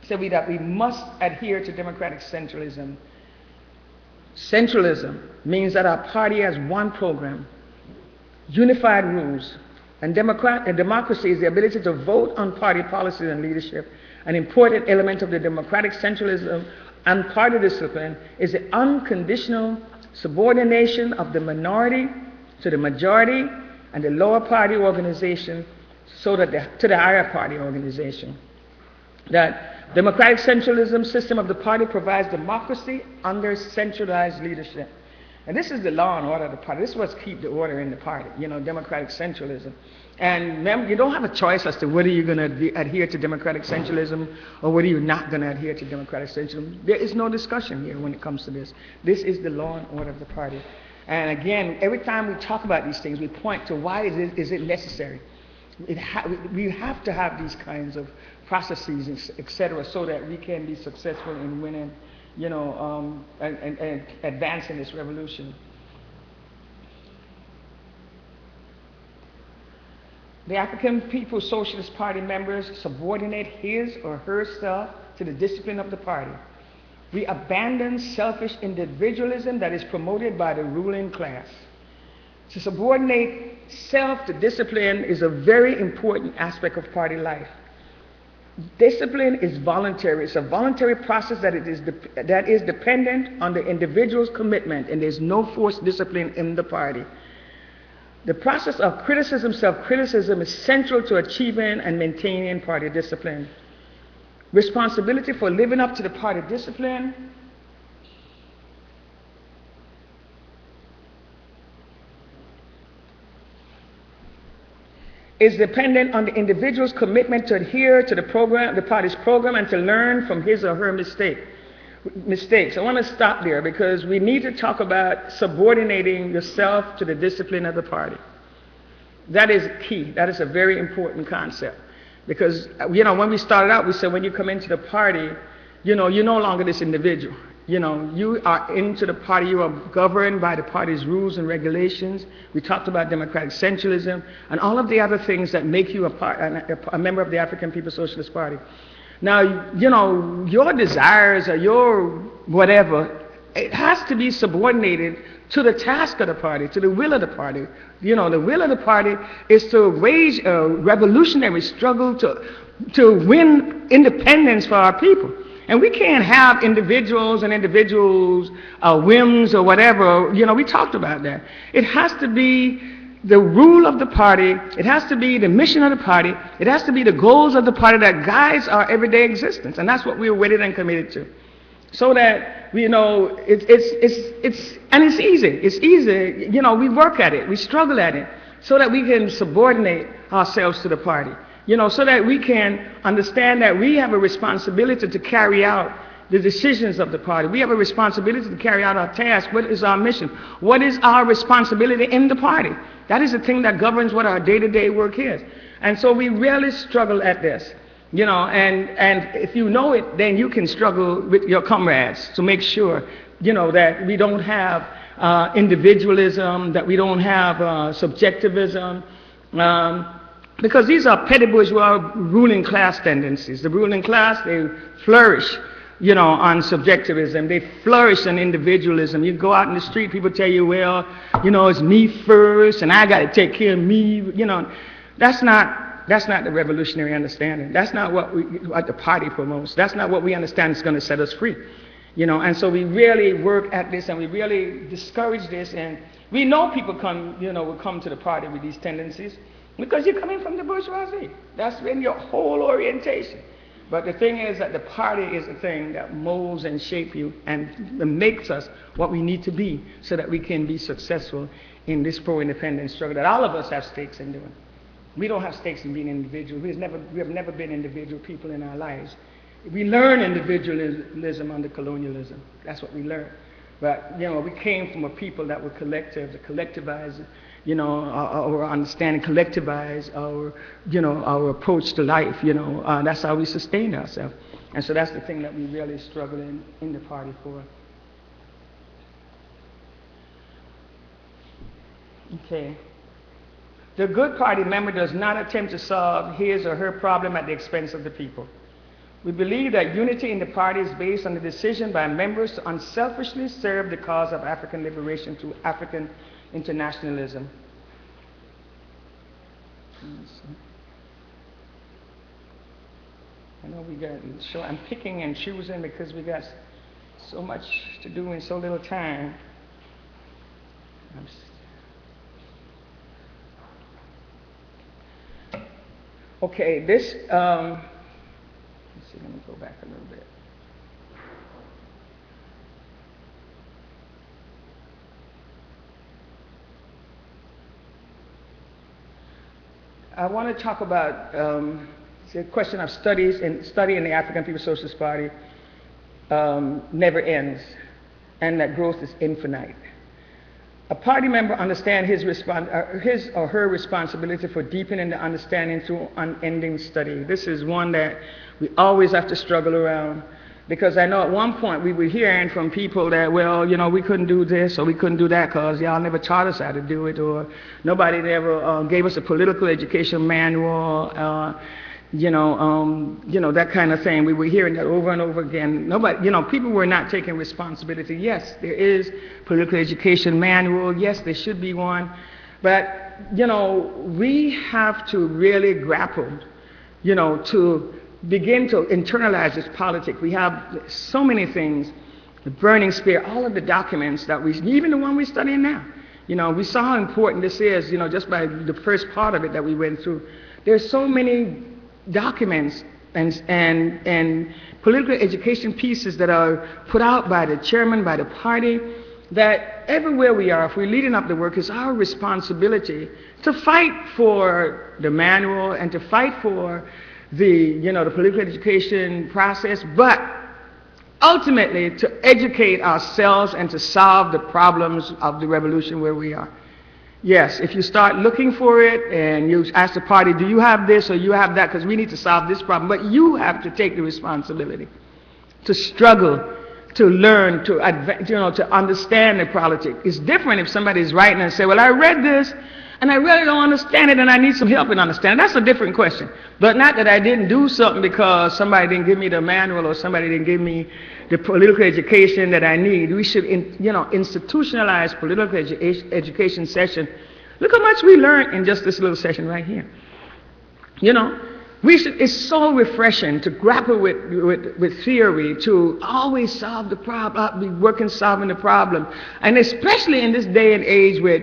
said that we must adhere to democratic centralism. Centralism means that our party has one program, unified rules, and democracy is the ability to vote on party policies and leadership. An important element of the democratic centralism and party discipline is the unconditional subordination of the minority to the majority and the lower party organization to the higher party organization. That democratic centralism system of the party provides democracy under centralized leadership. And this is the law and order of the party. This is what's keep the order in the party, you know, democratic centralism. And remember, you don't have a choice as to whether you're going to adhere to democratic centralism or whether you're not going to adhere to democratic centralism. There is no discussion here when it comes to this. This is the law and order of the party. And again, every time we talk about these things, we point to why is it necessary. We have to have these kinds of processes, etc., so that we can be successful in winning, you know, and advancing this revolution. The African People's Socialist Party members subordinate his or herself to the discipline of the party. We abandon selfish individualism that is promoted by the ruling class. To subordinate self to discipline is a very important aspect of party life. Discipline is voluntary. It's a voluntary process that is dependent on the individual's commitment, and there's no forced discipline in the party. The process of criticism, self-criticism, is central to achieving and maintaining party discipline. Responsibility for living up to the party discipline is dependent on the individual's commitment to adhere to the party's program, and to learn from his or her mistakes. I want to stop there because we need to talk about subordinating yourself to the discipline of the party. That is key. That is a very important concept. Because, you know, when we started out, we said when you come into the party, you know, you're no longer this individual. You know, you are into the party, you are governed by the party's rules and regulations. We talked about democratic centralism and all of the other things that make you a member of the African People's Socialist Party. Now, you know, your desires or your whatever, it has to be subordinated to the task of the party, to the will of the party. You know, the will of the party is to wage a revolutionary struggle to win independence for our people. And we can't have individuals whims or whatever. You know, we talked about that. It has to be the rule of the party. It has to be the mission of the party. It has to be the goals of the party that guides our everyday existence. And that's what we're wedded and committed to. So that, you know, it's easy. It's easy. You know, we work at it. We struggle at it so that we can subordinate ourselves to the party. You know, so that we can understand that we have a responsibility to carry out the decisions of the party. We have a responsibility to carry out our task. What is our mission? What is our responsibility in the party? That is the thing that governs what our day-to-day work is. And so we really struggle at this. You know, and if you know it, then you can struggle with your comrades to make sure, you know, that we don't have individualism, that we don't have subjectivism. Because these are petty bourgeois ruling class tendencies. The ruling class, they flourish on subjectivism. They flourish on individualism. You go out in the street, people tell you, well, it's me first, and I got to take care of me. That's not the revolutionary understanding. That's not what the party promotes. That's not what we understand is going to set us free. And so we really work at this, and we really discourage this, and we know people will come to the party with these tendencies because you're coming from the bourgeoisie. That's been your whole orientation. But the thing is that the party is the thing that molds and shapes you and makes us what we need to be so that we can be successful in this pro-independence struggle that all of us have stakes in doing. We don't have stakes in being individual. We have never been individual people in our lives. We learn individualism under colonialism. That's what we learned. But, we came from a people that were collective, to collectivize, our understanding, collectivize our approach to life, that's how we sustained ourselves. And so that's the thing that we really struggle in the party for. Okay. The good party member does not attempt to solve his or her problem at the expense of the people. We believe that unity in the party is based on the decision by members to unselfishly serve the cause of African liberation through African internationalism. I know I'm picking and choosing because we got so much to do in so little time. Okay, this, let's see, let me go back a little bit. I want to talk about the question of study in the African People's Socialist Party never ends, and that growth is infinite. A party member understands his or her responsibility for deepening the understanding through unending study. This is one that we always have to struggle around, because I know at one point we were hearing from people that, well, we couldn't do this or we couldn't do that because y'all never taught us how to do it, or nobody ever gave us a political education manual, that kind of thing. We were hearing that over and over again. People were not taking responsibility. Yes, there is political education manual. Yes, there should be one. But, we have to really grapple, to begin to internalize this politics. We have so many things, the burning spear, all of the documents that even the one we're studying now. We saw how important this is, just by the first part of it that we went through. There's so many documents and political education pieces that are put out by the chairman, by the party, that everywhere we are, if we're leading up the work, it's our responsibility to fight for the manual and to fight for the political education process, but ultimately to educate ourselves and to solve the problems of the revolution where we are. Yes, if you start looking for it and you ask the party, do you have this or you have that, because we need to solve this problem, but you have to take the responsibility to struggle, to learn, to understand the politics. It's different if somebody's writing and say, well, I read this and I really don't understand it and I need some help in understanding. That's a different question. But not that I didn't do something because somebody didn't give me the manual or somebody didn't give me the political education that I need. We should, institutionalize political education session. Look how much we learned in just this little session right here. It's so refreshing to grapple with theory, to always solve the problem, be working solving the problem. And especially in this day and age with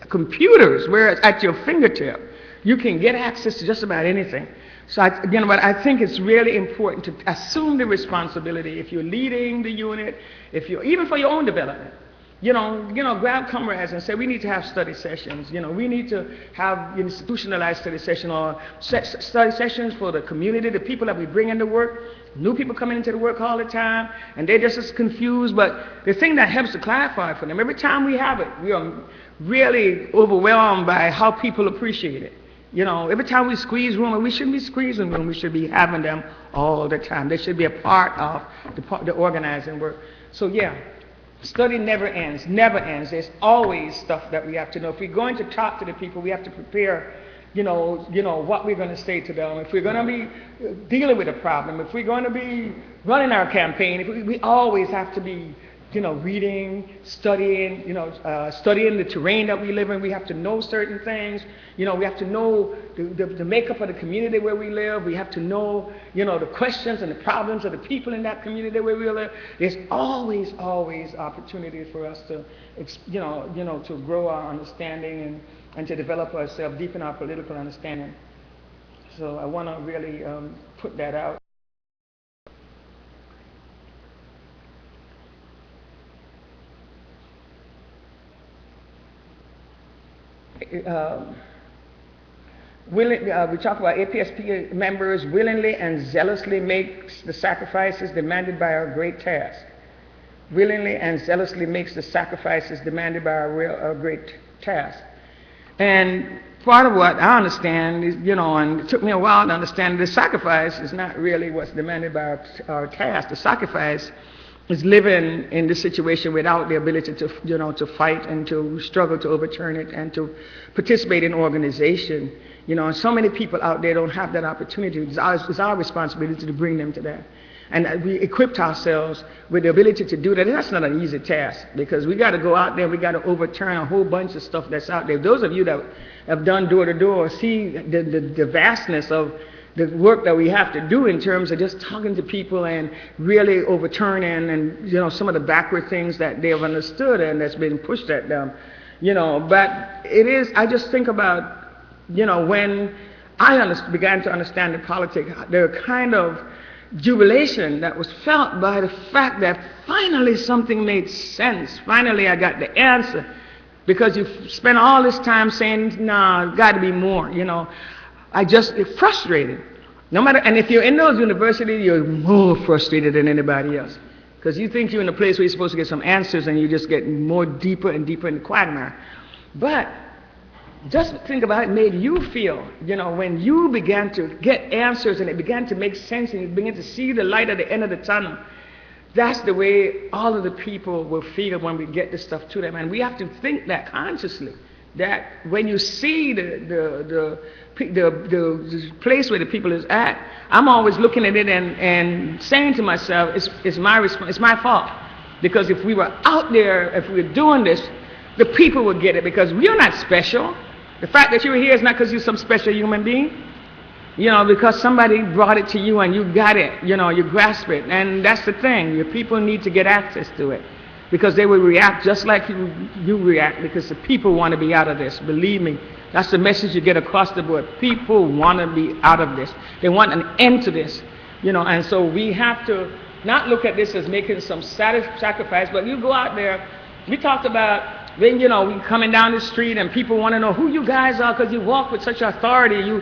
computers, where it's at your fingertip, you can get access to just about anything. So but I think it's really important to assume the responsibility if you're leading the unit, even for your own development. Grab comrades and say, we need to have study sessions. We need to have institutionalized study sessions or study sessions for the community, the people that we bring into work. New people coming into the work all the time, and they're just as confused. But the thing that helps to clarify for them, every time we have it, we are really overwhelmed by how people appreciate it. Every time we squeeze room, and we shouldn't be squeezing room, we should be having them all the time. They should be a part of the organizing work. So yeah, study never ends, never ends. There's always stuff that we have to know. If we're going to talk to the people, we have to prepare what we're going to say to them, if we're going to be dealing with a problem, if we're going to be running our campaign, if we always have to be, reading, studying, studying the terrain that we live in. We have to know certain things. We have to know the makeup of the community where we live. We have to know, the questions and the problems of the people in that community where we live. There's always opportunities for us to, to grow our understanding and to develop ourselves, deepen our political understanding. So I want to really put that out. We talk about APSP members willingly and zealously makes the sacrifices demanded by our great task. Willingly and zealously makes the sacrifices demanded by our great task. And part of what I understand is, and it took me a while to understand, the sacrifice is not really what's demanded by our task. The sacrifice is living in this situation without the ability to, to fight and to struggle to overturn it and to participate in organization. And so many people out there don't have that opportunity. It's our responsibility to bring them to that. And we equipped ourselves with the ability to do that. And that's not an easy task, because we got to go out there, we got to overturn a whole bunch of stuff that's out there. Those of you that have done door-to-door see the vastness of the work that we have to do in terms of just talking to people and really overturning and, some of the backward things that they have understood and that's been pushed at them. But it is, I just think about, when I began to understand the politics, the kind of jubilation that was felt by the fact that finally something made sense. Finally I got the answer. Because you've spent all this time saying, nah, got to be more, I just get frustrated. No matter, and if you're in those universities, you're more frustrated than anybody else. Because you think you're in a place where you're supposed to get some answers and you just get more deeper and deeper in the quagmire. But just think about it, made you feel, when you began to get answers and it began to make sense and you began to see the light at the end of the tunnel. That's the way all of the people will feel when we get this stuff to them. And we have to think that consciously. That when you see the place where the people is at, I'm always looking at it and saying to myself, it's my fault. Because if we were out there, if we were doing this, the people would get it, because we're not special. The fact that you're here is not because you're some special human being. Because somebody brought it to you and you got it, you grasp it. And that's the thing, your people need to get access to it. Because they will react just like you react, because the people want to be out of this. Believe me, that's the message you get across the board. People want to be out of this. They want an end to this. And so we have to not look at this as making some sacrifice, but you go out there. We talked about when, we coming down the street and people want to know who you guys are because you walk with such authority.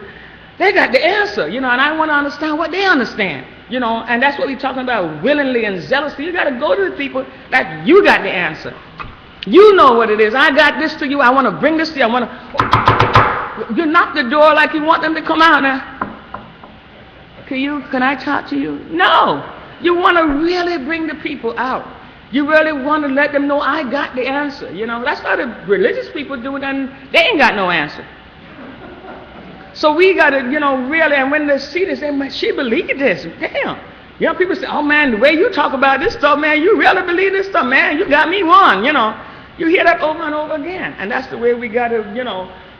They got the answer, and I want to understand what they understand, and that's what we're talking about, willingly and zealously. You got to go to the people that you got the answer. You know what it is. I got this to you. I want to bring this to you. You knock the door like you want them to come out now. Can I talk to you? No. You want to really bring the people out. You really want to let them know I got the answer. That's how the religious people do it, and they ain't got no answer. So we got to, really, and when they see this, they say, she believed this. Damn. People say, oh man, the way you talk about this stuff, man, you really believe this stuff, man. You got me won, You hear that over and over again. And that's the way we got to,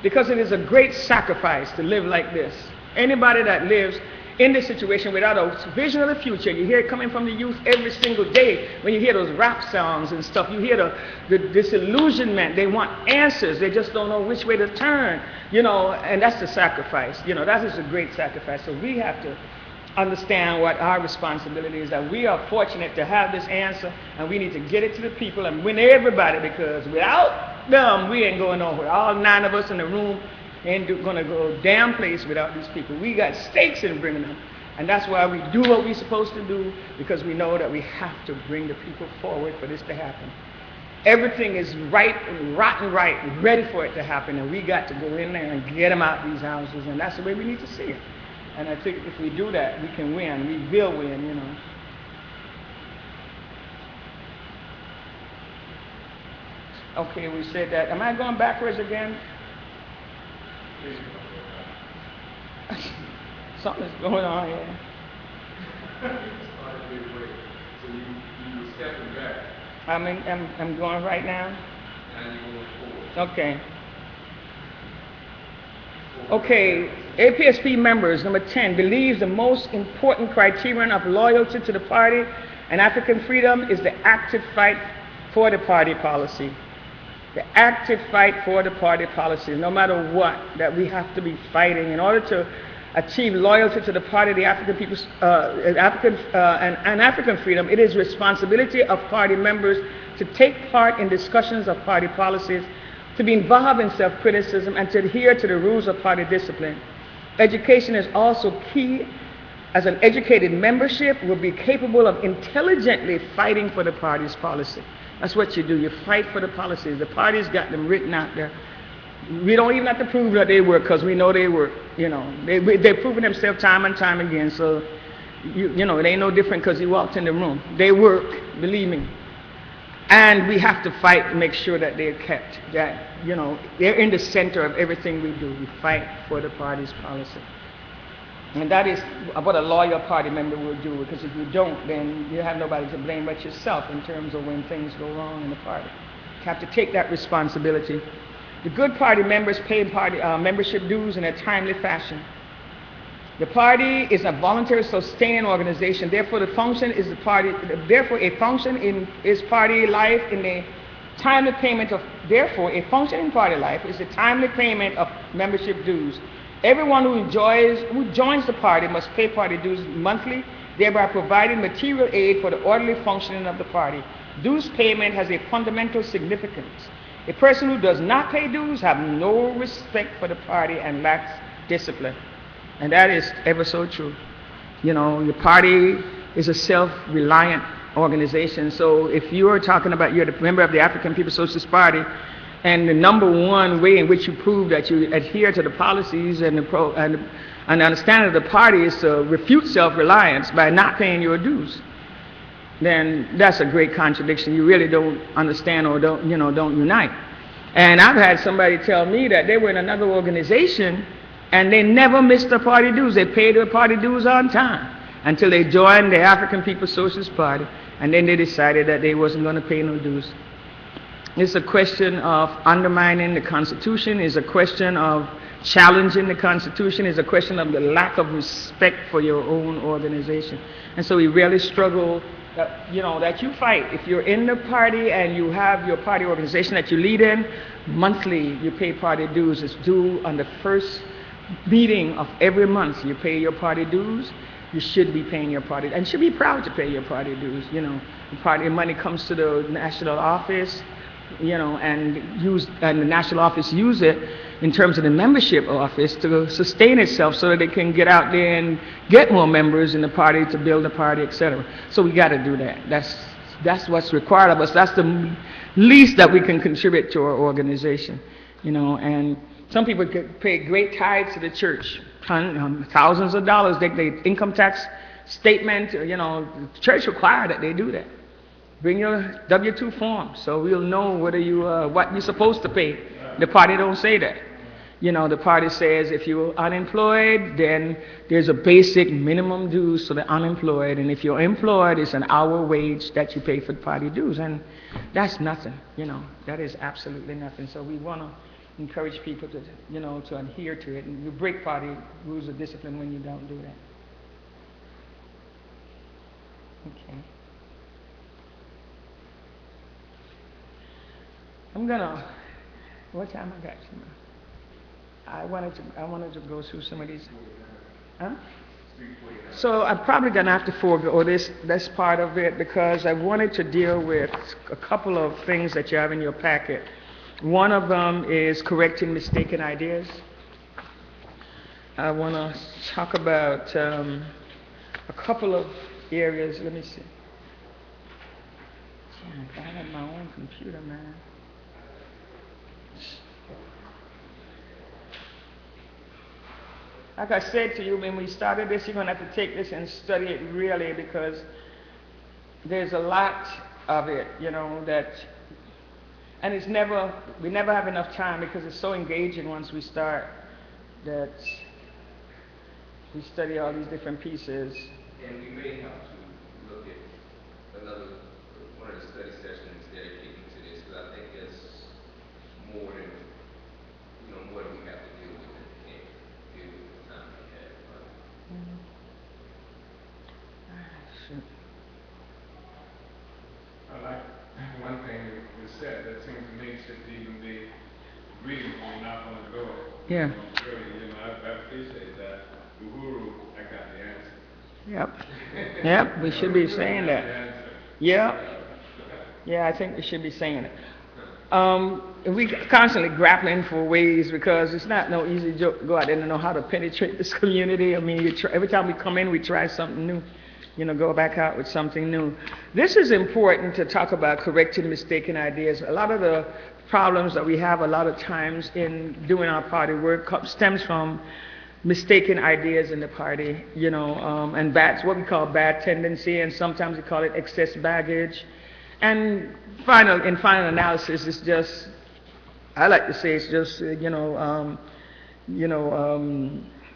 because it is a great sacrifice to live like this. Anybody that lives in this situation without a vision of the future, you hear it coming from the youth every single day. When you hear those rap songs and stuff, you hear the disillusionment. They want answers. They just don't know which way to turn, and that's the sacrifice. That is a great sacrifice. So we have to understand what our responsibility is, that we are fortunate to have this answer, and we need to get it to the people and win everybody, because without them, we ain't going nowhere. All 9 of us in the room ain't going to go a damn place without these people. We got stakes in bringing them. And that's why we do what we're supposed to do, because we know that we have to bring the people forward for this to happen. Everything is right and rotten right, ready for it to happen, and we got to go in there and get them out these houses, and that's the way we need to see it. And I think if we do that, we can win. We will win, Okay, we said that. Am I going backwards again? Something's going on here. Started midway. So you were stepping back. I'm going right now. Now you're going forward. Okay. Okay, APSP members, number 10, believes the most important criterion of loyalty to the party and African freedom is the active fight for the party policy. The active fight for the party policy, no matter what, that we have to be fighting in order to achieve loyalty to the party, the African people's, and African freedom. It is responsibility of party members to take part in discussions of party policies, to be involved in self-criticism, and to adhere to the rules of party discipline. Education is also key, as an educated membership will be capable of intelligently fighting for the party's policy. That's what you do. You fight for the policies. The party's got them written out there. We don't even have to prove that they work, because we know they work. You know, they've proven themselves time and time again. So, you know, it ain't no different because you walked in the room. They work, believe me. And we have to fight to make sure that they're kept, that, you know, they're in the center of everything we do. We fight for the party's policy. And that is what a loyal party member will do, because if you don't, then you have nobody to blame but yourself in terms of when things go wrong in the party. You have to take that responsibility. The good party members pay party membership dues in a timely fashion. The party is a voluntary sustaining organization. Therefore, a function in its party life in a timely payment of. Therefore, a function in party life is a timely payment of membership dues. Everyone who joins the party must pay party dues monthly, thereby providing material aid for the orderly functioning of the party. Dues payment has a fundamental significance. A person who does not pay dues has no respect for the party and lacks discipline. And that is ever so true. You know, the party is a self-reliant organization. So if you're talking about you're the member of the African People's Socialist Party, and the number one way in which you prove that you adhere to the policies and the understanding of the party is to refute self-reliance by not paying your dues, then that's a great contradiction. You really don't understand or don't unite. And I've had somebody tell me that they were in another organization and they never missed their party dues. They paid their party dues on time until they joined the African People's Socialist Party, and then they decided that they wasn't going to pay no dues. It's a question of undermining the Constitution. It's a question of challenging the Constitution. It's a question of the lack of respect for your own organization. And so we really struggle that you fight. If you're in the party and you have your party organization that you lead in, monthly you pay party dues. It's due on the first meeting of every month. You pay your party dues. You should be paying your party, and should be proud to pay your party dues. You know, the party money comes to the national office, and the national office use it in terms of the membership office to sustain itself so that it can get out there and get more members in the party to build the party, etc. So we got to do that. That's what's required of us. That's the least that we can contribute to our organization, and some people pay great tithes to the church, thousands of dollars. They income tax statement, the church require that they do that. Bring your W-2 form so we'll know whether what you're supposed to pay. The party don't say that. The party says if you're unemployed, then there's a basic minimum dues for the unemployed, and if you're employed, it's an hour wage that you pay for the party dues, and that's nothing. That is absolutely nothing. So we want to encourage people to, to adhere to it, and you break party rules of discipline when you don't do that. Okay. What time I got? I wanted to go through some of these. Huh? So I'm probably gonna have to forego this part of it because I wanted to deal with a couple of things that you have in your packet. One of them is correcting mistaken ideas. I want to talk about a couple of areas. Let me see. I have my own computer, man. Like I said to you, when we started this, you're going to have to take this and study it really, because there's a lot of it, that, and we never have enough time because it's so engaging once we start that We study all these different pieces. And we may have to look at another, one of the study sessions dedicated to this, because I think there's more than, more than we have to deal with and can't deal with the time we have. Shoot. I like one thing you said that seems to me should even be reading when you're not going to go. Yeah. Really, I appreciate that. Uhuru, I got the answer. Yep. Yep, we should be saying that. Yep. Yeah, I think we should be saying it. We constantly grappling for ways, because it's not no easy joke to go out there and know how to penetrate this community. I mean, every time we come in, we try something new. Go back out with something new. This is important to talk about correcting mistaken ideas. A lot of the problems that we have a lot of times in doing our party work stems from mistaken ideas in the party, and that's what we call bad tendency, and sometimes we call it excess baggage. And in final analysis, it's just, I like to say, it's just,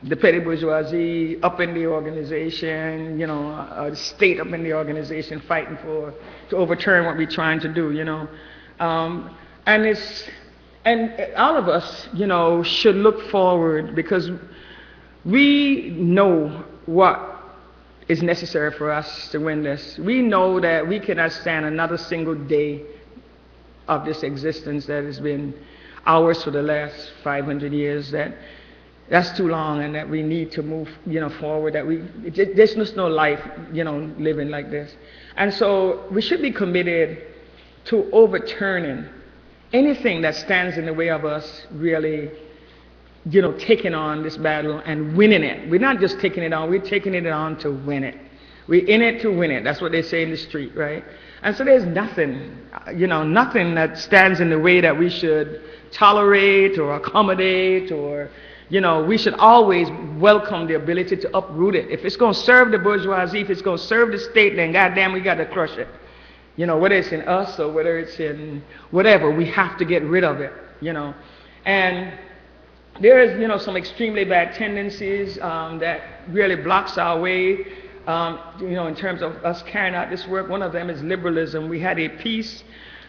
the petty bourgeoisie up in the organization, the state up in the organization fighting to overturn what we're trying to do, and all of us, should look forward, because we know what is necessary for us to win this. We know that we cannot stand another single day of this existence that has been ours for the last 500 years. That's too long, and that we need to move, forward. There's just no life, living like this. And so we should be committed to overturning anything that stands in the way of us really, taking on this battle and winning it. We're not just taking it on, we're taking it on to win it. We're in it to win it. That's what they say in the street, right? And so there's nothing, nothing that stands in the way that we should tolerate or accommodate, or, we should always welcome the ability to uproot it. If it's going to serve the bourgeoisie, if it's going to serve the state, then goddamn, we got to crush it. Whether it's in us or whether it's in whatever, we have to get rid of it, And there is, some extremely bad tendencies that really blocks our way, in terms of us carrying out this work. One of them is liberalism. We had a piece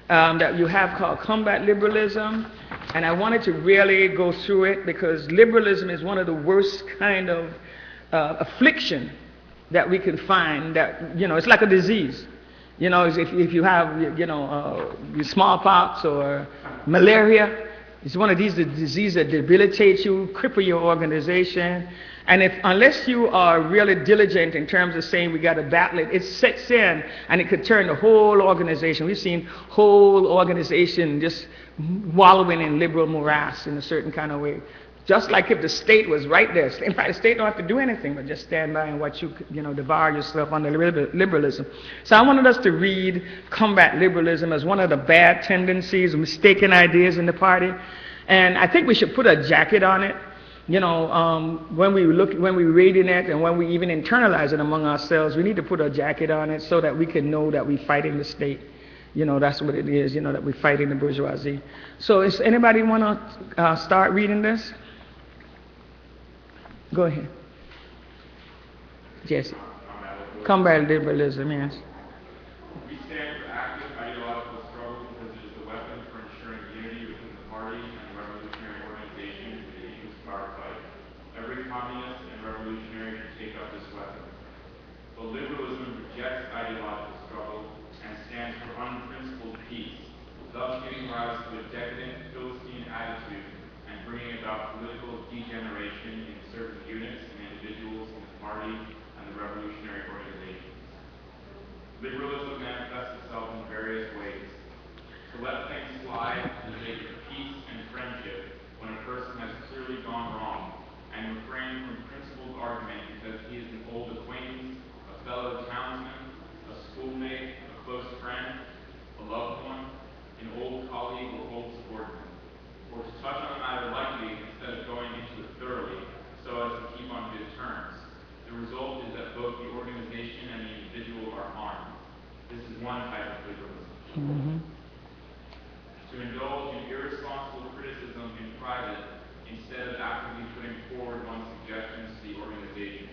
that you have called Combat Liberalism, and I wanted to really go through it, because liberalism is one of the worst kind of affliction that we can find. That it's like a disease. If you have smallpox or malaria, it's one of these diseases that debilitates you, cripple your organization. And unless you are really diligent in terms of saying we got to battle it, it sets in and it could turn the whole organization. We've seen whole organization just wallowing in liberal morass in a certain kind of way. Just like if the state was right there. In fact, the state don't have to do anything but just stand by and watch you, devour yourself under liberalism. So I wanted us to read Combat Liberalism as one of the bad tendencies, mistaken ideas in the party. And I think we should put a jacket on it. When we're reading it and when we even internalize it among ourselves, we need to put a jacket on it so that we can know that we're fighting the state. That's what it is, that we're fighting the bourgeoisie. So does anybody want to start reading this? Go ahead. Jesse. Combat liberalism, yes. We stand for active ideological struggle because it is the weapon for ensuring unity within the party and the revolutionary organization in the East Power fight. Every communist and revolutionary should take up this weapon. But liberalism rejects ideological struggle and stands for unprincipled peace, thus giving rise to a decadent Philistine attitude and bringing about political degeneration in certain units and individuals in the party and the revolutionary organizations. Liberalism manifests itself in various ways. To let things slide in the sake of peace and friendship when a person has clearly gone wrong, and refrain from principled argument because he is an old acquaintance, a fellow townsman, a schoolmate, a close friend, a loved one, an old colleague or old subordinate. Or to touch on a matter lightly instead of going into it thoroughly, so as to keep on good terms. The result is that both the organization and the individual are harmed. This is one type of liberalism. To indulge in irresponsible criticism in private instead of actively putting forward one's suggestions to the organization.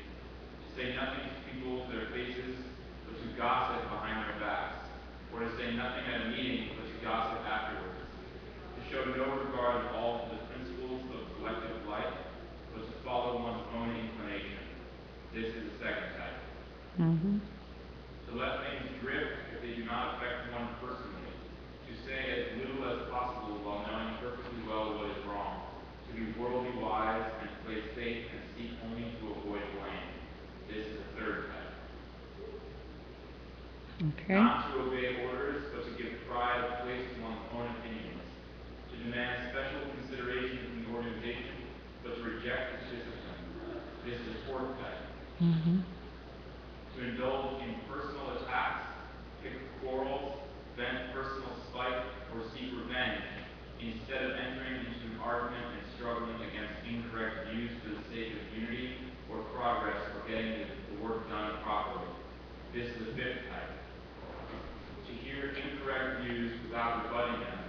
say nothing to people to their faces, but to gossip behind their backs, or to say nothing at a meeting, but to gossip afterwards, to show no regard at all to the principles of collective life, but to follow one's own inclination. This is the second type. To let things drift if they do not affect one personally, to say as little as possible while knowing perfectly well what is wrong, to be worldly wise and to play safe and seek only to avoid blame. This is the third type. Okay. Not to obey orders, but to give pride of place to one's own opinions, to demand special consideration from the organization, but to reject its discipline. This is the fourth type. To indulge in personal attacks, pick quarrels, vent personal spite, or seek revenge, instead of entering into an argument and struggling against incorrect views for the sake of unity or progress or getting the work done properly. This is the fifth type. To hear incorrect views without rebutting them,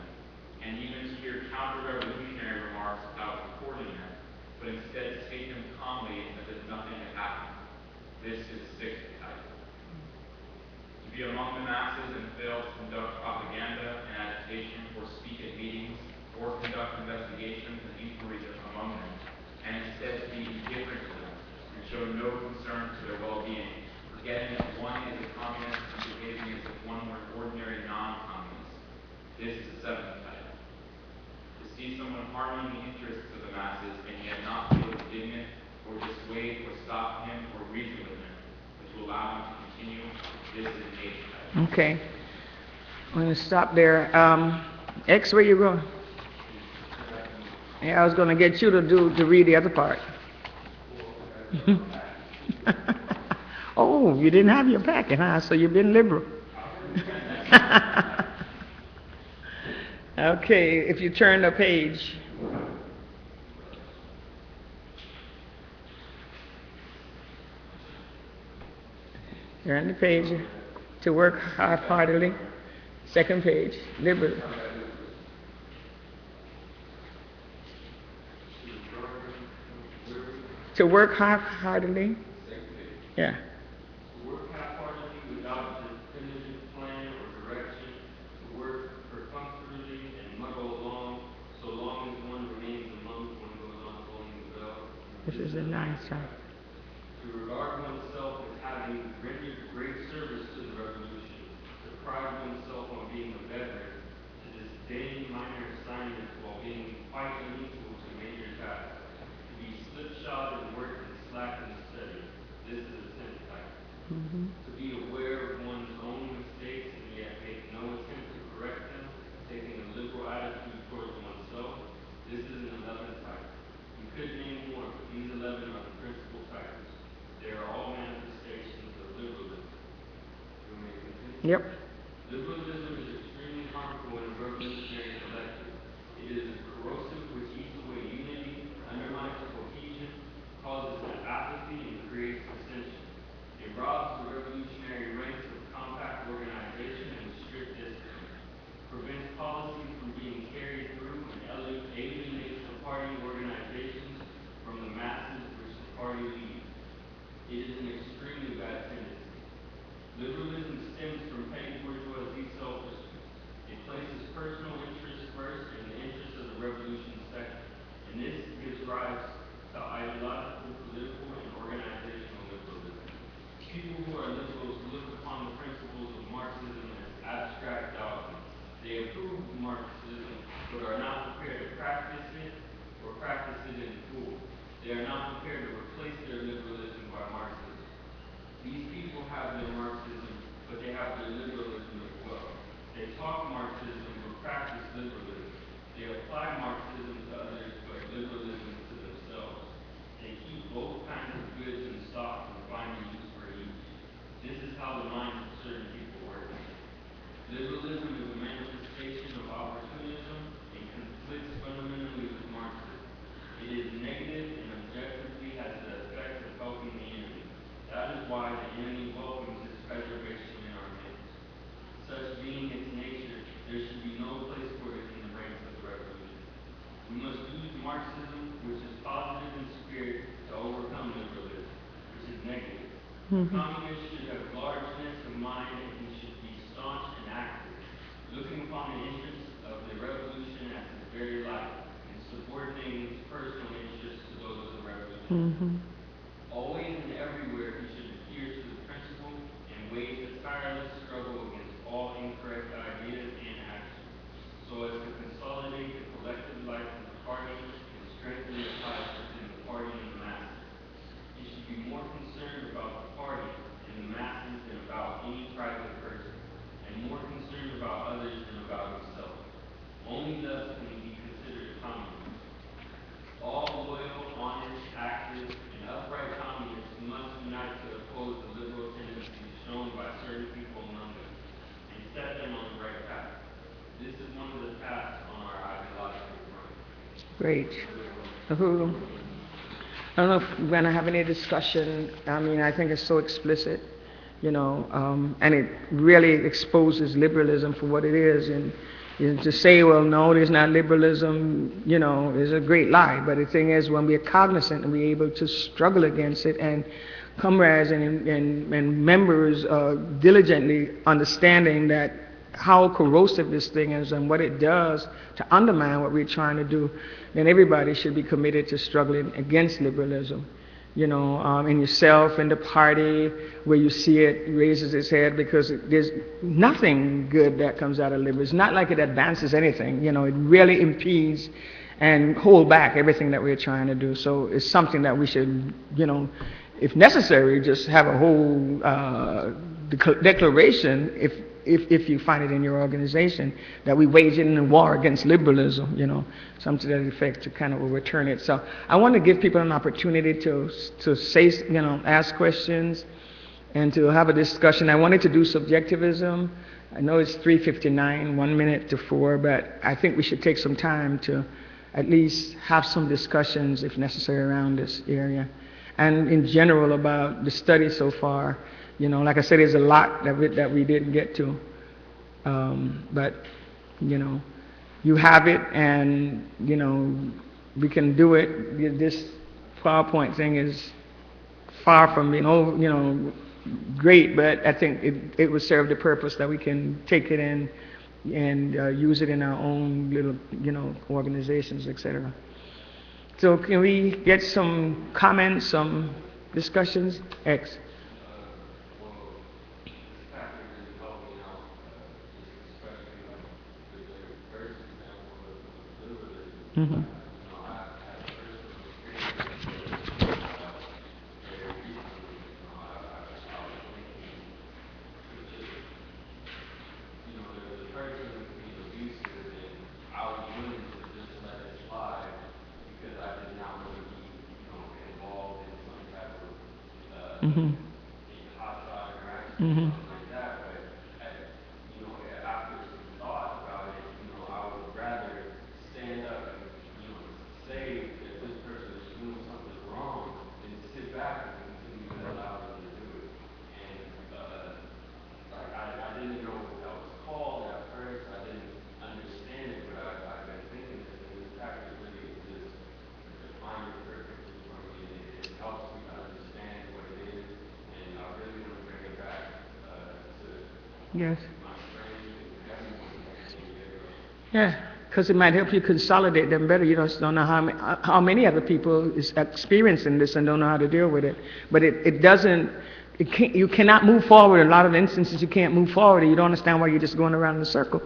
and even to hear counter-revolutionary remarks without reporting them, but instead to take them calmly as if nothing had happened. This is the sixth type. To be among the masses and fail to conduct propaganda and agitation or speak at meetings or conduct investigations and inquiries among them, and instead to be indifferent to them and show no concern for their well-being, forgetting that one is a communist and behaving as if one were an ordinary non-communist. This is the seventh type. To see someone harming the interests of the masses and yet not feel indignant or dissuade or stop him or reason with him, but to allow him to continue. This is an eighth type. Okay. I'm going to stop there. X, where you going? Yeah, I was going to get you to read the other part. Oh, you didn't have your packet, huh? So you've been liberal. Okay, if you turn the page. Turn the page to work half-heartedly. Second page, liberal. To work half-heartedly. Yeah. To work half-heartedly without a definitive plan or direction, to work perfunctorily and muddle along, so long as one remains among one goes on pulling the bell. This is a nice type. To regard oneself as having rendered great service to the revolution, to pride oneself on being a veteran, to disdain minor assignments while being quite unequal to major tasks, to be slipshod in work and slack in study. This is a tenth type. To be aware of one's own mistakes and yet make no attempt to correct them, taking a liberal attitude towards oneself. This is an 11th type. You could name more, but these 11 are the principal types. They are all manifestations of liberalism. You want me to continue? Yep. Liberalism is extremely harmful in a revolutionary collective. It is corrosive, which eats away unity, undermines cohesion, causes apathy, and creates dissension. It robs the revolutionary ranks of compact organization and strict discipline, prevents policy from being carried through, and alienates the party organizations from the masses which the party leads. It is an extremely bad tendency. Liberalism stems from petty bourgeoisie selfishness. It places personal interests first and the interests of the revolution second. And this gives rise to ideological, political, and organizational liberalism. People who are liberals look upon the principles of Marxism as abstract dogma. They approve of Marxism, but are not prepared to practice it or practice it in full. They are not prepared to replace their liberalism by Marxism. These people have their Marxism, but they have their liberalism as well. They talk Marxism, but practice liberalism. They apply Marxism to others, but liberalism to themselves. They keep both kinds of goods in stock and find a use for each. This is how the minds of certain people work. Liberalism is a manifestation of opportunism and conflicts fundamentally with Marxism. It is negative and objectively has the effect of helping the enemy. That is why the enemy welcomes its preservation in our midst. Such being its nature, there should be no place for it in the ranks of the revolution. We must use Marxism, which is Communists should have largeness of mind and should be staunch and active, looking upon the interests of the revolution as his very life, and subordinating his personal interests to those of the revolution. Always and everywhere he should adhere to the principle and wage a tireless struggle against all incorrect ideas and actions, so as to consolidate the collective life of the party and strengthen the ties between the party and the masses. He should be more concerned about the party and the masses than about any private person, and more concerned about others than about himself. Only thus can he be considered a communist. All loyal, honest, active, and upright communists must unite to oppose the liberal tendencies shown by certain people among them, and set them on the right path. This is one of the tasks on our ideological front. Great. Uhuru. I don't know if we're going to have any discussion. I mean, I think it's so explicit, and it really exposes liberalism for what it is. And to say, well, no, there's not liberalism, is a great lie. But the thing is, when we're cognizant and we're able to struggle against it, and comrades and members diligently understanding that how corrosive this thing is and what it does to undermine what we're trying to do, then everybody should be committed to struggling against liberalism. In yourself, in the party, where you see it raises its head, because there's nothing good that comes out of liberalism. It's not like it advances anything. It really impedes and hold back everything that we're trying to do. So it's something that we should, if necessary, just have a whole declaration, if you find it in your organization, that we wage in a war against liberalism, something to that effect, to kind of overturn it. So I want to give people an opportunity to say, ask questions and to have a discussion. I wanted to do subjectivism. I know it's 3:59, 1 minute to 4, but I think we should take some time to at least have some discussions, if necessary, around this area. And in general about the study so far. Like I said, there's a lot that we didn't get to. But, you have it, and, we can do it. This PowerPoint thing is far from being over, great, but I think it would serve the purpose that we can take it in and use it in our own little, organizations, etc. So can we get some comments, some discussions? X. Mm-hmm. Mm-hmm. Mm-hmm. Yes. Yeah, because it might help you consolidate them better. You just don't know how many other people is experiencing this and don't know how to deal with it. But you cannot move forward. In a lot of instances, you can't move forward, and you don't understand why you're just going around in a circle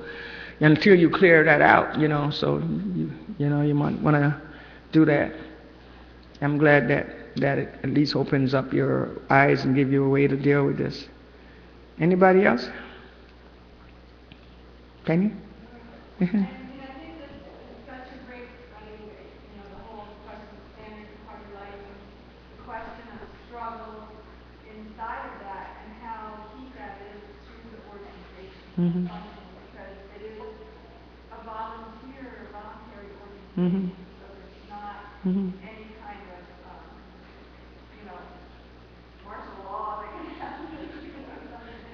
until you clear that out. So you might want to do that. I'm glad that it at least opens up your eyes and give you a way to deal with this. Anybody else? Penny? And I think that it's such a great, the whole question of standards of party life, and the question of struggle inside of that, and how key that is to the organization function, because it is a voluntary organization, so it's not any kind of, martial law that can happen. It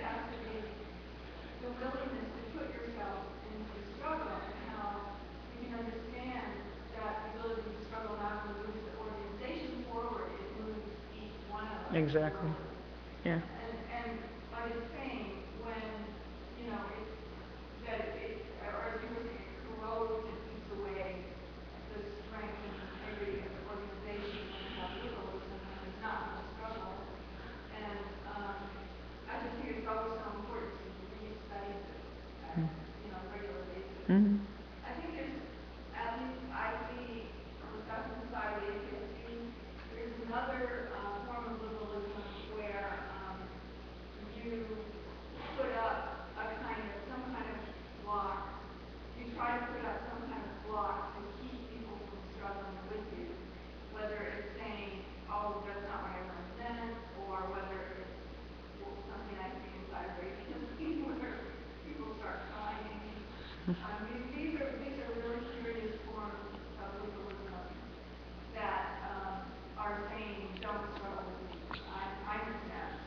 has to be the willingness to put yourself into the struggle, and how you can understand that ability to struggle not only moves the organization forward, it moves each one of us Exactly. forward. Yeah. And like it's saying, when, you know, it's, that it, or as you were saying, it corrodes and eats away the strength and integrity of the organization when you have liberalism, when there's not much struggle. And I just think it's always so important to re-study this at, you know, regular basis. Mm-hmm. I think there's, at least I see on the Western side of the APSU, there's another form of liberalism where you put up a kind of, some kind of block, you try to put up some kind of block to keep people from struggling with you, whether it's saying, oh, that's not what I represent, or whether it's something I see inside of APSU where people start crying. These are really serious forms of liberalism that are saying don't struggle with me. I'm exempt,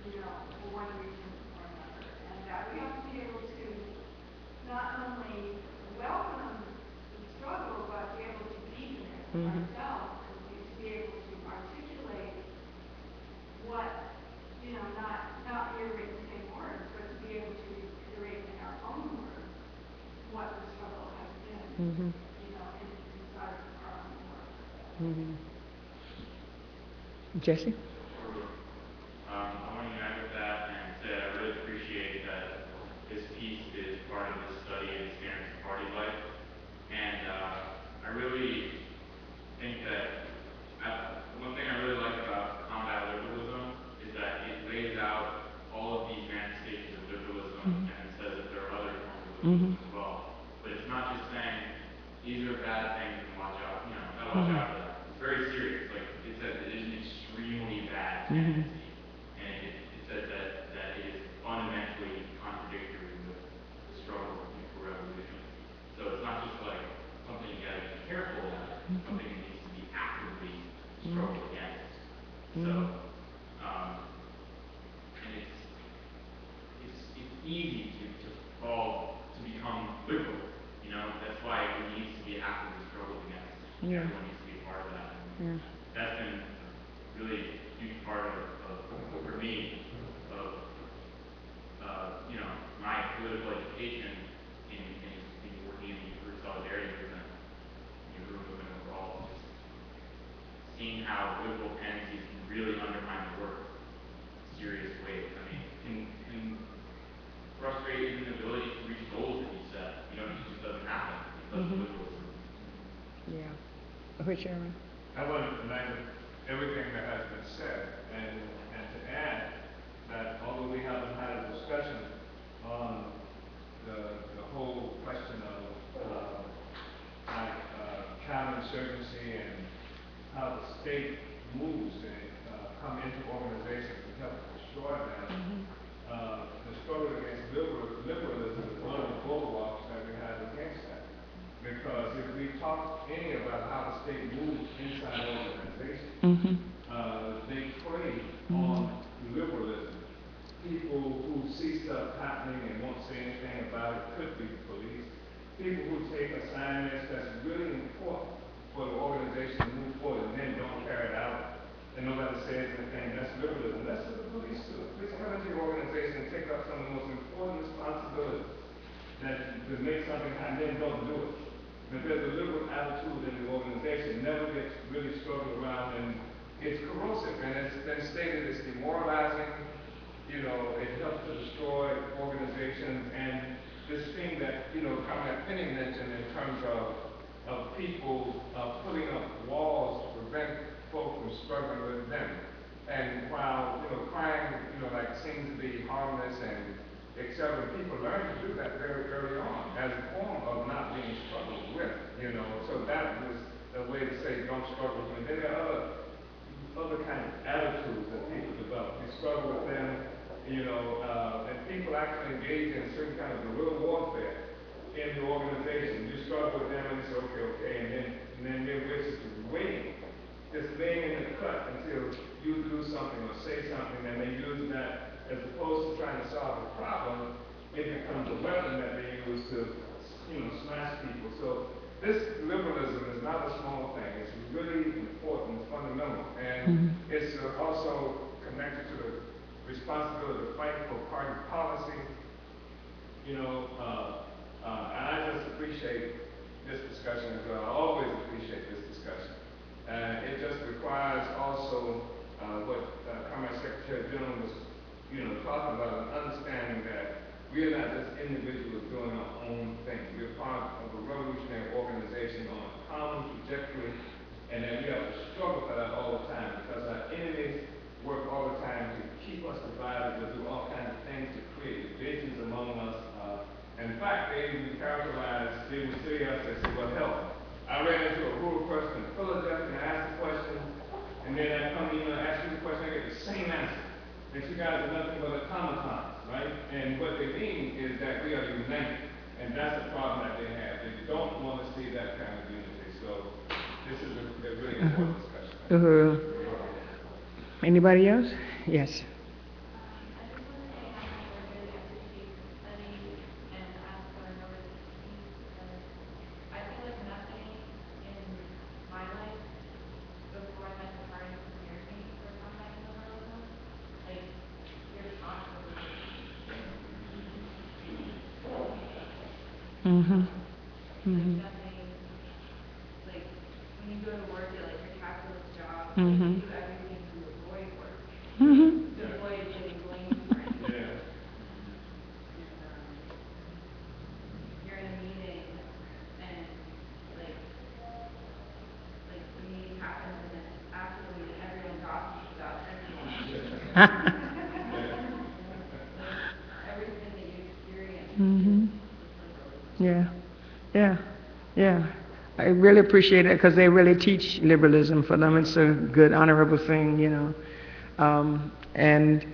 you know, for one reason or another. And that we have to be able to not only welcome the struggle, but be able to deepen it ourselves and to be able to articulate what, you know, not reiterate the same words, but to be able to reiterate in our own words what the struggle has been, you know, inside of our own work. Jesse? I want to unite with that and say I really appreciate that this piece is part of the study in standards of party life. And I really think that one thing I really like about combat liberalism is that it lays out all of these manifestations of liberalism and says that there are other forms of liberalism as well. But it's not just saying these are bad things and watch out, you know, gotta watch out for that. It's very serious. Like it says it is an extremely bad tendency. And it says that it is fundamentally contradictory with the struggle for revolution. So it's not just like something you gotta be careful of, it's something that needs to be actively struggled against. So, and it's easy to fall, to become liberal, you know, that's why it needs to be actively struggled against. Yeah. Everyone needs to be a part of that. Yeah. That's been really a huge part of for me, of, you know, my political education in working in the Uhuru Solidarity Movement, the Uhuru Movement overall, just seeing how liberal tendencies can really undermine the work in serious ways. I mean, can frustrate even the ability to reach goals that you set. You know, it just doesn't happen because of liberalism. Yeah. Okay, Chairman. I want to unite with everything that has been said, and to add that although we haven't had a discussion on the whole question of counterinsurgency and how the state moves and come into organizations to help destroy them, the struggle against liberalism is one of the bulwarks that we have against that. Because if we talk any about how the state moves inside organizations, they prey on liberalism. People who see stuff happening and won't say anything about it, could be the police. People who take assignments that's really important for the organization to move forward and then don't carry it out, and nobody says anything, that's liberalism. That's what the police do. Police come into your organization and take up some of the most important responsibilities that make something happen, then don't do it. But there's a liberal attitude in the organization, never gets really struggled around, and it's corrosive, and it's been stated it's demoralizing, you know, it helps to destroy organizations, and this thing that, you know, Comrade Penny mentioned in terms of people putting up walls to prevent folk from struggling with them. And while, you know, crime, you know, like seems to be harmless and etc., people learn to do that very early on as a form of not being struggled with, you know. So that was a way to say don't struggle with them. Then there are other kind of attitudes that people develop. You struggle with them, you know, and people actually engage in certain kind of guerrilla warfare in the organization. You struggle with them and it's okay, and then their wish is waiting, just laying in the cut until you do something or say something, and they use that as opposed to trying to solve a problem. It becomes a weapon that they use to, you know, smash people. So this liberalism is not a small thing. It's really important, fundamental, and it's also connected to the responsibility to fight for party policy. You know, and I just appreciate this discussion as well. I always appreciate this discussion. It just requires also what Commerce Secretary General was, talking about, an understanding that we are not just individuals doing our own thing. We're part of a revolutionary organization on a common trajectory, and that we have to struggle for that all the time because our enemies work all the time to keep us divided. They'll do all kinds of things to create divisions among us. In fact, they would say us, they say, well, hell, I ran into a rural person in Philadelphia and I asked a question, and then I come to you and ask you the question, I get the same answer. That you guys are nothing but automatons, right? And what they mean is that we are united, and that's the problem that they have. They don't want to see that kind of unity. So this is a really important discussion. Anybody else? Yes. Mm-hmm. Mm-hmm. Like, when you go to work, you're like your capitalist job, Mm-hmm. you do everything to avoid work, Mm-hmm. to avoid getting blamed for anything. Yeah. You're in a meeting, and like the meeting happens, and then after the meeting, everyone gossips about everyone. Everything that you experience. Mm-hmm. Yeah, yeah, yeah. I really appreciate it because they really teach liberalism. For them, it's a good, honorable thing, and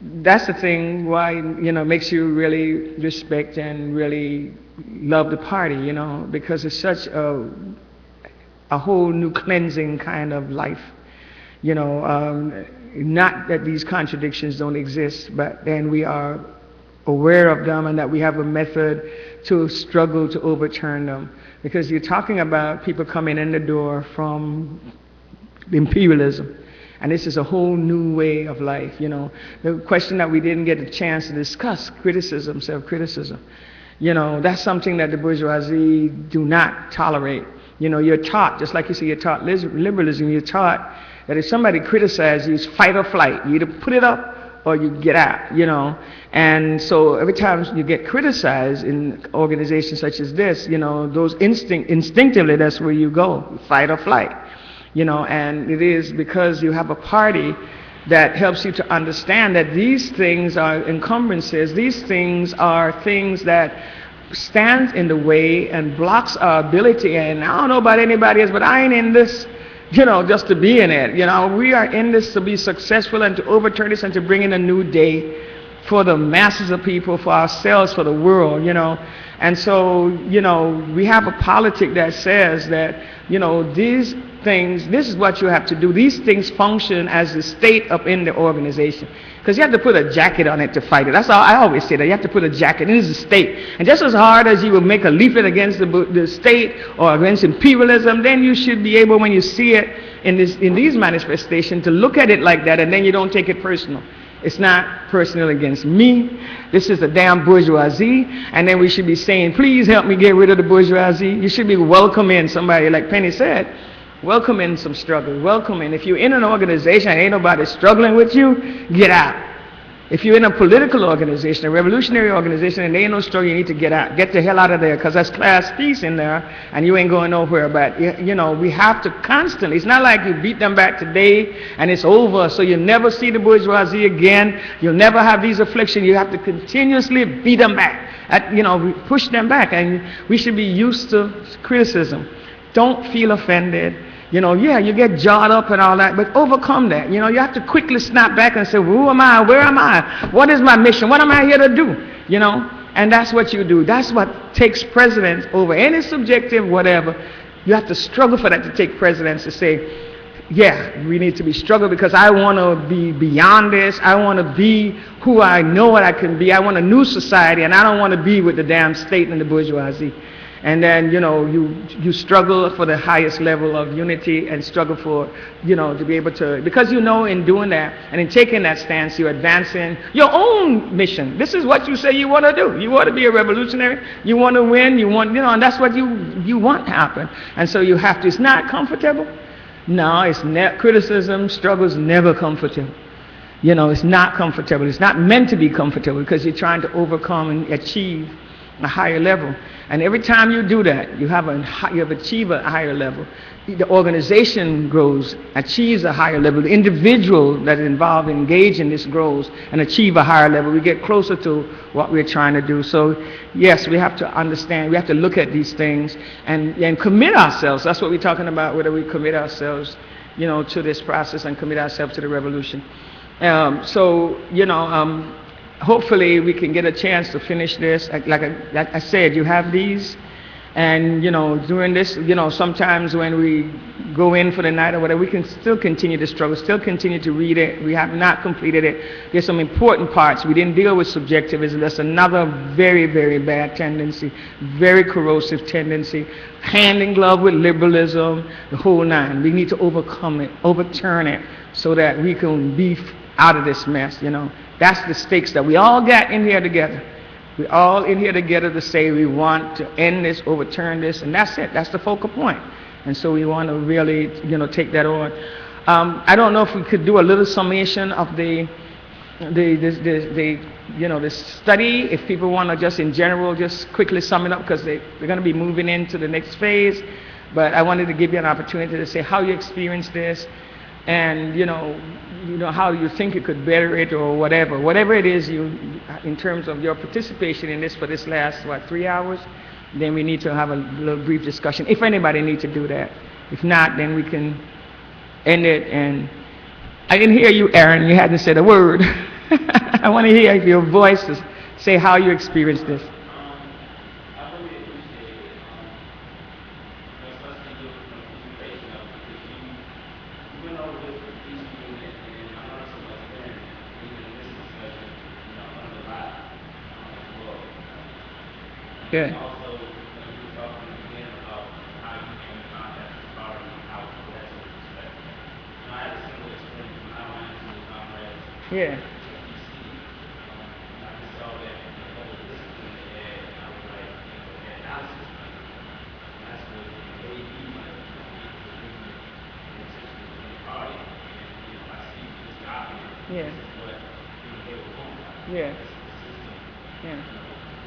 that's the thing why, makes you really respect and really love the party, because it's such a whole new cleansing kind of life, not that these contradictions don't exist, but then we are aware of them and that we have a method to struggle to overturn them. Because you're talking about people coming in the door from imperialism, and this is a whole new way of life. The question that we didn't get a chance to discuss, criticism, self-criticism, that's something that the bourgeoisie do not tolerate. You're taught, just like you say, you're taught liberalism, you're taught that if somebody criticizes you, it's fight or flight. You either put it up or you get out, And so every time you get criticized in organizations such as this, those instinctively, that's where you go, fight or flight, And it is because you have a party that helps you to understand that these things are encumbrances, these things are things that stand in the way and blocks our ability. And I don't know about anybody else, but I ain't in this just to be in it. We are in this to be successful and to overturn this and to bring in a new day for the masses of people, for ourselves, for the world, And so, we have a politic that says that, these things, this is what you have to do. These things function as the state up in the organization. Because you have to put a jacket on it to fight it. That's all I always say, that you have to put a jacket. It is the state. And just as hard as you will make a leaflet against the state or against imperialism, then you should be able, when you see it in these manifestations, to look at it like that, and then you don't take it personal. It's not personal against me. This is the damn bourgeoisie. And then we should be saying, please help me get rid of the bourgeoisie. You should be welcoming somebody, like Penny said, welcoming some struggle, welcoming. If you're in an organization and ain't nobody struggling with you, get out. If you're in a political organization, a revolutionary organization, and there ain't no struggle, you need to get out. Get the hell out of there, because that's class peace in there, and you ain't going nowhere. But, we have to constantly, it's not like you beat them back today, and it's over, so you never see the bourgeoisie again. You'll never have these afflictions. You have to continuously beat them back. Push them back, and we should be used to criticism. Don't feel offended. You get jawed up and all that, but overcome that. You have to quickly snap back and say, who am I? Where am I? What is my mission? What am I here to do? And that's what you do. That's what takes precedence over any subjective whatever. You have to struggle for that to take precedence, to say, yeah, we need to be struggling because I want to be beyond this. I want to be who I know what I can be. I want a new society, and I don't want to be with the damn state and the bourgeoisie. And then, you struggle for the highest level of unity and struggle for, to be able to, because in doing that and in taking that stance, you're advancing your own mission. This is what you say you want to do. You want to be a revolutionary. You want to win. You want, and that's what you want to happen. And so you have to, it's not comfortable. No, it's criticism, struggle's never comfortable. It's not comfortable. It's not meant to be comfortable because you're trying to overcome and achieve a higher level. And every time you do that, you have achieved a higher level. The organization grows, achieves a higher level. The individual that is involved, engaged in this grows and achieve a higher level. We get closer to what we're trying to do. So, yes, we have to understand, we have to look at these things and commit ourselves. That's what we're talking about, whether we commit ourselves, to this process and commit ourselves to the revolution. Hopefully we can get a chance to finish this. Like I said, you have these, and during this, sometimes when we go in for the night or whatever, we can still continue to struggle, still continue to read it. We have not completed it. There's some important parts. We didn't deal with subjectivism. That's another very, very bad tendency, very corrosive tendency. Hand in glove with liberalism, the whole nine. We need to overcome it, overturn it, so that we can be out of this mess. That's the stakes that we all got in here together. We're all in here together to say we want to end this, overturn this, and that's it. That's the focal point. And so we want to really, take that on. I don't know if we could do a little summation of the study. If people want to just in general, just quickly sum it up, because we're going to be moving into the next phase. But I wanted to give you an opportunity to say how you experienced this, and how you think you could better it, or whatever it is in terms of your participation in this for this last 3 hours. Then we need to have a little brief discussion if anybody needs to do that. If not, then we can end it. And I didn't hear you, Aaron. You hadn't said a word. I want to hear your voice to say how you experienced this. I really appreciate it. Especially your participation of it, because you went over this with each unit, and I learned so much there, even in this discussion, I learned a lot as well. Good. And also, you were talking again about how you came in contact with poverty and how people had some perspective. I had a similar experience when I went into the comrades. Yeah. I just saw that the whole discipline they had, and I was like, the analysis plan. And that's what made me want to get the movement intentionally in the party. And, I see this document. Yeah. This is what, they were going for. Yeah. This is the system. Yeah.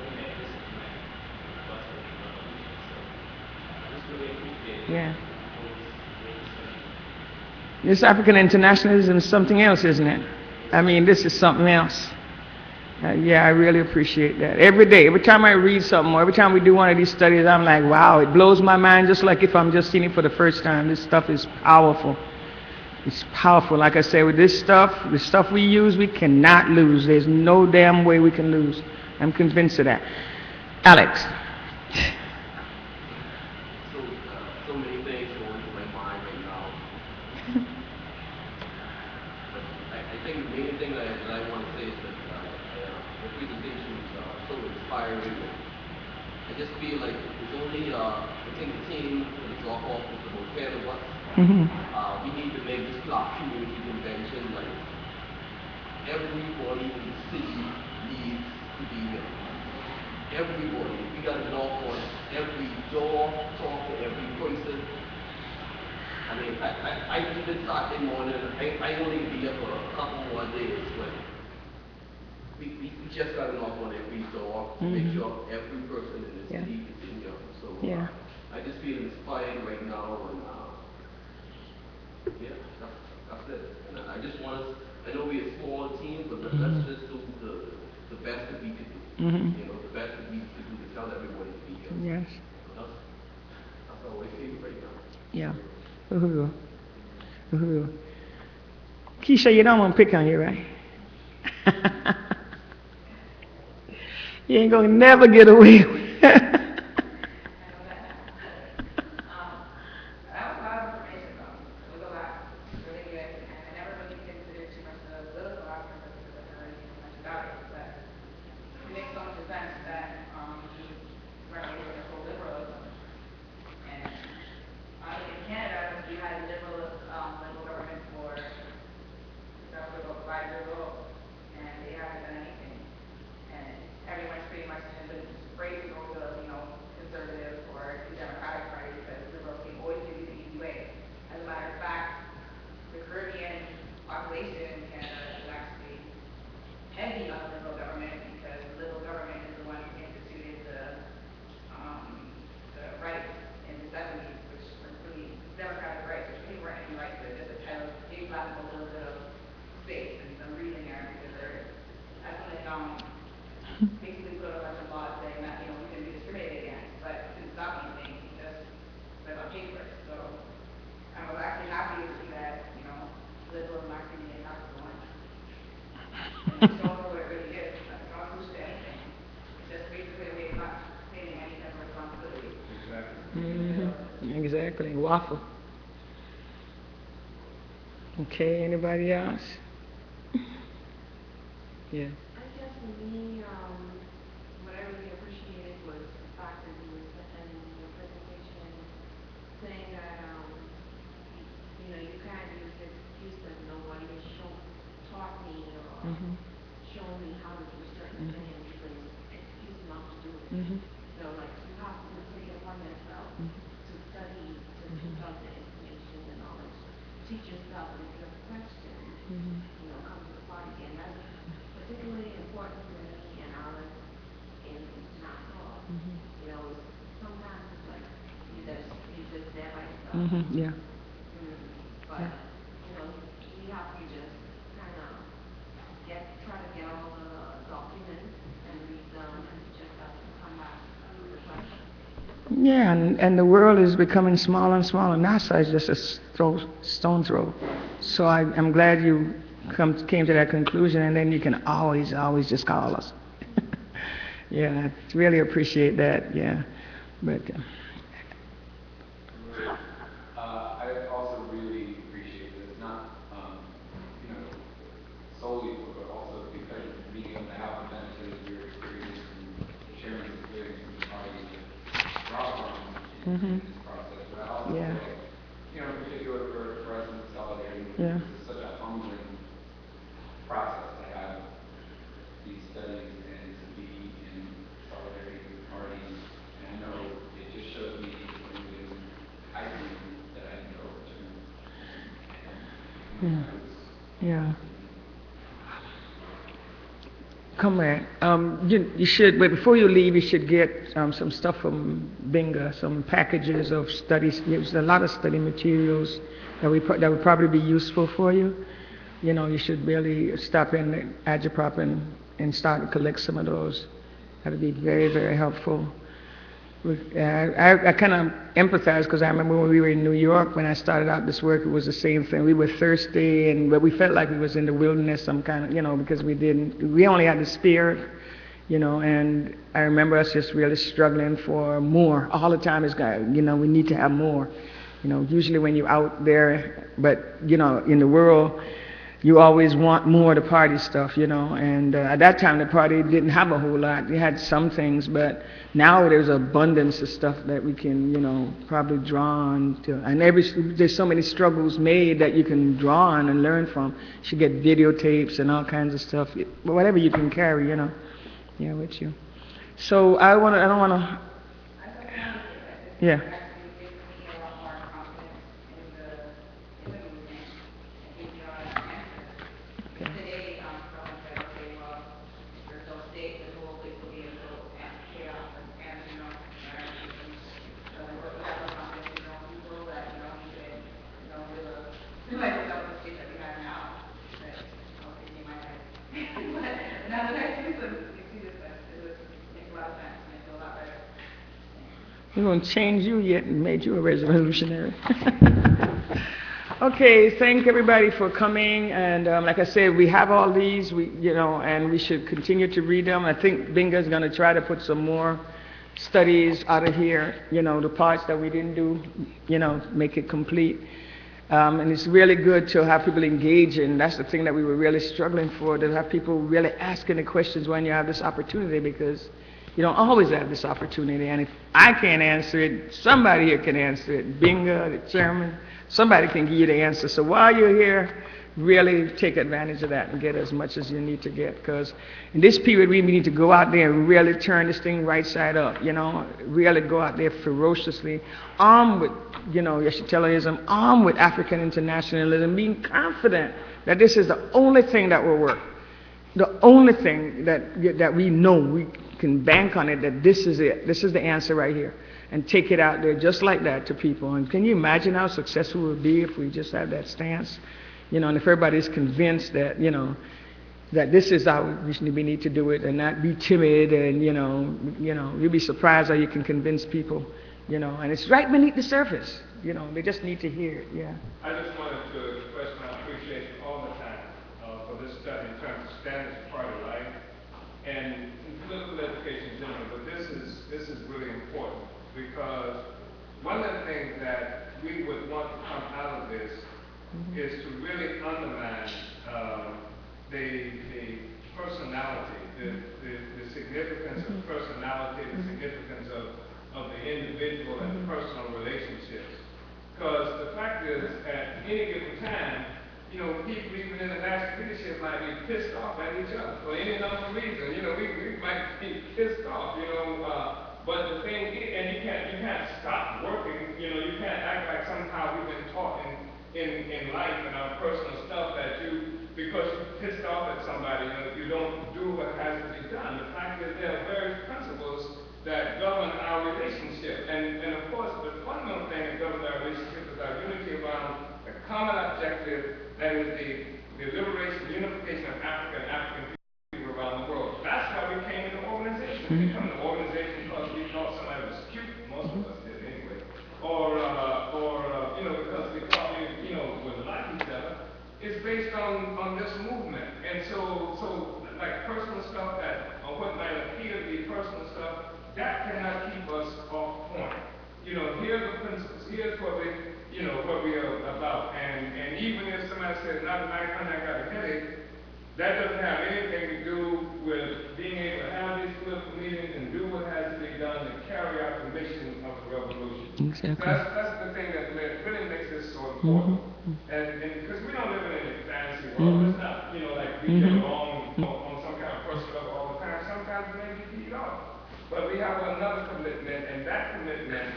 Bring that discipline to bust the revolution. So, I just really appreciate it. Yeah. For this discussion. This African internationalism is something else, isn't it? I mean, this is something else. Yeah, I really appreciate that. Every day, every time I read something, or every time we do one of these studies, I'm like, wow, it blows my mind, just like if I'm just seeing it for the first time. This stuff is powerful. It's powerful. Like I say, with this stuff, the stuff we use, we cannot lose. There's no damn way we can lose. I'm convinced of that. Alex. So many things going through my mind right now. But I think the main thing that I want to say is that the presentation was so inspiring. I just feel like it's only, I think the team for the drop-off is about 10 of us. We need to make this block community convention like everybody in the city needs to be here. Everybody. We got to knock on every door, talk to every person. I mean, I even Saturday morning, I only be here for a couple more days, but we just got to knock on every door to make sure every person in the city is in here. So I just feel inspired right now, and that's it. And I just want us, I know we're a small team, but let's just do the best that we can do. The best that we can do to tell everybody to be here. Yes. So that's how I feel right now. Yeah. Uhuru. Uhuru. Keisha, you don't want to pick on you, right? You ain't gonna never get away with it. That was a lot of information, though. It was a lot, really good, and I never really considered too much of the political aspect of it because I never really knew much about it. But it makes so much sense that revolution or liberalism left a little bit of space and some reading there because there is. I feel like basically put a bunch of laws saying that, we can be discriminated against, but it didn't stop anything, just live on paper. So I was actually happy to see that, liberal marketing and not going. And it shows what it really is. It's not close to anything. It's just basically a way of not taking any type of responsibility. Exactly. Waffle. Okay, anybody else? Yeah. I guess for me, what I really appreciated was the fact that you were in your presentation saying that, you can't use the excuse that nobody has taught me or shown me how to do certain things because excuse not to do it. So, like, you have to take it upon yourself to study, to keep up the information and knowledge. Teach yourself, and if you have a question, come to the party. And that's particularly important for me and others in international. Sometimes it's like you're just there by yourself. Yeah. But you have to just kind of try to get all the documents and read them, and just have to come back with a question. Yeah, and the world is becoming smaller and smaller. NASA is just a stone throw. So I'm glad you came to that conclusion, and then you can always just call us. Yeah, I really appreciate that. Yeah, but. I also really appreciate this, not solely, but also because being able to have the benefit of your experience and the chairman's experience in the party to draw from in this process. But I also say, in particular for us in Solidarity, this is such a humbling process to have these studies and to be in solidarity with the party. And I know it just shows me something I think that I can go to. Yeah. Come back. You should, but before you leave, you should get some stuff from Binga, some packages of studies. There's a lot of study materials that would probably be useful for you. You should really stop in Agitprop and start to collect some of those. That would be very, very helpful. I kind of empathize because I remember when we were in New York, when I started out this work, it was the same thing. We were thirsty, but we felt like we was in the wilderness, some kind of, because we only had the spirit, and I remember us just really struggling for more. All the time it's we need to have more. Usually when you're out there, but, in the world, you always want more of the party stuff, and at that time the party didn't have a whole lot. They had some things, but now there's abundance of stuff that we can, probably draw on to. And there's so many struggles made that you can draw on and learn from. You should get videotapes and all kinds of stuff, whatever you can carry, with you. So I don't want to, yeah. We won't change you yet and made you a revolutionary. Okay, thank everybody for coming. And like I said, we have all these, and we should continue to read them. I think Binga is going to try to put some more studies out of here, the parts that we didn't do, make it complete. And it's really good to have people engage in. That's the thing that we were really struggling for, to have people really asking the questions when you have this opportunity, because you don't always have this opportunity. And if I can't answer it, somebody here can answer it. Binga, the chairman, somebody can give you the answer. So while you're here, really take advantage of that and get as much as you need to get. Because in this period, we need to go out there and really turn this thing right side up, really go out there ferociously, armed with, Yeshitelianism, armed with African internationalism, being confident that this is the only thing that will work. The only thing that we know, we can bank on it, that this is it. This is the answer right here. And take it out there just like that to people. And can you imagine how successful it would be if we just had that stance? and if everybody's convinced that, that this is how we need to do it and not be timid and, you'll be surprised how you can convince people, and it's right beneath the surface, they just need to hear it, yeah. I just wanted to express my appreciation all the time for this study in terms of standards of party life and political education in general, but this is really important because one of the things that we would want to come out of this is to really undermine the personality, the significance of personality, the significance of the individual and the personal relationships. Because the fact is, at any given time, people even in the national leadership might be pissed off at each other for any number of reasons. We might be pissed off, but the thing is, and you can't stop working, you can't act like somehow we've been taught in life and our personal stuff that because you're pissed off at somebody, you don't do what has to be done. The fact is there are various principles that govern our relationship. And of course, the fundamental thing that governs our relationship is our unity around a common objective, that is the liberation, unification of Africa and African people around the world. That's why we came into organization. We came into organization because we thought somebody was cute. Most of us did anyway. Or because we thought we, would like each other. It's based on this movement. And so like personal stuff or what might appear to be personal stuff, that cannot keep us off point. Here are the principles. Here's what we are about. And even if somebody says, not tonight, I got a headache, that doesn't have anything to do with being able to have these political meetings and do what has to be done to carry out the mission of the revolution. Exactly. So that's the thing that really makes this so important. And because we don't live in a fantasy world, it's not, like we get along on some kind of personal level all the time. Sometimes we may be beat off. But we have another commitment, and that commitment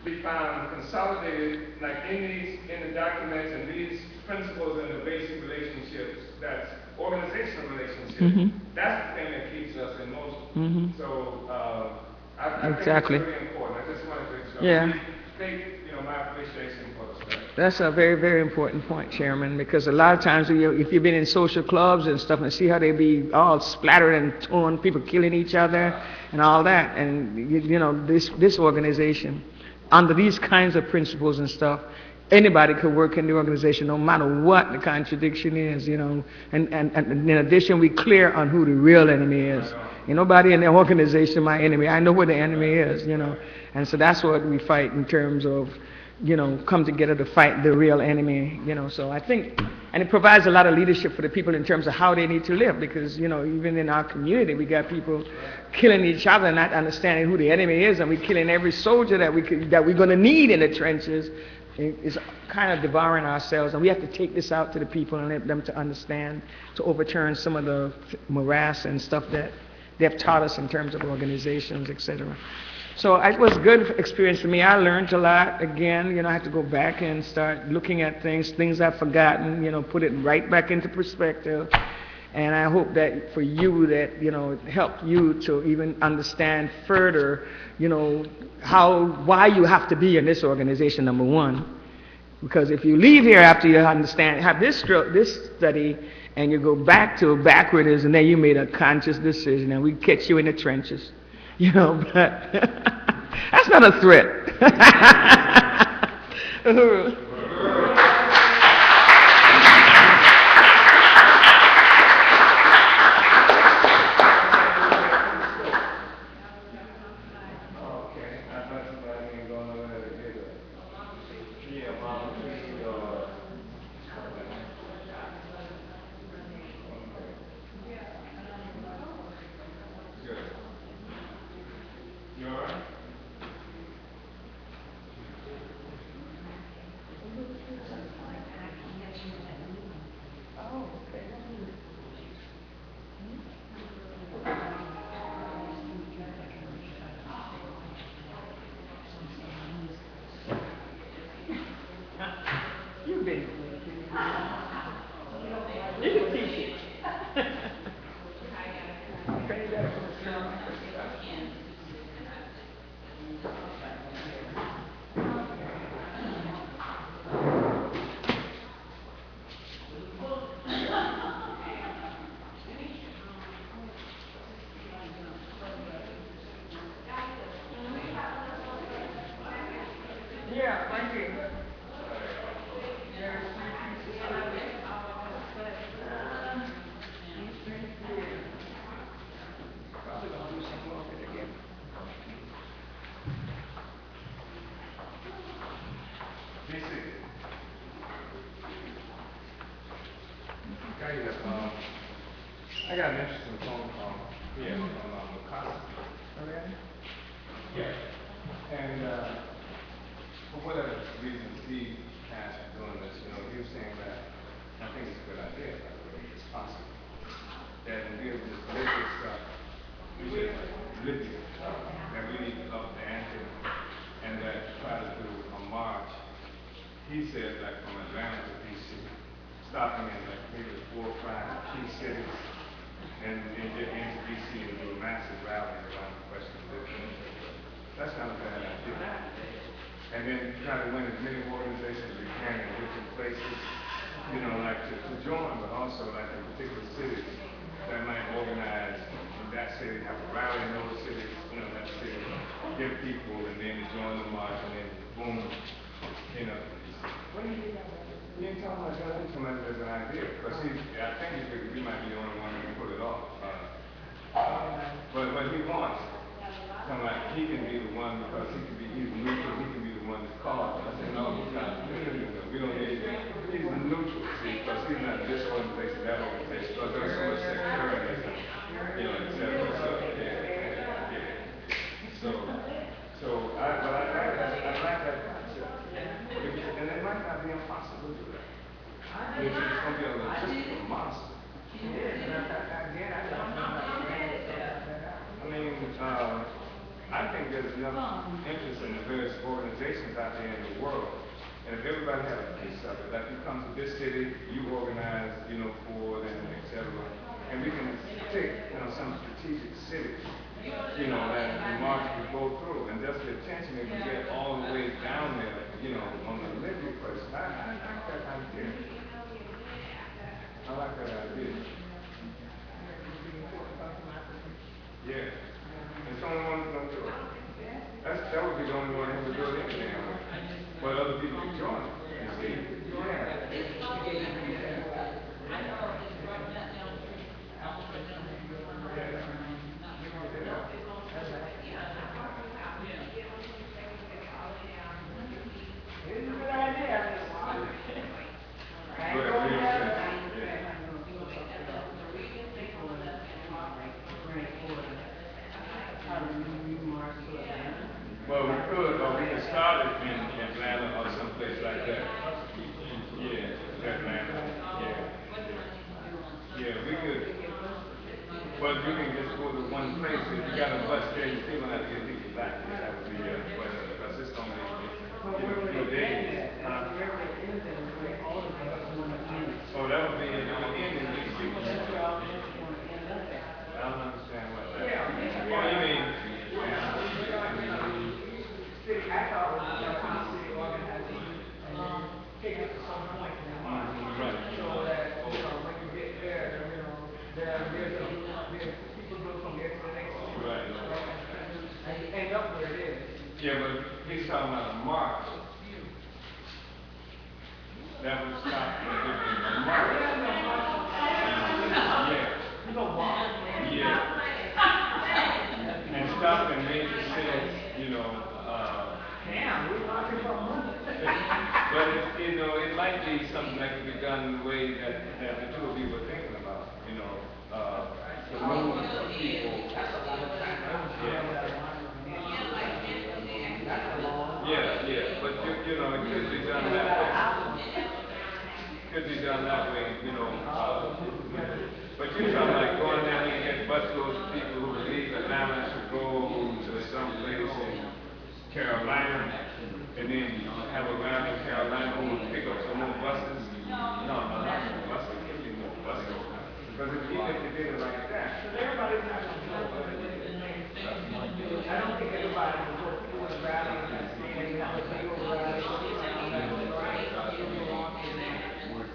we found consolidated like in the documents and these principles and the basic relationships, that's organizational relationships. That's the thing that keeps us in motion. So I exactly. think it's really important. I just wanted to state my appreciation for the study. That's a very, very important point, Chairman, because a lot of times if you've been in social clubs and stuff and see how they be all splattered and torn, people killing each other and all that, and this organization, under these kinds of principles and stuff, anybody could work in the organization no matter what the contradiction is, and in addition, we clear on who the real enemy is. Ain't nobody in the organization my enemy. I know where the enemy is, and so that's what we fight in terms of, come together to fight the real enemy, so I think, and it provides a lot of leadership for the people in terms of how they need to live, because, even in our community, we got people killing each other, not understanding who the enemy is, and we're killing every soldier that we're going to need in the trenches. It's kind of devouring ourselves, and we have to take this out to the people and let them to understand, to overturn some of the morass and stuff that they have taught us in terms of organizations, etc. So it was a good experience for me. I learned a lot. Again, I had to go back and start looking at things I've forgotten, put it right back into perspective. And I hope that for you that, it helped you to even understand further, why you have to be in this organization, number one. Because if you leave here after you have this study, and you go back to backwards, and then you made a conscious decision, and we catch you in the trenches. But that's not a threat. Uhuru. Gaida, I got an interesting phone call here from Mikasa. Oh, really? Yeah. And for whatever reason Steve has for doing this, he was saying that I think it's a good idea, by the way, it's possible. That when we have this Libya stuff, we should Libya stuff, that we need to up the ante and that try to do a march. He said like from Atlanta to DC, stopping in like maybe 4 or 5 key cities and get into DC and do a massive rally around the question of Libya. That's not a bad idea. And then try to win as many organizations as we can in different places, like to join, but also like in particular cities that might organize in that city, have a rally in those cities, that city, get people and then join the march and then boom, What do you think about that? You ain't talking about John, he's coming up as an idea, because I think he figured we might be the only one who can pull it off. But he wants, like he can be the one because he's neutral, he can be the one to call. I said, no, we don't need him. He's neutral, see, because he's not this organization, that organization, because there's so much sectarianism, et cetera. So, but I like that concept. And it might not be impossible to do that. It's going to be a logistical monster. I think there's enough interest in the various organizations out there in the world. And if everybody had a piece of it, like you come to this city, you organize, for them, et cetera. And we can take, some strategic cities, that the march would go through. And just the attention they would get all the way down there, on the Libya question. I like that idea. I like that idea. Yeah. It's the only one who's going to do it. That would be the only one who would do it anyway. But other people can join it, you see. Yeah. It's a good idea. Well, we could, or we could start it in Atlanta or someplace like that. Yeah, Atlanta. Yeah, we could. But you can just go to one place. If you got a bus there, you still gonna have to get people back. That would be the question, because it's gonna be a few days. Oh, that would be in the end in DC. I don't understand what that is. Oh, you mean? City, I thought was city organizing and take it to some point in the march. So that, when you get there, there's people go from there to the next city. Right. And you end up where it is. Yeah, but he's talking about a march. That would stop the march. Yeah. And stop in major cities, we're marching for money. But it might be something that could be done in the way that the two of you were thinking about, to move people. That's a lot of time. Yeah, but it could be done that way. Could be done that way, but you're talking like going down and get busloads of people who leave Atlanta to go to some place in Carolina, and then have a rally in Carolina who would pick up some more buses. No, not more buses. It could be more buses. Because even if you did it like that, because everybody's not going to go. I don't think everybody will go. People would rally and have a big old rally.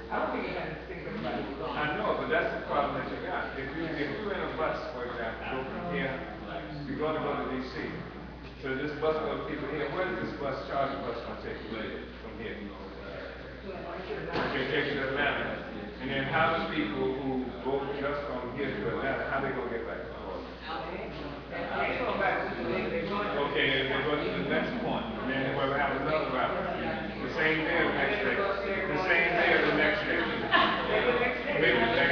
I don't think everybody will go. I know, but that's the problem that you got. If you're in a bus, for example, go from here, you're going to go to DC. So this bus goes people here. Where does this bus, charging bus, going to take you later from here? Okay, take you to Atlanta. And then how do people who go just from here to Atlanta, how they going to get back to Florida? Okay, and they go to the next point. And then we'll have another route. The same day or the next day. The same day or the next day. Maybe the next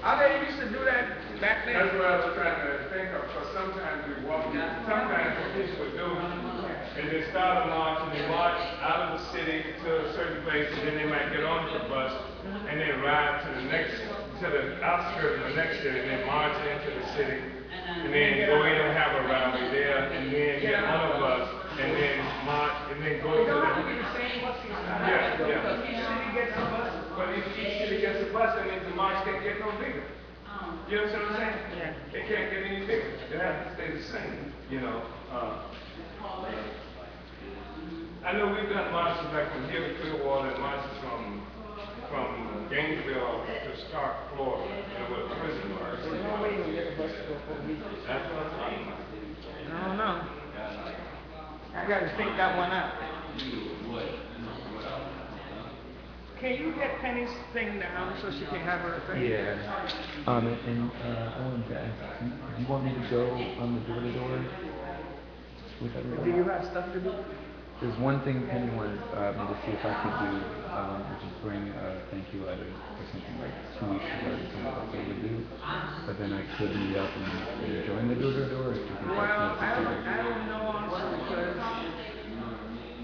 How they used to do that back then? That's what I was trying to think of, because sometimes we walk, sometimes what people would do is they start a march and they march out of the city to a certain place, and then they might get on the bus and then ride to the outskirts of the next city, and then march into the city, and then go in and have a rally there, and then get on a bus, and then march, and then go to the... Because each city gets a bus. But if each city gets a bus, that means the march can't get no bigger. You know what I'm saying? Yeah. It can't get any bigger. It has to stay the same, you know. I know we've done marches like from here to Clearwater, and marches from Gainesville to Stark, Florida, where the prison was. There's no way you'll get a bus to go for a week. That's what I'm talking about. I don't know. I got to think that one out. Can you get Penny's thing down so she can have her thing? Yeah. I wanted to ask, do you want me to go on the door-to-door with everyone? Do you have stuff to do? There's one thing Penny wanted me to see if I could do, which is bring a thank you letter or something like 2 weeks ago to some of us overdue. But then I could meet up and join the door-to-door if you think Well, that's I necessary. don't know also because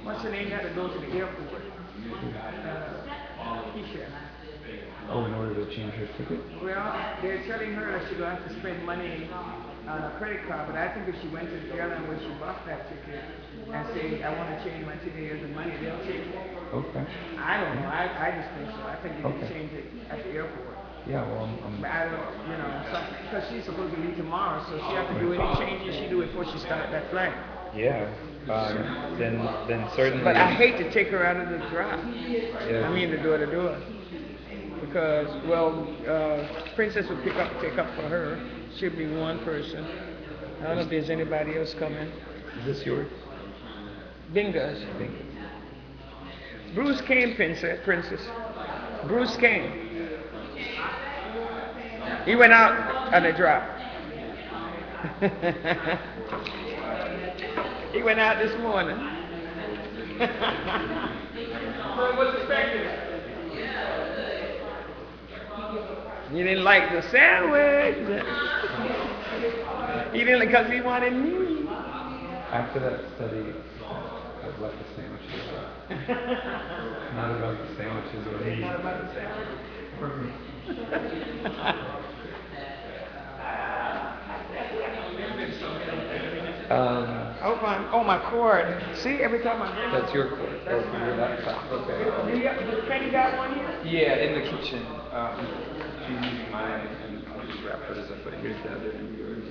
what's her name had to go to the airport. Keisha. Oh, in order to change her ticket? Well, they're telling her that she's going to have to spend money on a credit card, but I think if she went to the airline where she bought that ticket and say, I want to change my ticket, here's the money, they'll take it. Okay. I don't know, I just think so. I think you can Okay. change it at the airport. Yeah, well, But I don't, because she's supposed to leave tomorrow, so she has to do any changes she do it before she starts that flight. yeah. Then certainly. But I hate to take her out of the drop. Yeah. I mean the door-to-door. Because, Princess will take up for her. She'll be one person. I don't know if there's anybody else coming. Is this yours? Bingo's. Bruce came, Princess. Bruce came. He went out on a drop. He went out this morning. So what's expected? He didn't like the sandwich. He didn't because he wanted me. After that study, I've left the sandwiches. Not about the sandwiches or me. Not about the sandwich. Oh, my cord. See, every time I bring That's your cord. Oh, for your laptop. Okay. Does Penny got one here? Yeah, in the kitchen. She's using mine, and I'll just wrap hers up. But here's the other and yours.